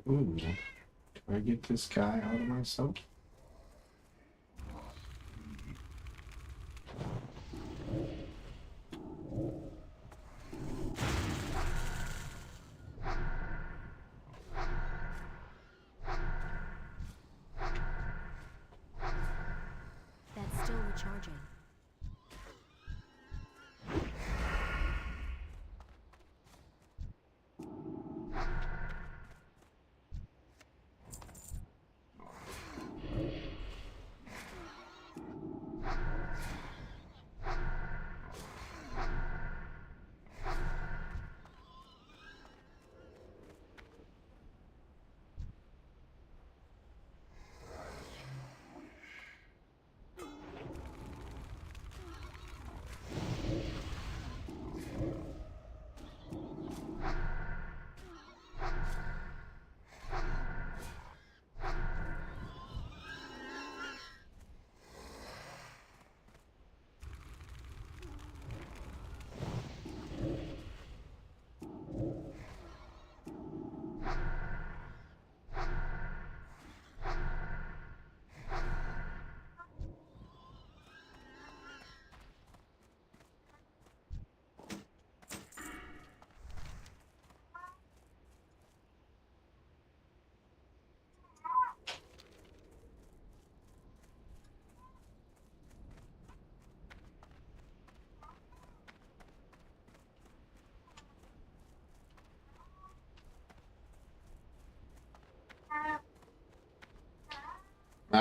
Ooh, do I get this guy out of myself? That's still recharging.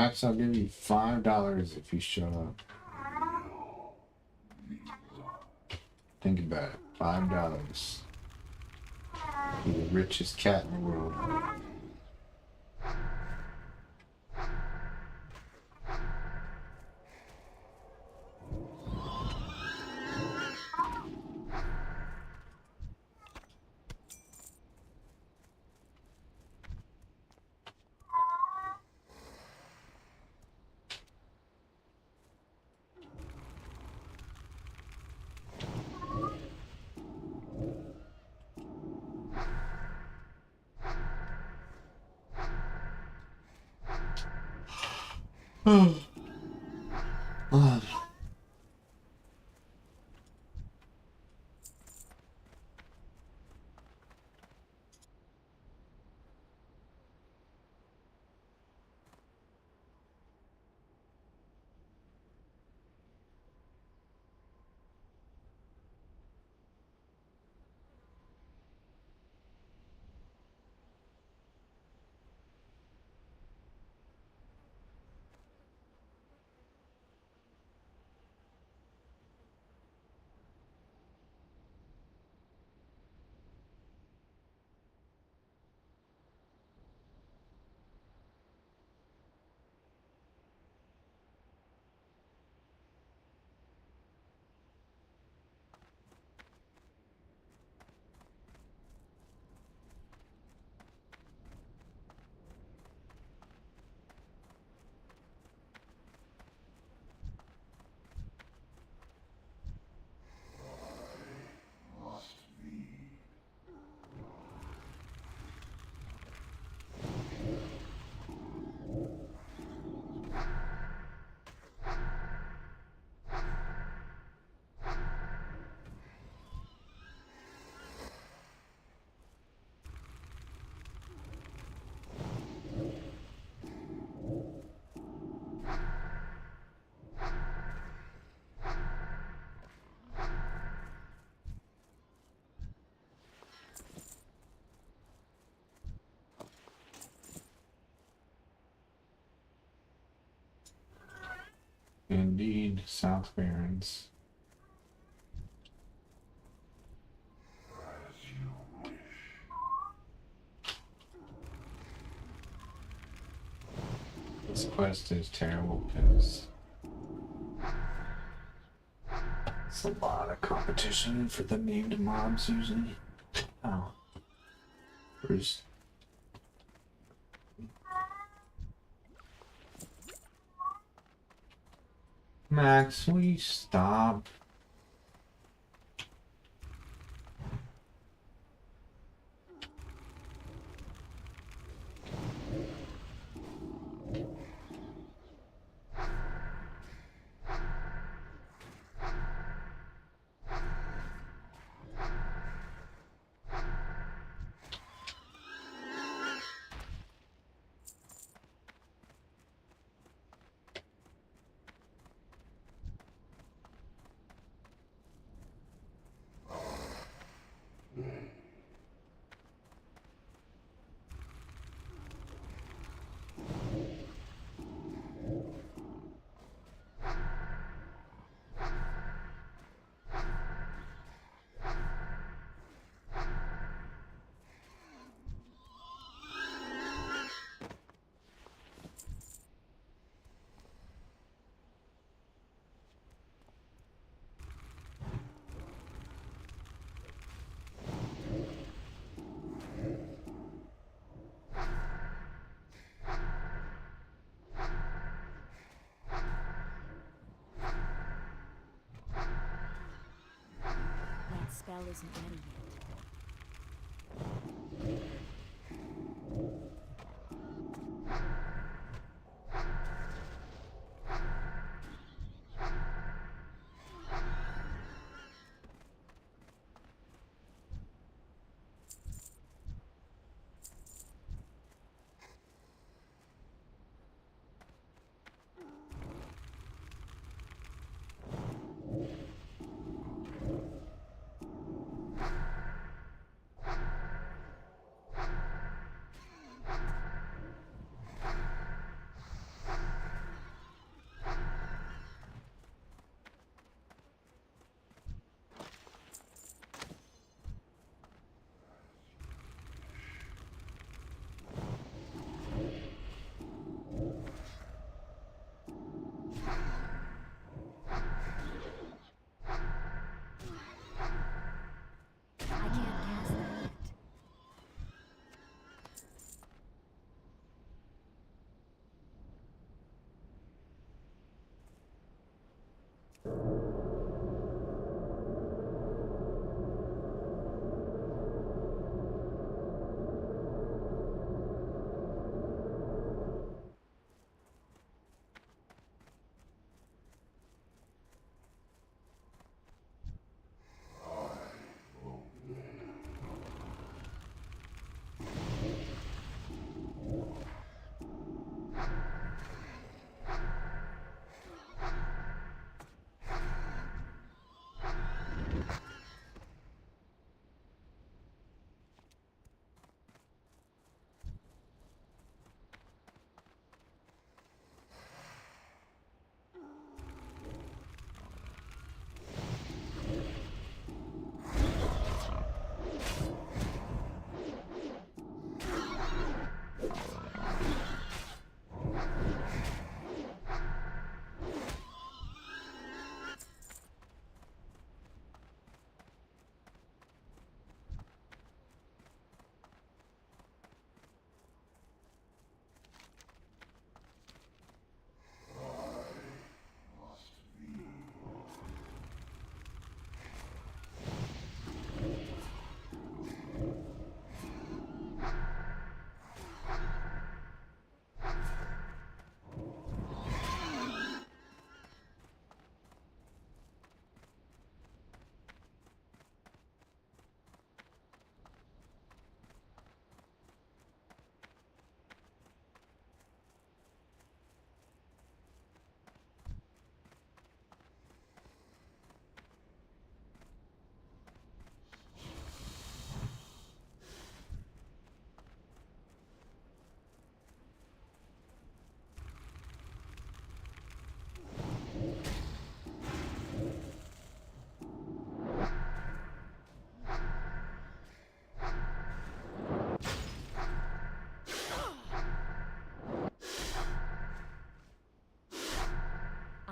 Max, I'll give you $5 if you shut up. Think about it. $5. You're the richest cat in the world. Indeed, South Barrens. This quest is terrible because it's a lot of competition for the named mobs usually. Oh. Bruce. Max, will you stop? That spell isn't ready yet.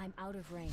I'm out of range.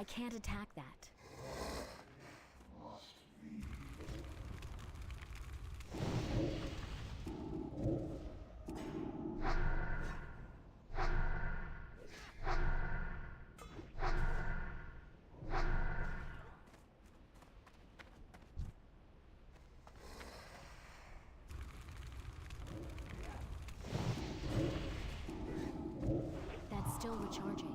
I can't attack that. That's still recharging.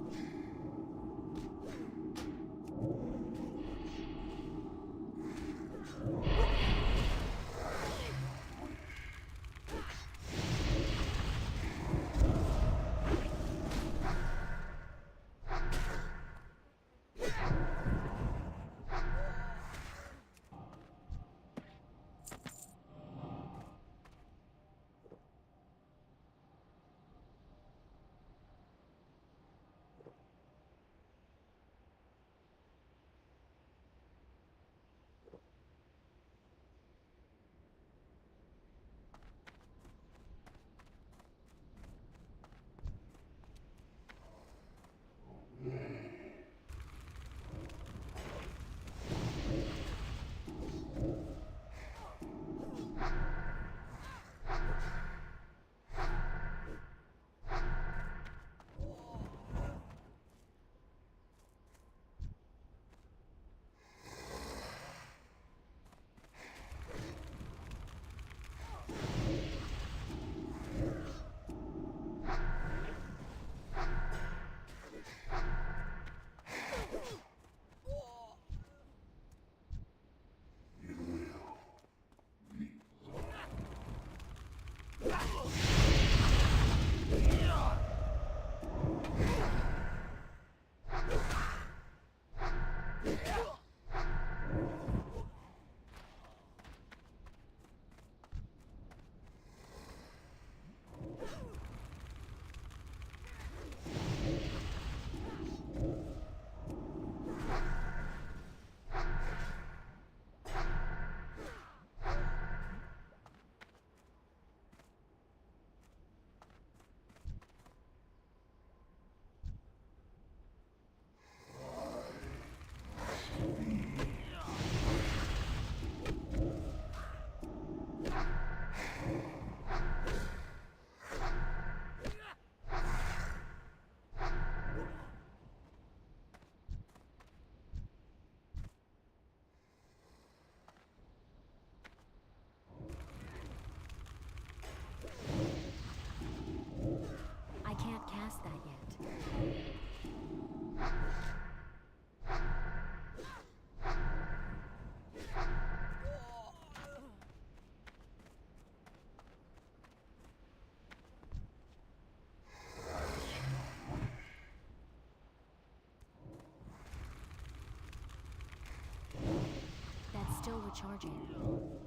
I can't cast that yet. That's still recharging.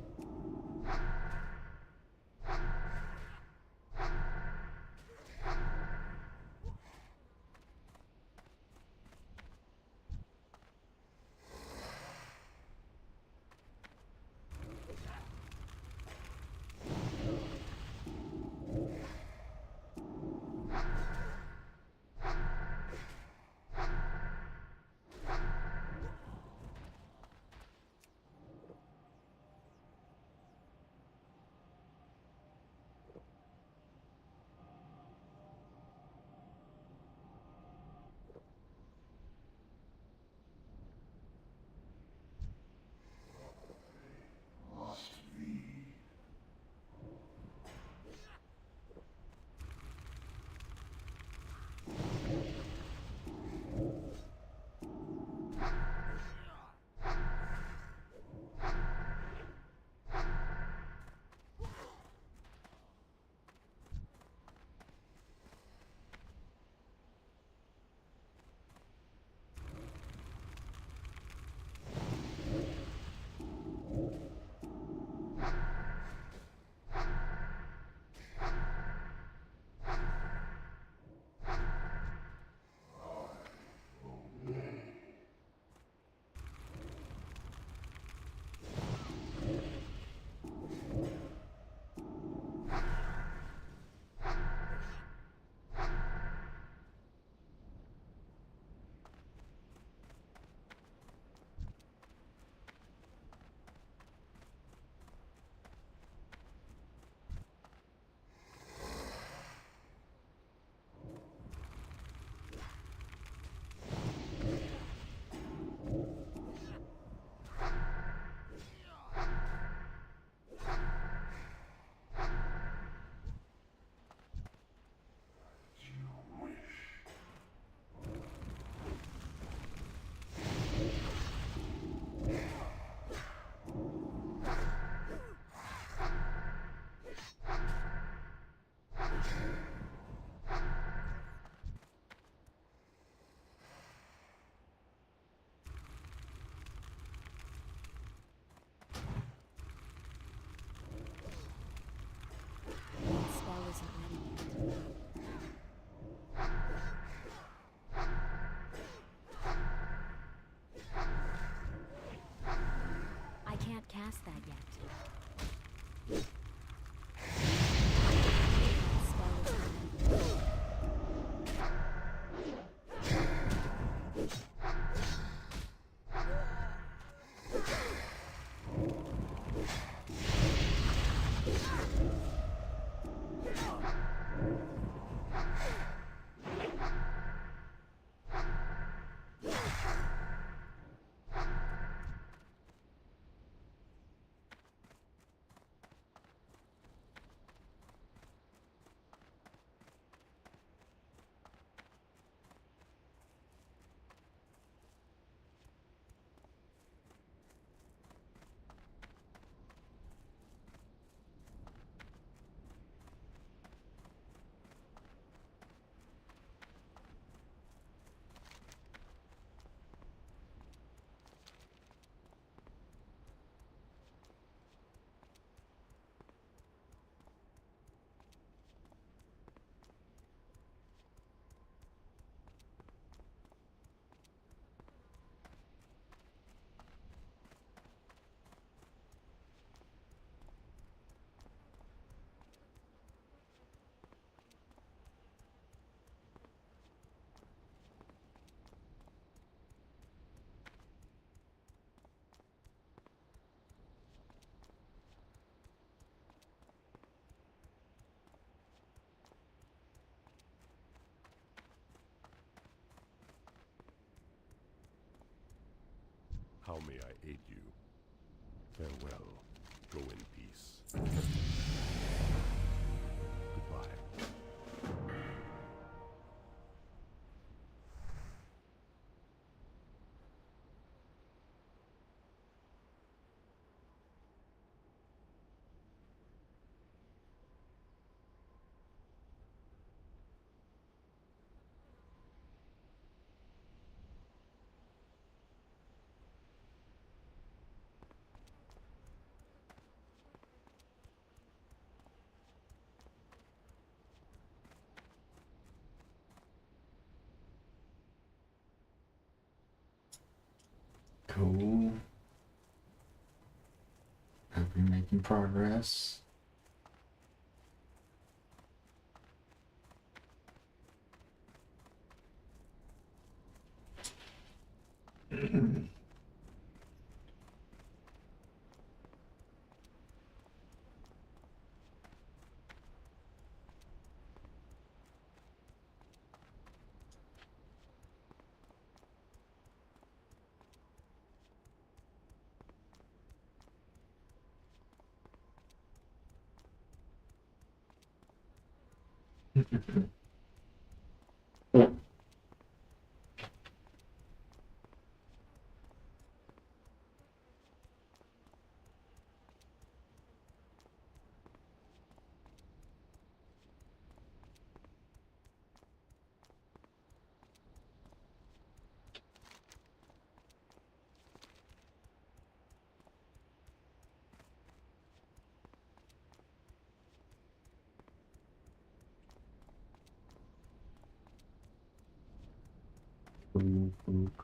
aid you. Farewell. Go in peace. Goodbye. Cool. Hope you're making progress.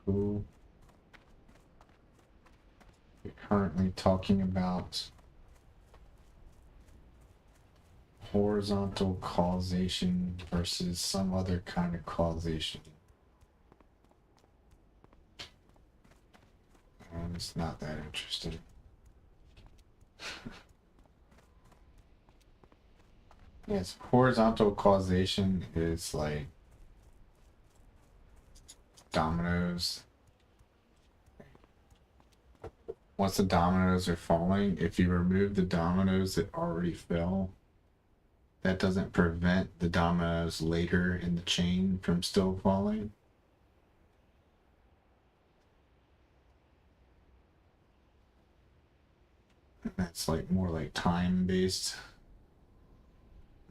Cool. We're currently talking about horizontal causation versus some other kind of causation. And it's not that interesting. Yes, horizontal causation is like dominoes. Once the dominoes are falling, if you remove the dominoes that already fell, that doesn't prevent the dominoes later in the chain from still falling. And that's like more like time based.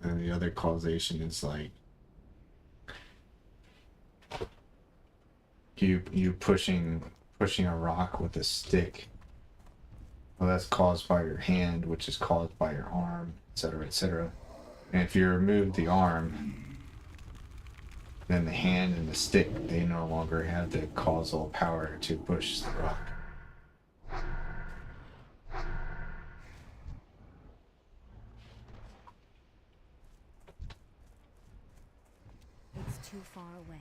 And the other causation is like you pushing a rock with a stick. Well, that's caused by your hand, which is caused by your arm, etc., etc. And if you remove the arm, then the hand and the stick, they no longer have the causal power to push the rock. It's too far away.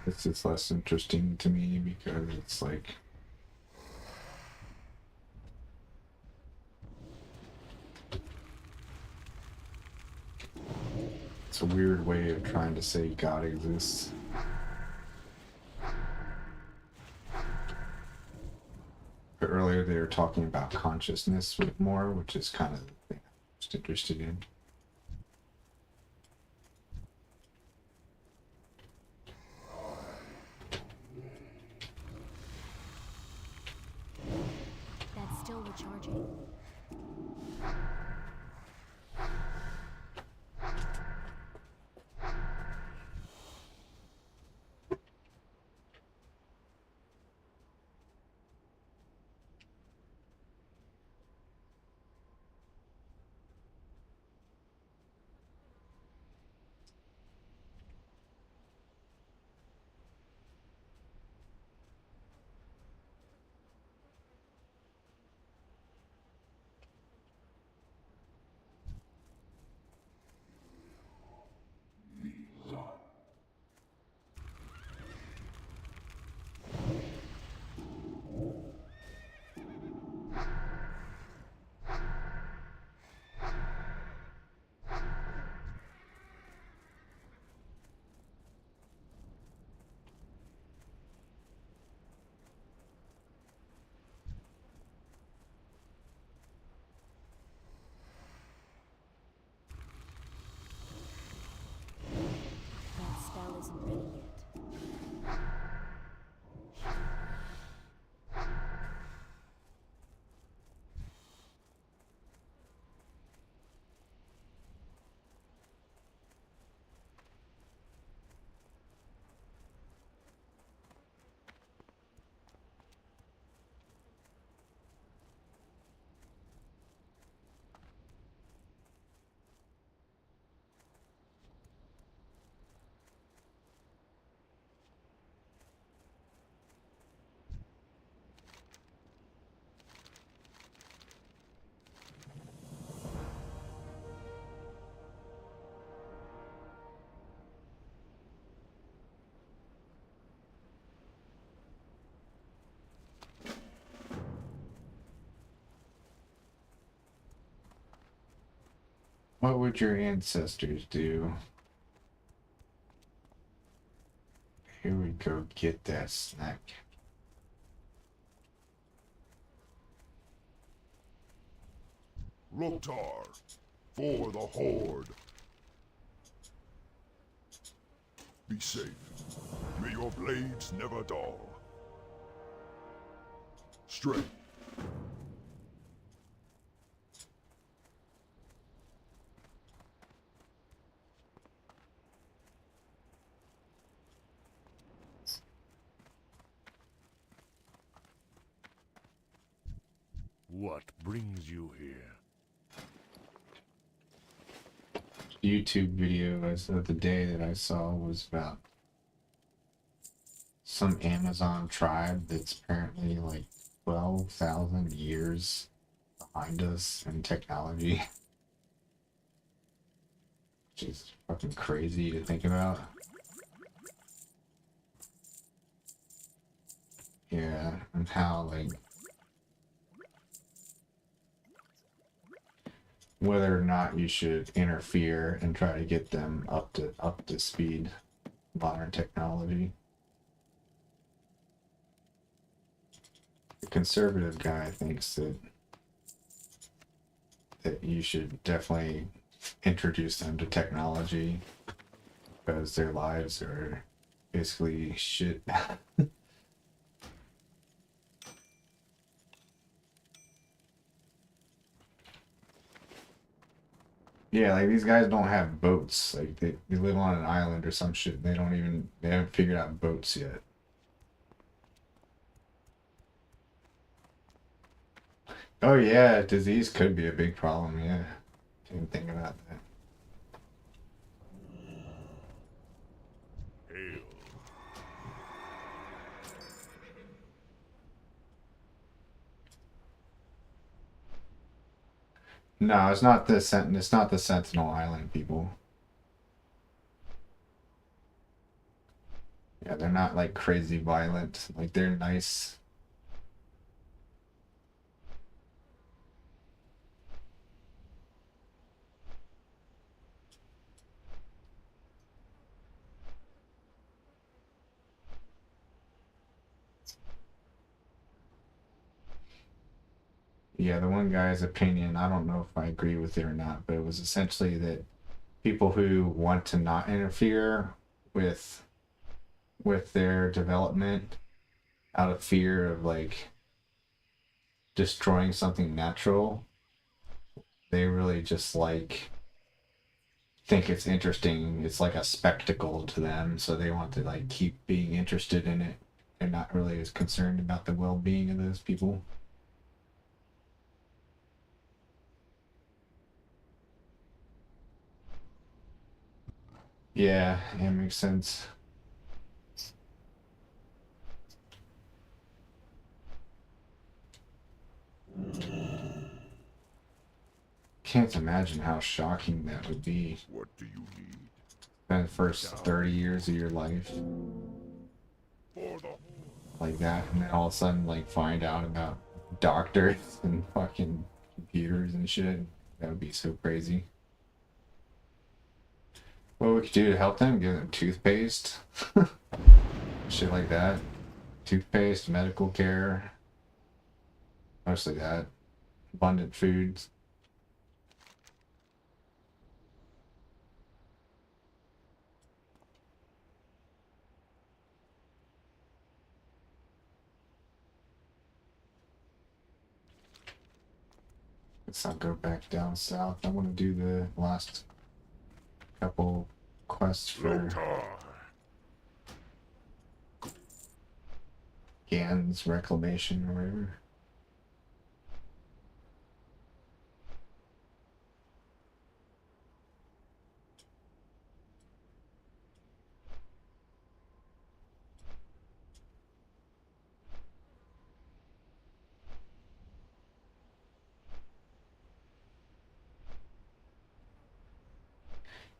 It's just less interesting to me because it's like it's a weird way of trying to say God exists. But earlier they were talking about consciousness with more, which is kind of the thing I'm most interested in. That's still recharging. What would your ancestors do? Here we go, get that snack. Loktar, for the Horde. Be safe. May your blades never dull. Straight. What brings you here? YouTube video of the day that I saw was about some Amazon tribe that's apparently like 12,000 years behind us in technology. Which is fucking crazy to think about. Yeah, and how like whether or not you should interfere and try to get them up to speed modern technology. The conservative guy thinks that you should definitely introduce them to technology because their lives are basically shit. Yeah, like these guys don't have boats. Like they live on an island or some shit. They haven't figured out boats yet. Oh yeah, disease could be a big problem, yeah. Didn't think about that. Hail. No, it's not the Sentinel Island people. Yeah, they're not like crazy violent. Like they're nice. Yeah, the one guy's opinion, I don't know if I agree with it or not, but it was essentially that people who want to not interfere with their development out of fear of like destroying something natural, they really just like think it's interesting. It's like a spectacle to them, so they want to like keep being interested in it. They're not really as concerned about the well-being of those people. Yeah, it makes sense. Can't imagine how shocking that would be. What do you need? Spend the first 30 years of your life For the like that, and then all of a sudden, like, find out about doctors and fucking computers and shit. That would be so crazy. What we could do to help them? Give them toothpaste. Shit like that. Toothpaste, medical care. Mostly that. Abundant foods. Let's not go back down south. I want to do the last couple quests for Loktar. Gans Reclamation or whatever.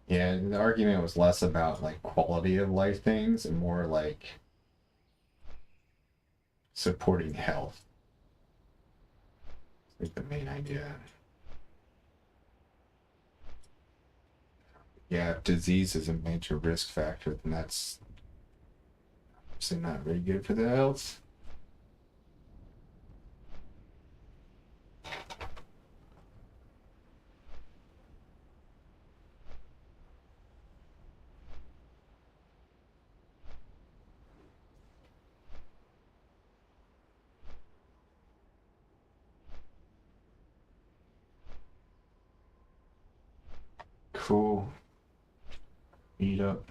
Yeah, the argument was less about like quality of life things and more like supporting health. Like the main idea. Yeah, if disease is a major risk factor, then that's obviously not very good for the health. Cool. Meet up.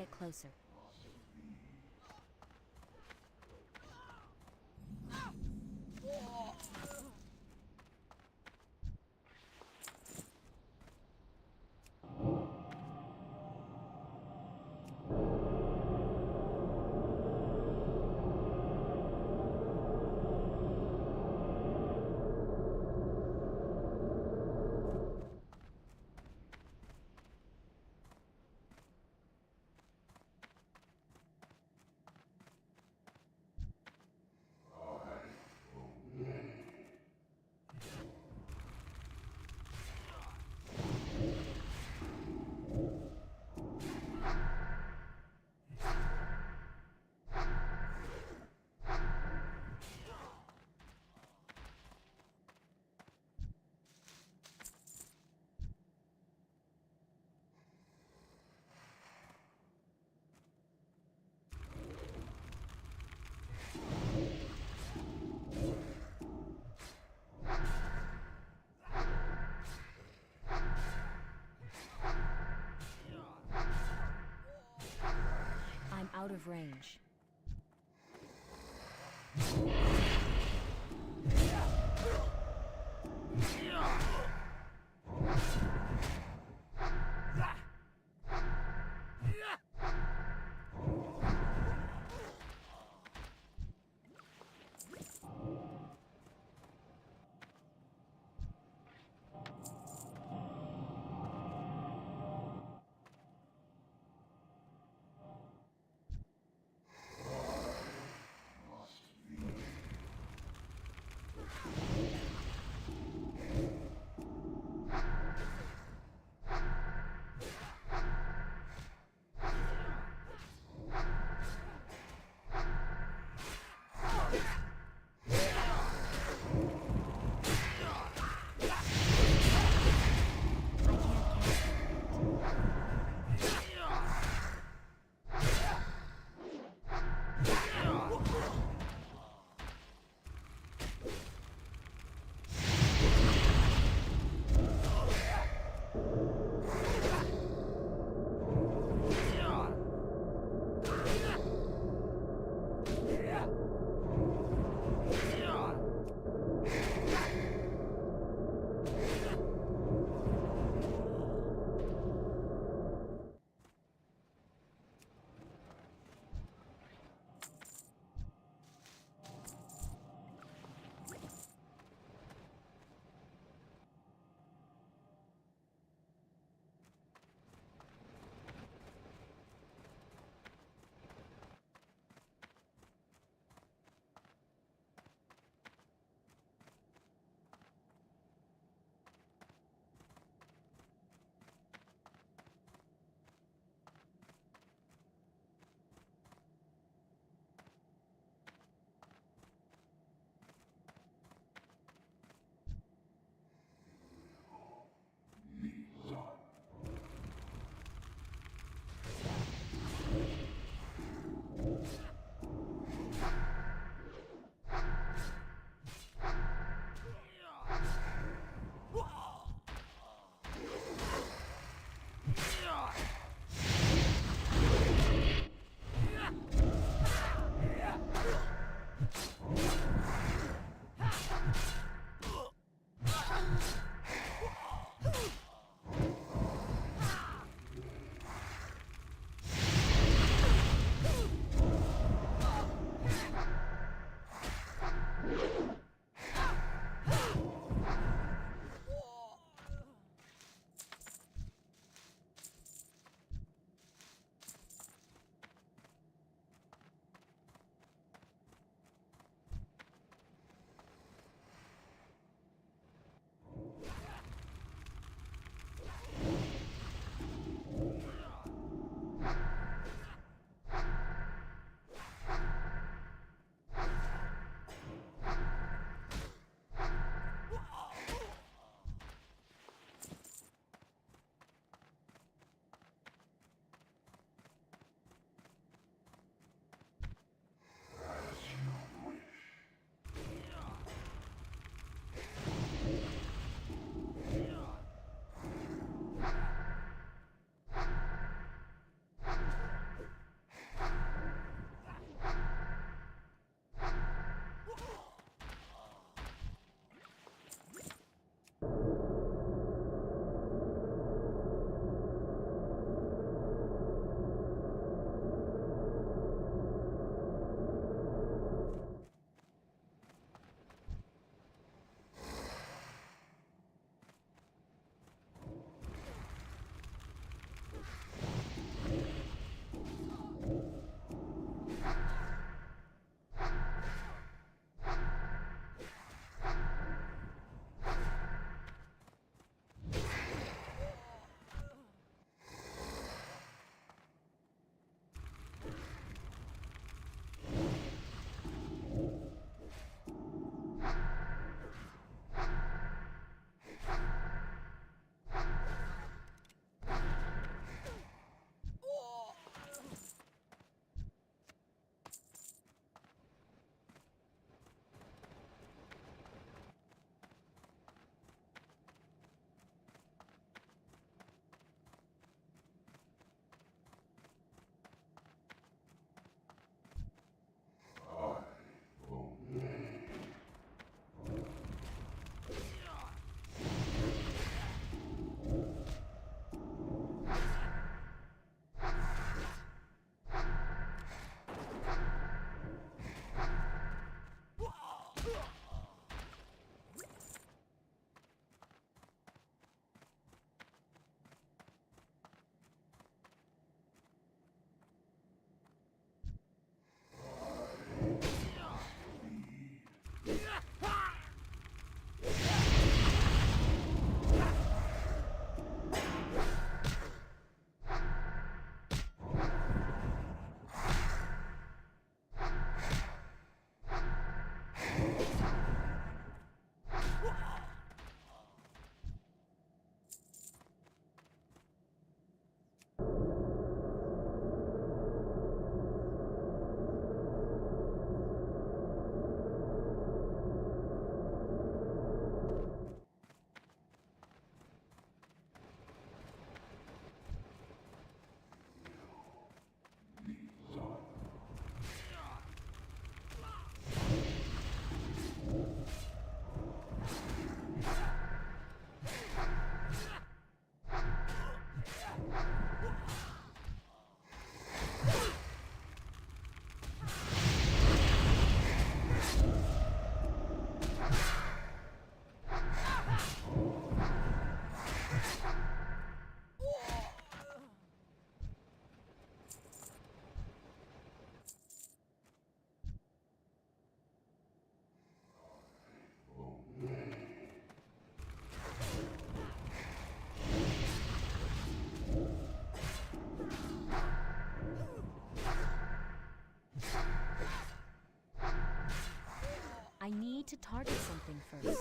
get closer. I'm out of range. need to target something first.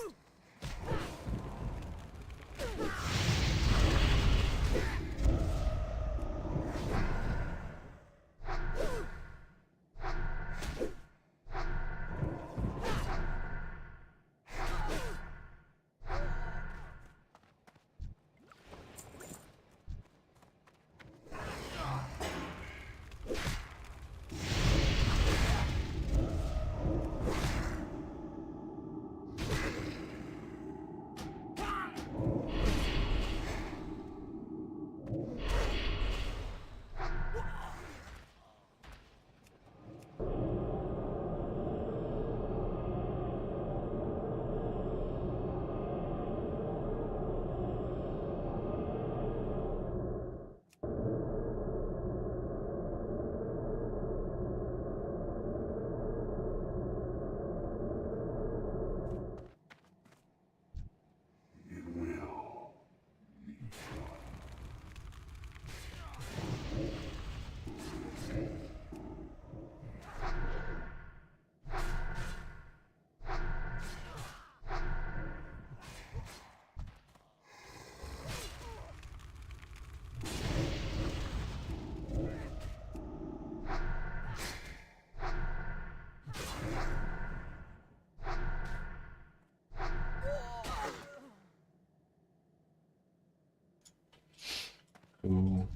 Ooh.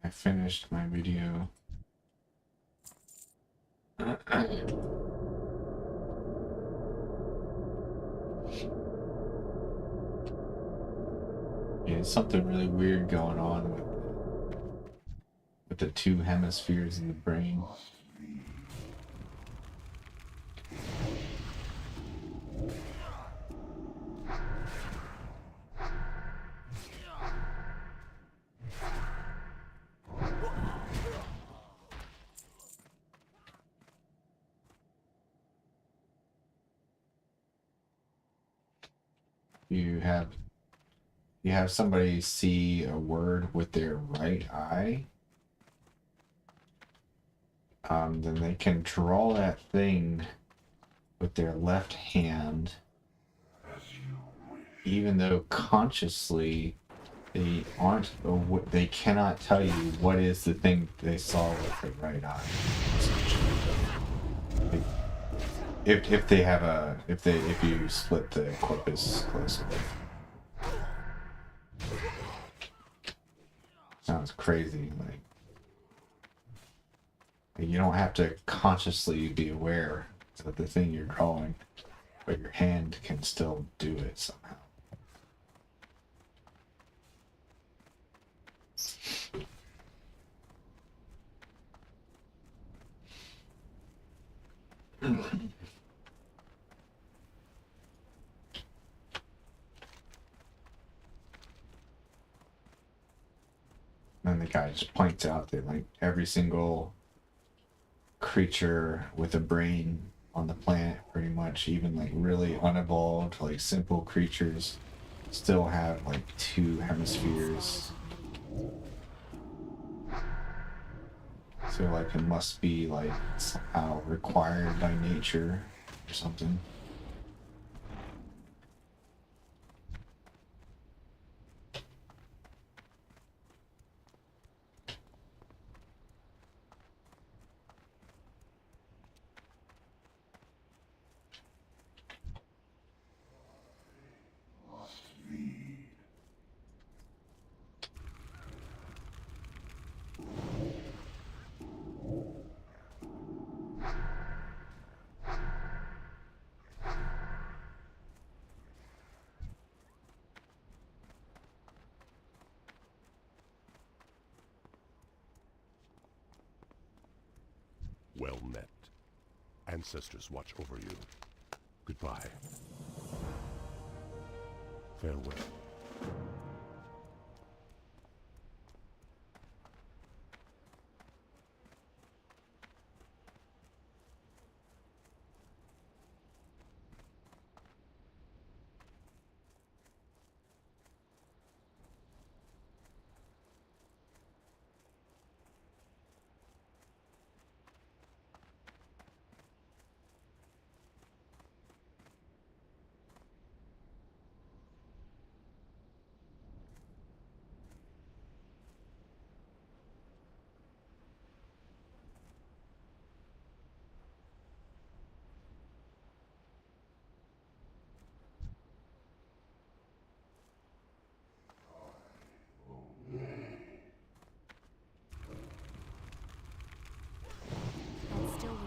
I finished my video. Yeah, something really weird going on with the two hemispheres in the brain. You have somebody see a word with their right eye, then they can draw that thing with their left hand, even though consciously they aren't, they cannot tell you what is the thing they saw with their right eye. If they have a, if you split the corpus closely. Sounds crazy. Like you don't have to consciously be aware of the thing you're drawing, but your hand can still do it somehow. And the guy just points out that like every single creature with a brain on the planet, pretty much, even like really unevolved, like simple creatures, still have like two hemispheres. So like it must be like somehow required by nature or something. Well met. Ancestors watch over you. Goodbye. Farewell.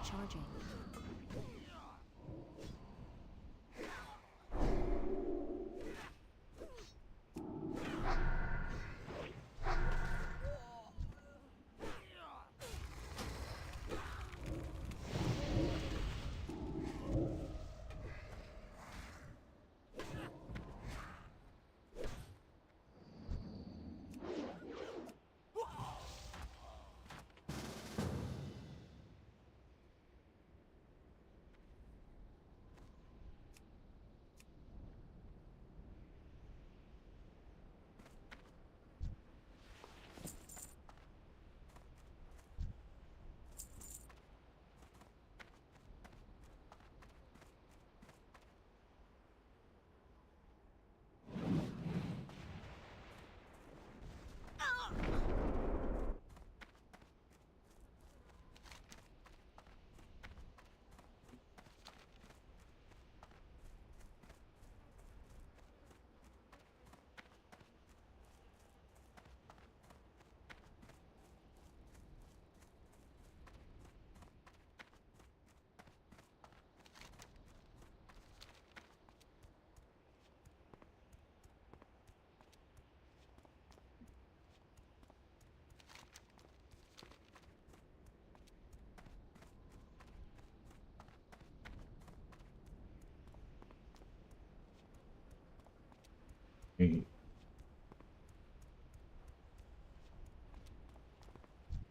Recharging.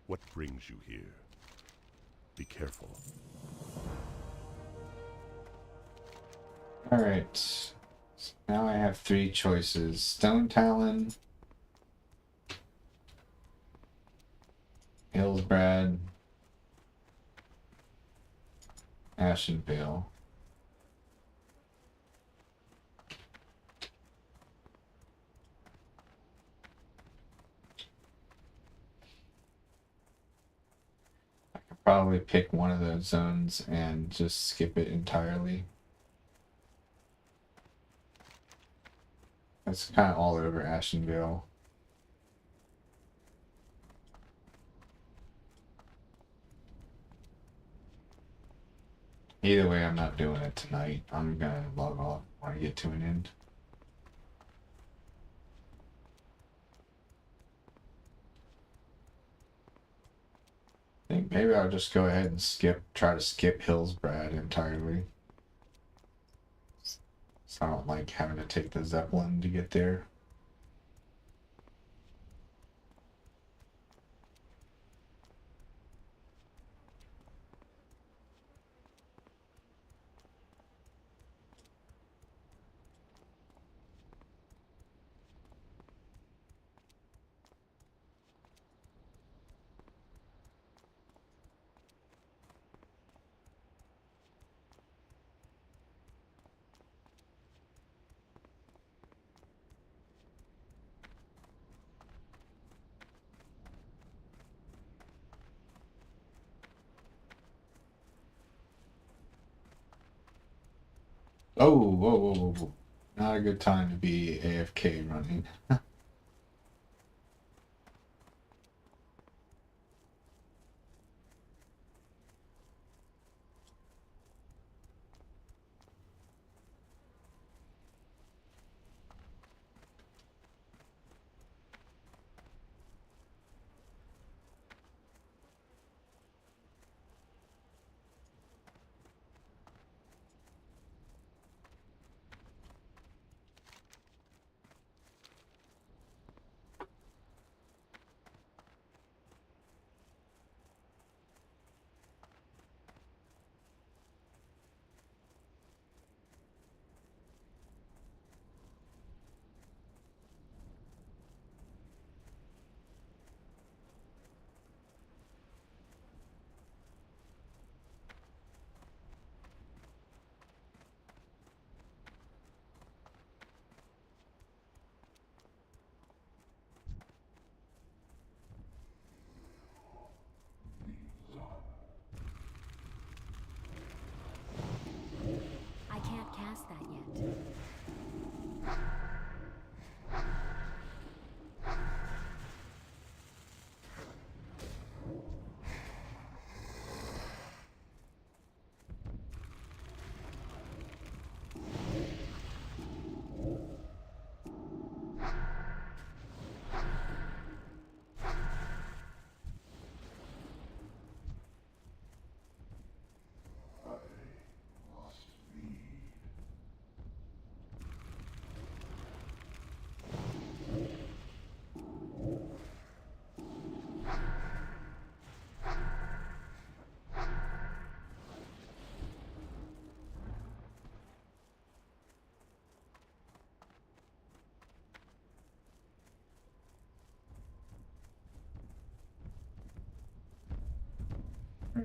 What brings you here? Be careful. Alright. So now I have 3 choices. Stone Talon, Hillsbrad, Ashenvale. I could probably pick one of those zones and just skip it entirely. That's kind of all over Ashenvale. Either way, I'm not doing it tonight. I'm gonna log off when I get to an end. I think maybe I'll just go ahead and try to skip Hillsbrad entirely. So I don't like having to take the Zeppelin to get there. Oh, whoa, whoa, whoa, whoa. Not a good time to be AFK running.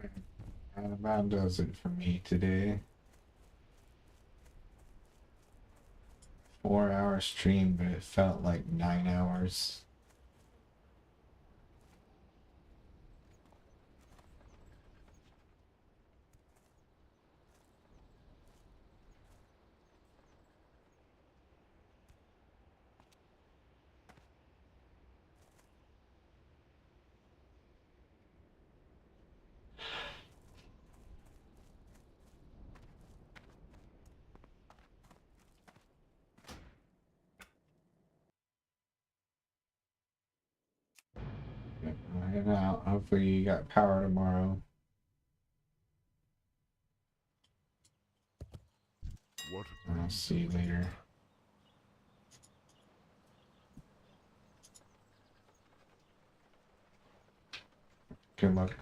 That about does it for me today. 4-hour stream, but it felt like 9 hours. Heading out. Hopefully you got power tomorrow. What I'll brings see you later. Good luck.